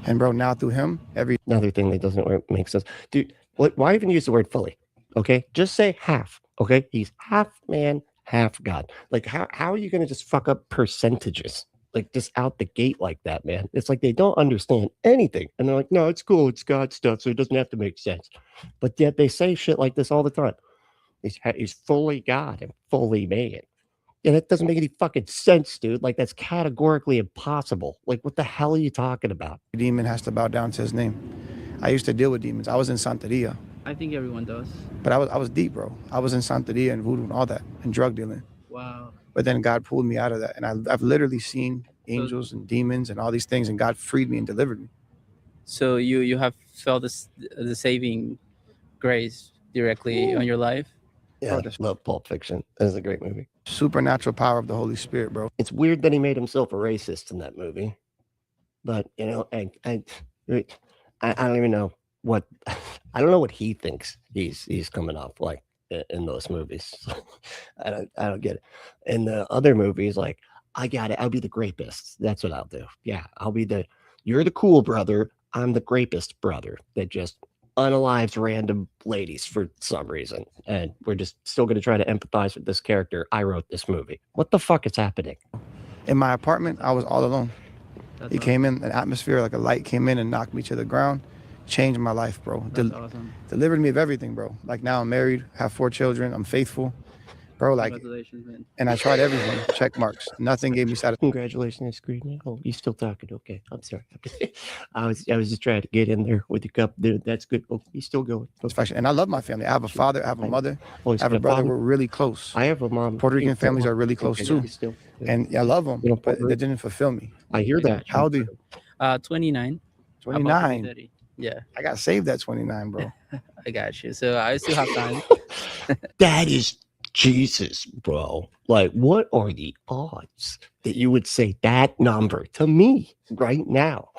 And bro, now through him, another thing that doesn't make sense, dude. Why even use the word fully? Okay, just say half. Okay, he's half man, half God. Like, how are you going to just fuck up percentages like just out the gate like that, man? It's like they don't understand anything, and they're like, no, it's cool, it's God stuff, so it doesn't have to make sense. But yet they say shit like this all the time. He's fully God and fully man. And it doesn't make any fucking sense, dude. Like, that's categorically impossible. Like, what the hell are you talking about? A demon has to bow down to his name. I used to deal with demons. I was in Santeria. I think everyone does. But I was deep, bro. I was in Santeria and voodoo and all that, and drug dealing. Wow. But then God pulled me out of that. And I've literally seen angels and demons and all these things, and God freed me and delivered me. So you have felt the saving grace directly on your life? Yeah, I love Pulp Fiction. That is a great movie. Supernatural power of the Holy Spirit, bro. It's weird that he made himself a racist in that movie, but you know, I don't even know what I don't know what he thinks he's coming off like in those movies. I don't get it. In the other movies, like, I got it. I'll be the grapist. That's what I'll do. Yeah, you're the cool brother. I'm the grapist brother that just unalives random ladies for some reason, and we're just still going to try to empathize with this character. I wrote this movie. What the fuck is happening? In my apartment, I was all alone. He came in, an atmosphere, like a light came in and knocked me to the ground, changed my life, bro. That's awesome. Delivered me of everything, bro. Like, now I'm married, have 4 children, I'm faithful. bro. Like, Congratulations, man. and I tried everything, check marks. Nothing gave me satisfaction. Congratulations, screen. Oh, you still talking? Okay, I'm sorry. I was just trying to get in there with your cup, dude. That's good. Oh, you still going? Okay. And I love my family. I have a father, I have a mother, I have a brother. We're really close. I have a mom. Puerto Rican families are really close too. And I love them, but they didn't fulfill me. I hear that. How old are you? 29. 29. Yeah. I got saved at 29, bro. I got you. So I still have time. That is Jesus, bro. Like, what are the odds that you would say that number to me right now?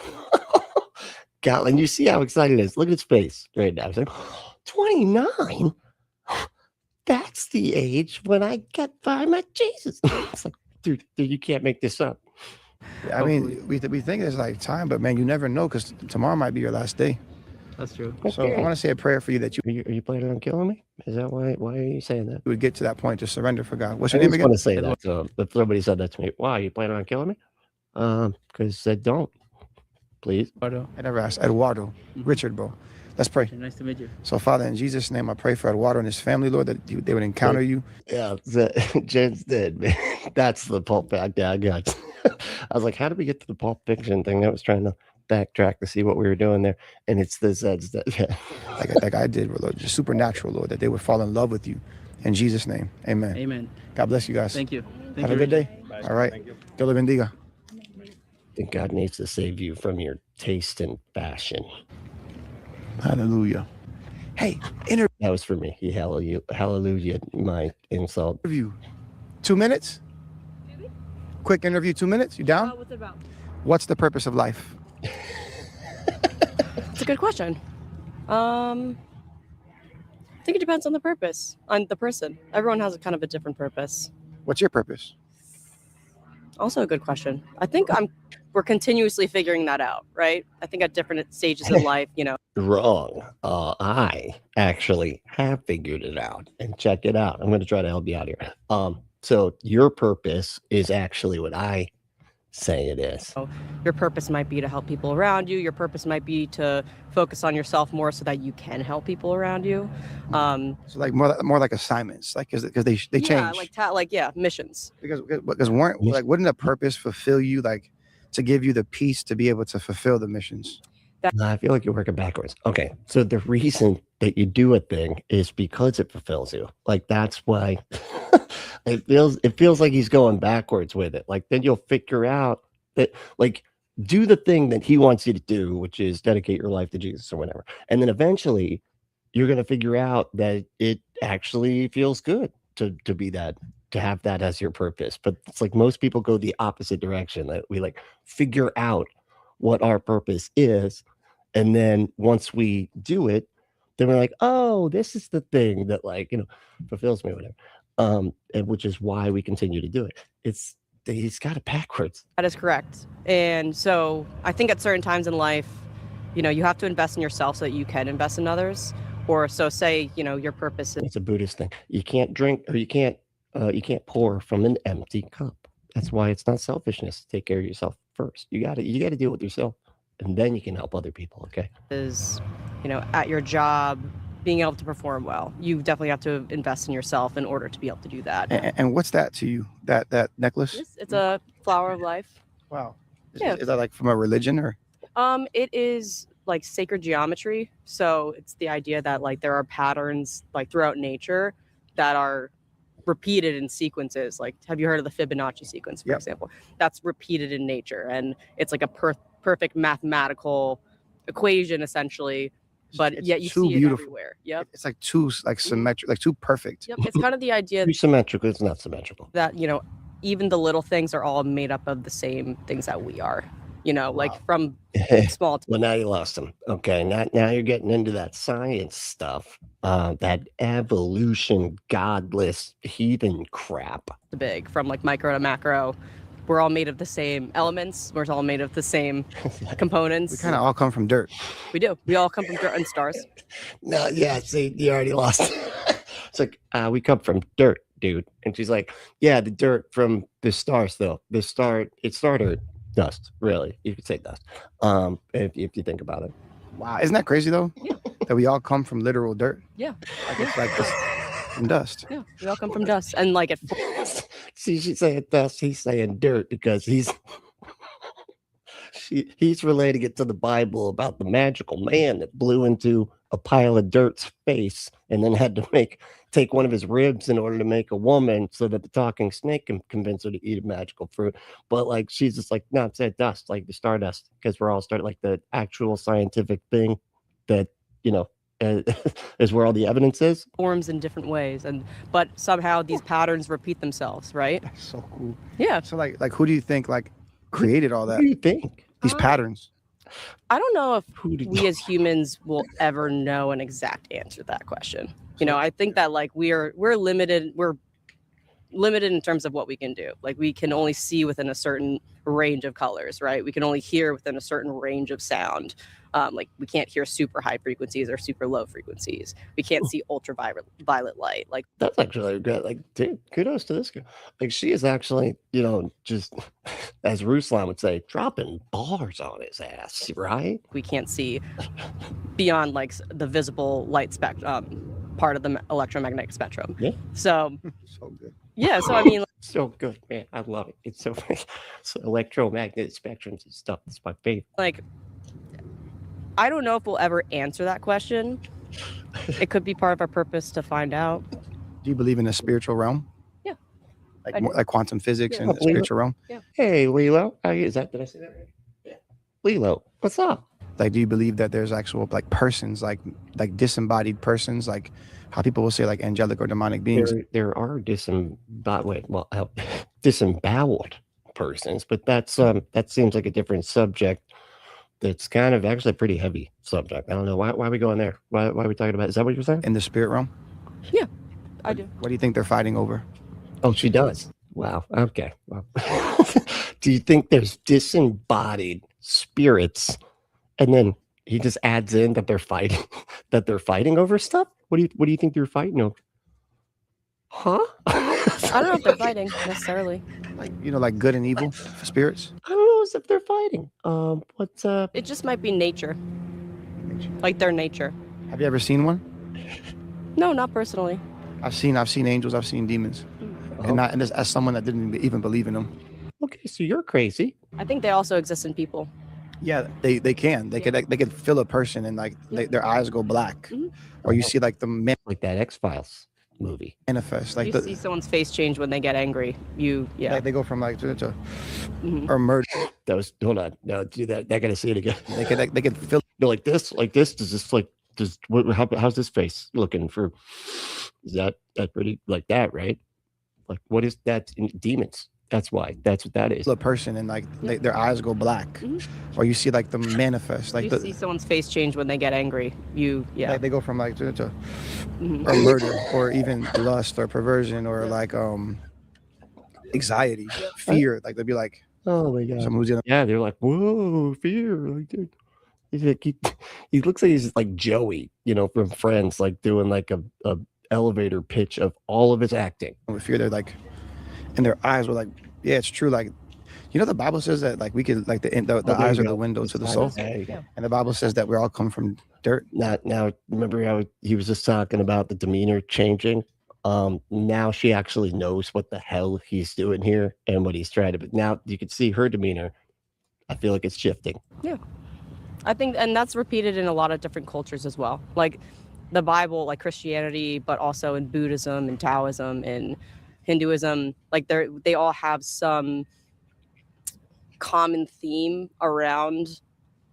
God, and you see how excited he is. Look at his face right now. He's like, 29? That's the age when I met Jesus. It's like, dude, you can't make this up. I mean, we think there's like time, but man, you never know, because tomorrow might be your last day. That's true. So I want to say a prayer for you that are you planning on killing me? Is that why are you saying that? You would get to that point to surrender for God. What's I your name again? I want to say that. So if somebody said that to me, why are you planning on killing me? Because I don't. Please. I never asked. Eduardo. Richard, bro. Let's pray. Nice to meet you. So, Father, in Jesus' name, I pray for Eduardo and his family, Lord, that they would encounter you. Yeah, Jen's dead, man. That's the Pulp Fiction I got. I was like, how did we get to the Pulp Fiction thing? I was trying to backtrack to see what we were doing there. And it's the Zeds that, like I did, Lord, just supernatural, Lord, that they would fall in love with you. In Jesus' name, amen. Amen. God bless you guys. Thank you. Have a good day. Bye. All right. Dios le bendiga. I think God needs to save you from your taste and fashion. Hallelujah. Hey, that was for me. He hallelujah my insult. Interview. 2 minutes? Quick interview, 2 minutes? You down? What's it about? What's the purpose of life? It's a good question. I think it depends on the purpose, on the person. Everyone has a kind of a different purpose. What's your purpose? Also a good question. I think we're continuously figuring that out, right? I think at different stages in life, Wrong. I actually have figured it out, and check it out. I'm going to try to help you out here. So your purpose is actually what I say it is. So your purpose might be to help people around you. Your purpose might be to focus on yourself more so that you can help people around you. So like more like assignments, like because they change. Missions. Because wouldn't a purpose fulfill you, like to give you the peace to be able to fulfill the missions? I feel like you're working backwards. Okay, so the reason that you do a thing is because it fulfills you. Like that's why it feels like he's going backwards with it. Like then you'll figure out that like do the thing that he wants you to do, which is dedicate your life to Jesus or whatever. And then eventually you're going to figure out that it actually feels good to be that, to have that as your purpose. But it's like most people go the opposite direction, that we like figure out what our purpose is. And then once we do it, then we're like, oh, this is the thing that fulfills me or whatever. And which is why we continue to do it. He's got it backwards. That is correct. And so I think at certain times in life, you have to invest in yourself so that you can invest in others. Or so say, your purpose is. It's a Buddhist thing. You can't drink, or you can't pour from an empty cup. That's why it's not selfishness. Take care of yourself first. You got to deal with yourself, and then you can help other people. Okay. Is, at your job, being able to perform well. You definitely have to invest in yourself in order to be able to do that. And what's that to you? That necklace? It's a flower of life. Wow. Yeah. Is that like from a religion or? It is like sacred geometry. So it's the idea that there are patterns throughout nature that are repeated in sequences. Like, have you heard of the Fibonacci sequence, for example? That's repeated in nature, and it's like a perfect mathematical equation, essentially. But yet you see it everywhere. Yep. It's like too symmetric, like too perfect. Yep. It's kind of the idea. Too symmetrical. It's not symmetrical. That even the little things are all made up of the same things that we are. From small. Well, now you lost them. Okay, now you're getting into that science stuff, that evolution, godless, heathen crap. The big, from micro to macro, we're all made of the same elements. We're all made of the same components. We kind of all come from dirt. We do. We all come from dirt and stars. No, yeah. See, you already lost. It's like we come from dirt, dude. And she's like, yeah, the dirt from the stars, though. It's star dirt. Dust, really. You could say dust. If you think about it. Wow, isn't that crazy though? Yeah. That we all come from literal dirt. Yeah. It's like this. from dust. Yeah, we all come from dust. And like See, she's saying dust, he's saying dirt because he's relating it to the Bible about the magical man that blew into a pile of dirt's face and then had to take one of his ribs in order to make a woman so that the talking snake can convince her to eat a magical fruit. But like she's just like, no, it's that dust, like the stardust, because we're all starting like the actual scientific thing that, you know, is where all the evidence is. Forms in different ways, but somehow these patterns repeat themselves, right? That's so cool. Yeah. So like who do you think like created all that? Who do you think? These patterns. I don't know if we as humans will ever know an exact answer to that question. You know, I think that like we're limited in terms of what we can do. Like we can only see within a certain range of colors, right? We can only hear within a certain range of sound. Like we can't hear super high frequencies or super low frequencies. We can't see ultraviolet light. Like that's actually good. Like, dude, kudos to this girl. Like she is actually, you know, just as Ruslan would say, dropping bars on his ass, right? We can't see beyond like the visible light spectrum, part of the electromagnetic spectrum. Yeah. So good. Yeah. So I mean, so good, man. I love it. It's so electromagnetic spectrums and stuff. It's my favorite. Like, I don't know if we'll ever answer that question. It could be part of our purpose to find out. Do you believe in the spiritual realm? Yeah. Like more, like quantum physics and the spiritual realm? Yeah. Hey, Lilo. Did I say that right? Yeah. Lilo, what's up? Like, do you believe that there's actual like persons, like disembodied persons, like how people will say like angelic or demonic beings? There are disemboweled persons, but that seems like a different subject. It's kind of actually a pretty heavy subject. I don't know why are we going there? Why are we talking about? Is that what you're saying? In the spirit realm? Yeah, I do. What do you think they're fighting over? Oh, she does. Wow. Okay. Well, do you think there's disembodied spirits, and then he just adds in that they're fighting over stuff? What do you think they're fighting over? Huh? I don't know if they're fighting necessarily. Like, you know, like good and evil spirits? I don't know if they're fighting. What's It just might be nature. Like their nature. Have you ever seen one? No, not personally. I've seen angels, I've seen demons. And as someone that didn't even believe in them. Okay, so you're crazy. I think they also exist in people. Yeah, they can. They could feel a person and like their eyes go black. Or you see like the man, like that X-Files movie manifest, like you see someone's face change when they get angry. Like they go from like to or murder. Hold on, no, do that. I gotta see it again. They could feel like this. How's this face looking for? Is that pretty like that, right? Like what is that? Demons. That's why. That's what that is. A person and like their eyes go black, or you see like the manifest, like you see someone's face change when they get angry. Like they go from like to or murder, or even lust or perversion, or like anxiety, fear. Like they'll be like, oh my god, someone who's gonna. Yeah, they're like, whoa, fear. Like, dude. He looks like he's like Joey, you know, from Friends, like doing like a elevator pitch of all of his acting. With fear, they're like, and their eyes were like, yeah, it's true. Like, you know, the Bible says that like we could like the eyes are the window to the soul, and the Bible says that we all come from dirt. Now remember how he was just talking about the demeanor changing. Now she actually knows what the hell he's doing here and what he's trying to. But now you can see her demeanor. I feel like it's shifting. Yeah. I think, and that's repeated in a lot of different cultures as well. Like the Bible, like Christianity, but also in Buddhism and Taoism and Hinduism, like they all have some common theme around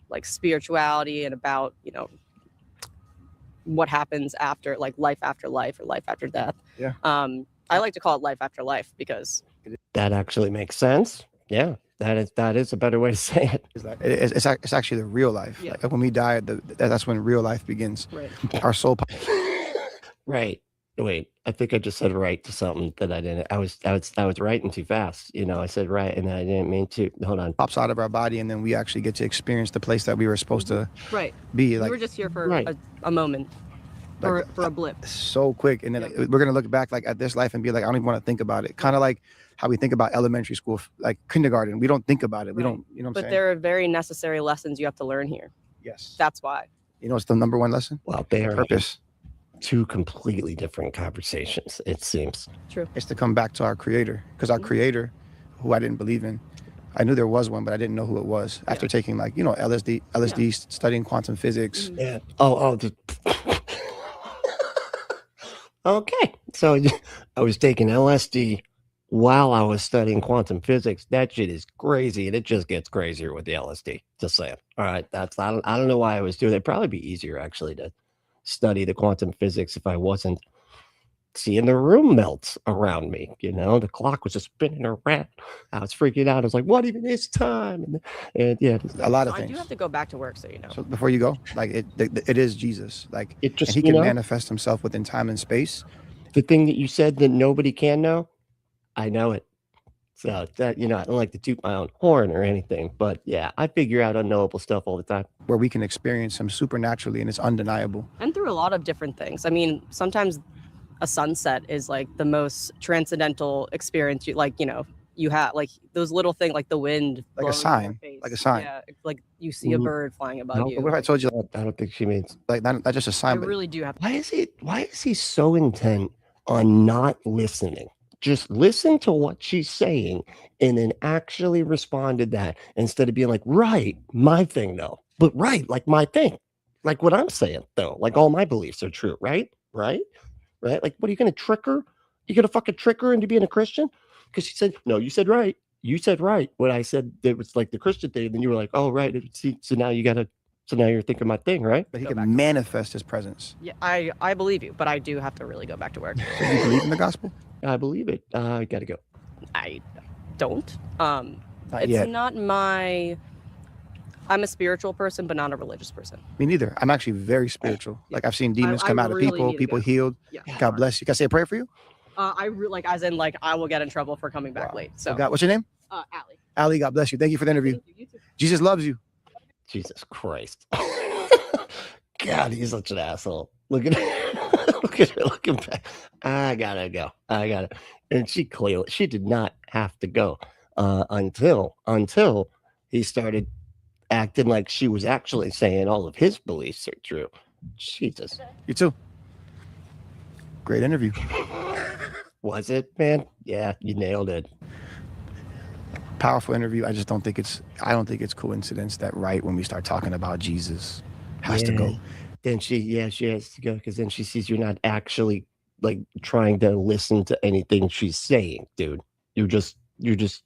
like spirituality and about, you know, what happens after, like life after life or life after death. Yeah. I like to call it life after life because that actually makes sense. Yeah. That is a better way to say it. It's actually the real life. Yeah. Like when we die, that's when real life begins. Right. Our soul. Right. Wait. I think I just said right to something that I didn't. I was writing too fast. You know, I said right and I didn't mean to. Hold on. Pops out of our body, and then we actually get to experience the place that we were supposed to be. Like we were just here for a moment. For a blip. So quick, and then we're gonna look back like at this life and be like, I don't even want to think about it. Kind of like how we think about elementary school, like kindergarten. We don't think about it. We don't, you know what I'm saying? But there are very necessary lessons you have to learn here. Yes. That's why. You know, it's the number one lesson. Well, there. Purpose. two completely different conversations, it seems. True. It's to come back to our creator, because our creator, who I didn't believe in, I knew there was one, but I didn't know who it was. After taking like, you know, LSD, studying quantum physics. Yeah. Okay. So I was taking LSD while I was studying quantum physics. That shit is crazy, and it just gets crazier with the LSD. Just saying. All right. I don't know why I was doing it. It'd probably be easier actually to study the quantum physics if I wasn't seeing the room melt around me. You know, the clock was just spinning around. I was freaking out. I was like, what even is time? And yeah, a lot of I things. do have to go back to work, so you know. So before you go, like it is Jesus. Like it just, and he can manifest himself within time and space. The thing that you said that nobody can know, I know it. So that, you know, I don't like to toot my own horn or anything, but yeah, I figure out unknowable stuff all the time. Where we can experience him supernaturally and it's undeniable. And through a lot of different things. I mean, sometimes a sunset is like the most transcendental experience you have, like those little things, like the wind, like a sign, Yeah, like you see a bird flying above you. What if I told you? I don't think she means like that's just a sign. I really do have. Why is he so intent on not listening? Just listen to what she's saying and then actually respond to that instead of being like, right, my thing though, but right, like my thing, like what I'm saying though, like all my beliefs are true, right? Like, what are you going to trick her? You going to fucking trick her into being a Christian? Because she said, no, you said right. You said right. When I said it was like the Christian thing, then you were like, oh, right. See, so now you're thinking my thing, right? But he can manifest his presence. Yeah, I believe you, but I do have to really go back to work. So you believe in the gospel? I believe it. I got to go. I don't. Not it's yet. not my... I'm a spiritual person, but not a religious person. Me neither. I'm actually very spiritual. Like I've seen demons come out of really people healed. Yeah. God bless you. Can I say a prayer for you? I will get in trouble for coming back late. So God, what's your name? Allie. Allie, God bless you. Thank you for the interview. You too. Jesus loves you. Jesus Christ. God, he's such an asshole. Look at her looking back. I gotta go. And she did not have to go until he started acting like she was actually saying all of his beliefs are true. Jesus. You too. Great interview. Was it, man? Yeah, you nailed it. Powerful interview. I don't think it's coincidence that right when we start talking about Jesus has to go. Then she has to go because then she sees you're not actually like trying to listen to anything she's saying, dude. You're just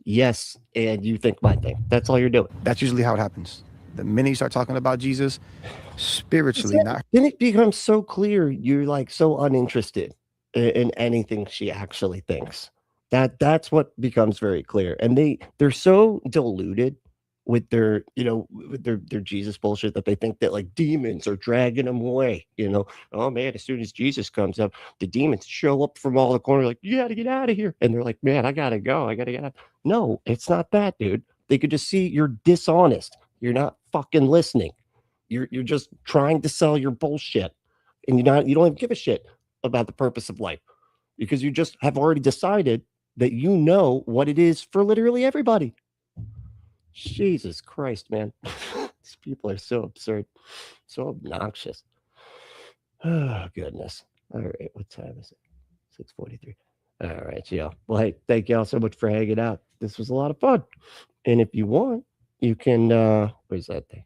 yes, and you think my thing. That's all you're doing. That's usually how it happens. The minute you start talking about Jesus, spiritually, then it becomes so clear you're like so uninterested in anything she actually thinks. That's what becomes very clear. And they're so deluded with their Jesus bullshit that they think that like demons are dragging them away. Oh man, as soon as Jesus comes up, the demons show up from all the corners like, you gotta get out of here. And they're like, man, I gotta go. I gotta get out. No, it's not that, dude. They could just see you're dishonest. You're not fucking listening. You're just trying to sell your bullshit. And you don't even give a shit about the purpose of life because you just have already decided that you know what it is for literally everybody. Jesus Christ, man. These people are so absurd, so obnoxious. Oh, goodness. All right, what time is it? 6:43. All right, y'all. Well, hey, thank y'all so much for hanging out. This was a lot of fun. And if you want, you can, where's that thing?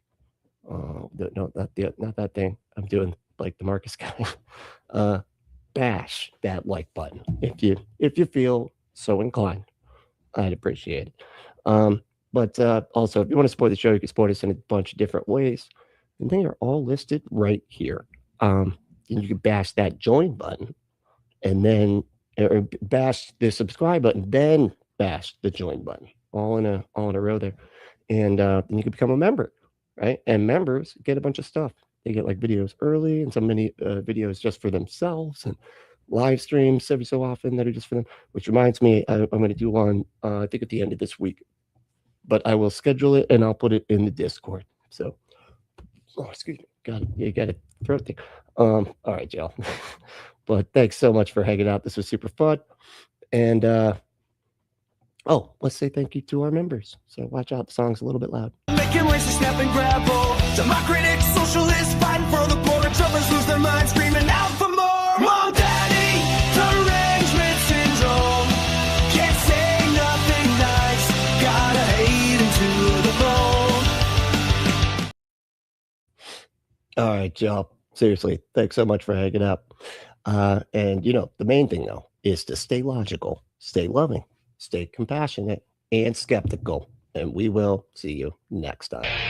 No, not that thing. I'm doing like the Marcus guy. Bash that like button if you feel so inclined. I'd appreciate it. But also, if you want to support the show, you can support us in a bunch of different ways. And they are all listed right here. And you can bash that join button and then or bash the subscribe button, then bash the join button. All in a row there. And then you can become a member, right? And members get a bunch of stuff. They get like videos early and so many videos just for themselves and live streams every so often that are just for them, which reminds me, I'm going to do one, I think at the end of this week, but I will schedule it and I'll put it in the Discord. So, excuse me. You got a throat thing. All right, y'all. But thanks so much for hanging out. This was super fun. And, let's say thank you to our members. So watch out. The song's a little bit loud. Making ways to snap and grab hold. Democratic socialists fighting for the poor. Troublers lose their minds, screaming out for more. All right, y'all. Seriously, thanks so much for hanging out. And the main thing though is to stay logical, stay loving, stay compassionate, and skeptical. And we will see you next time.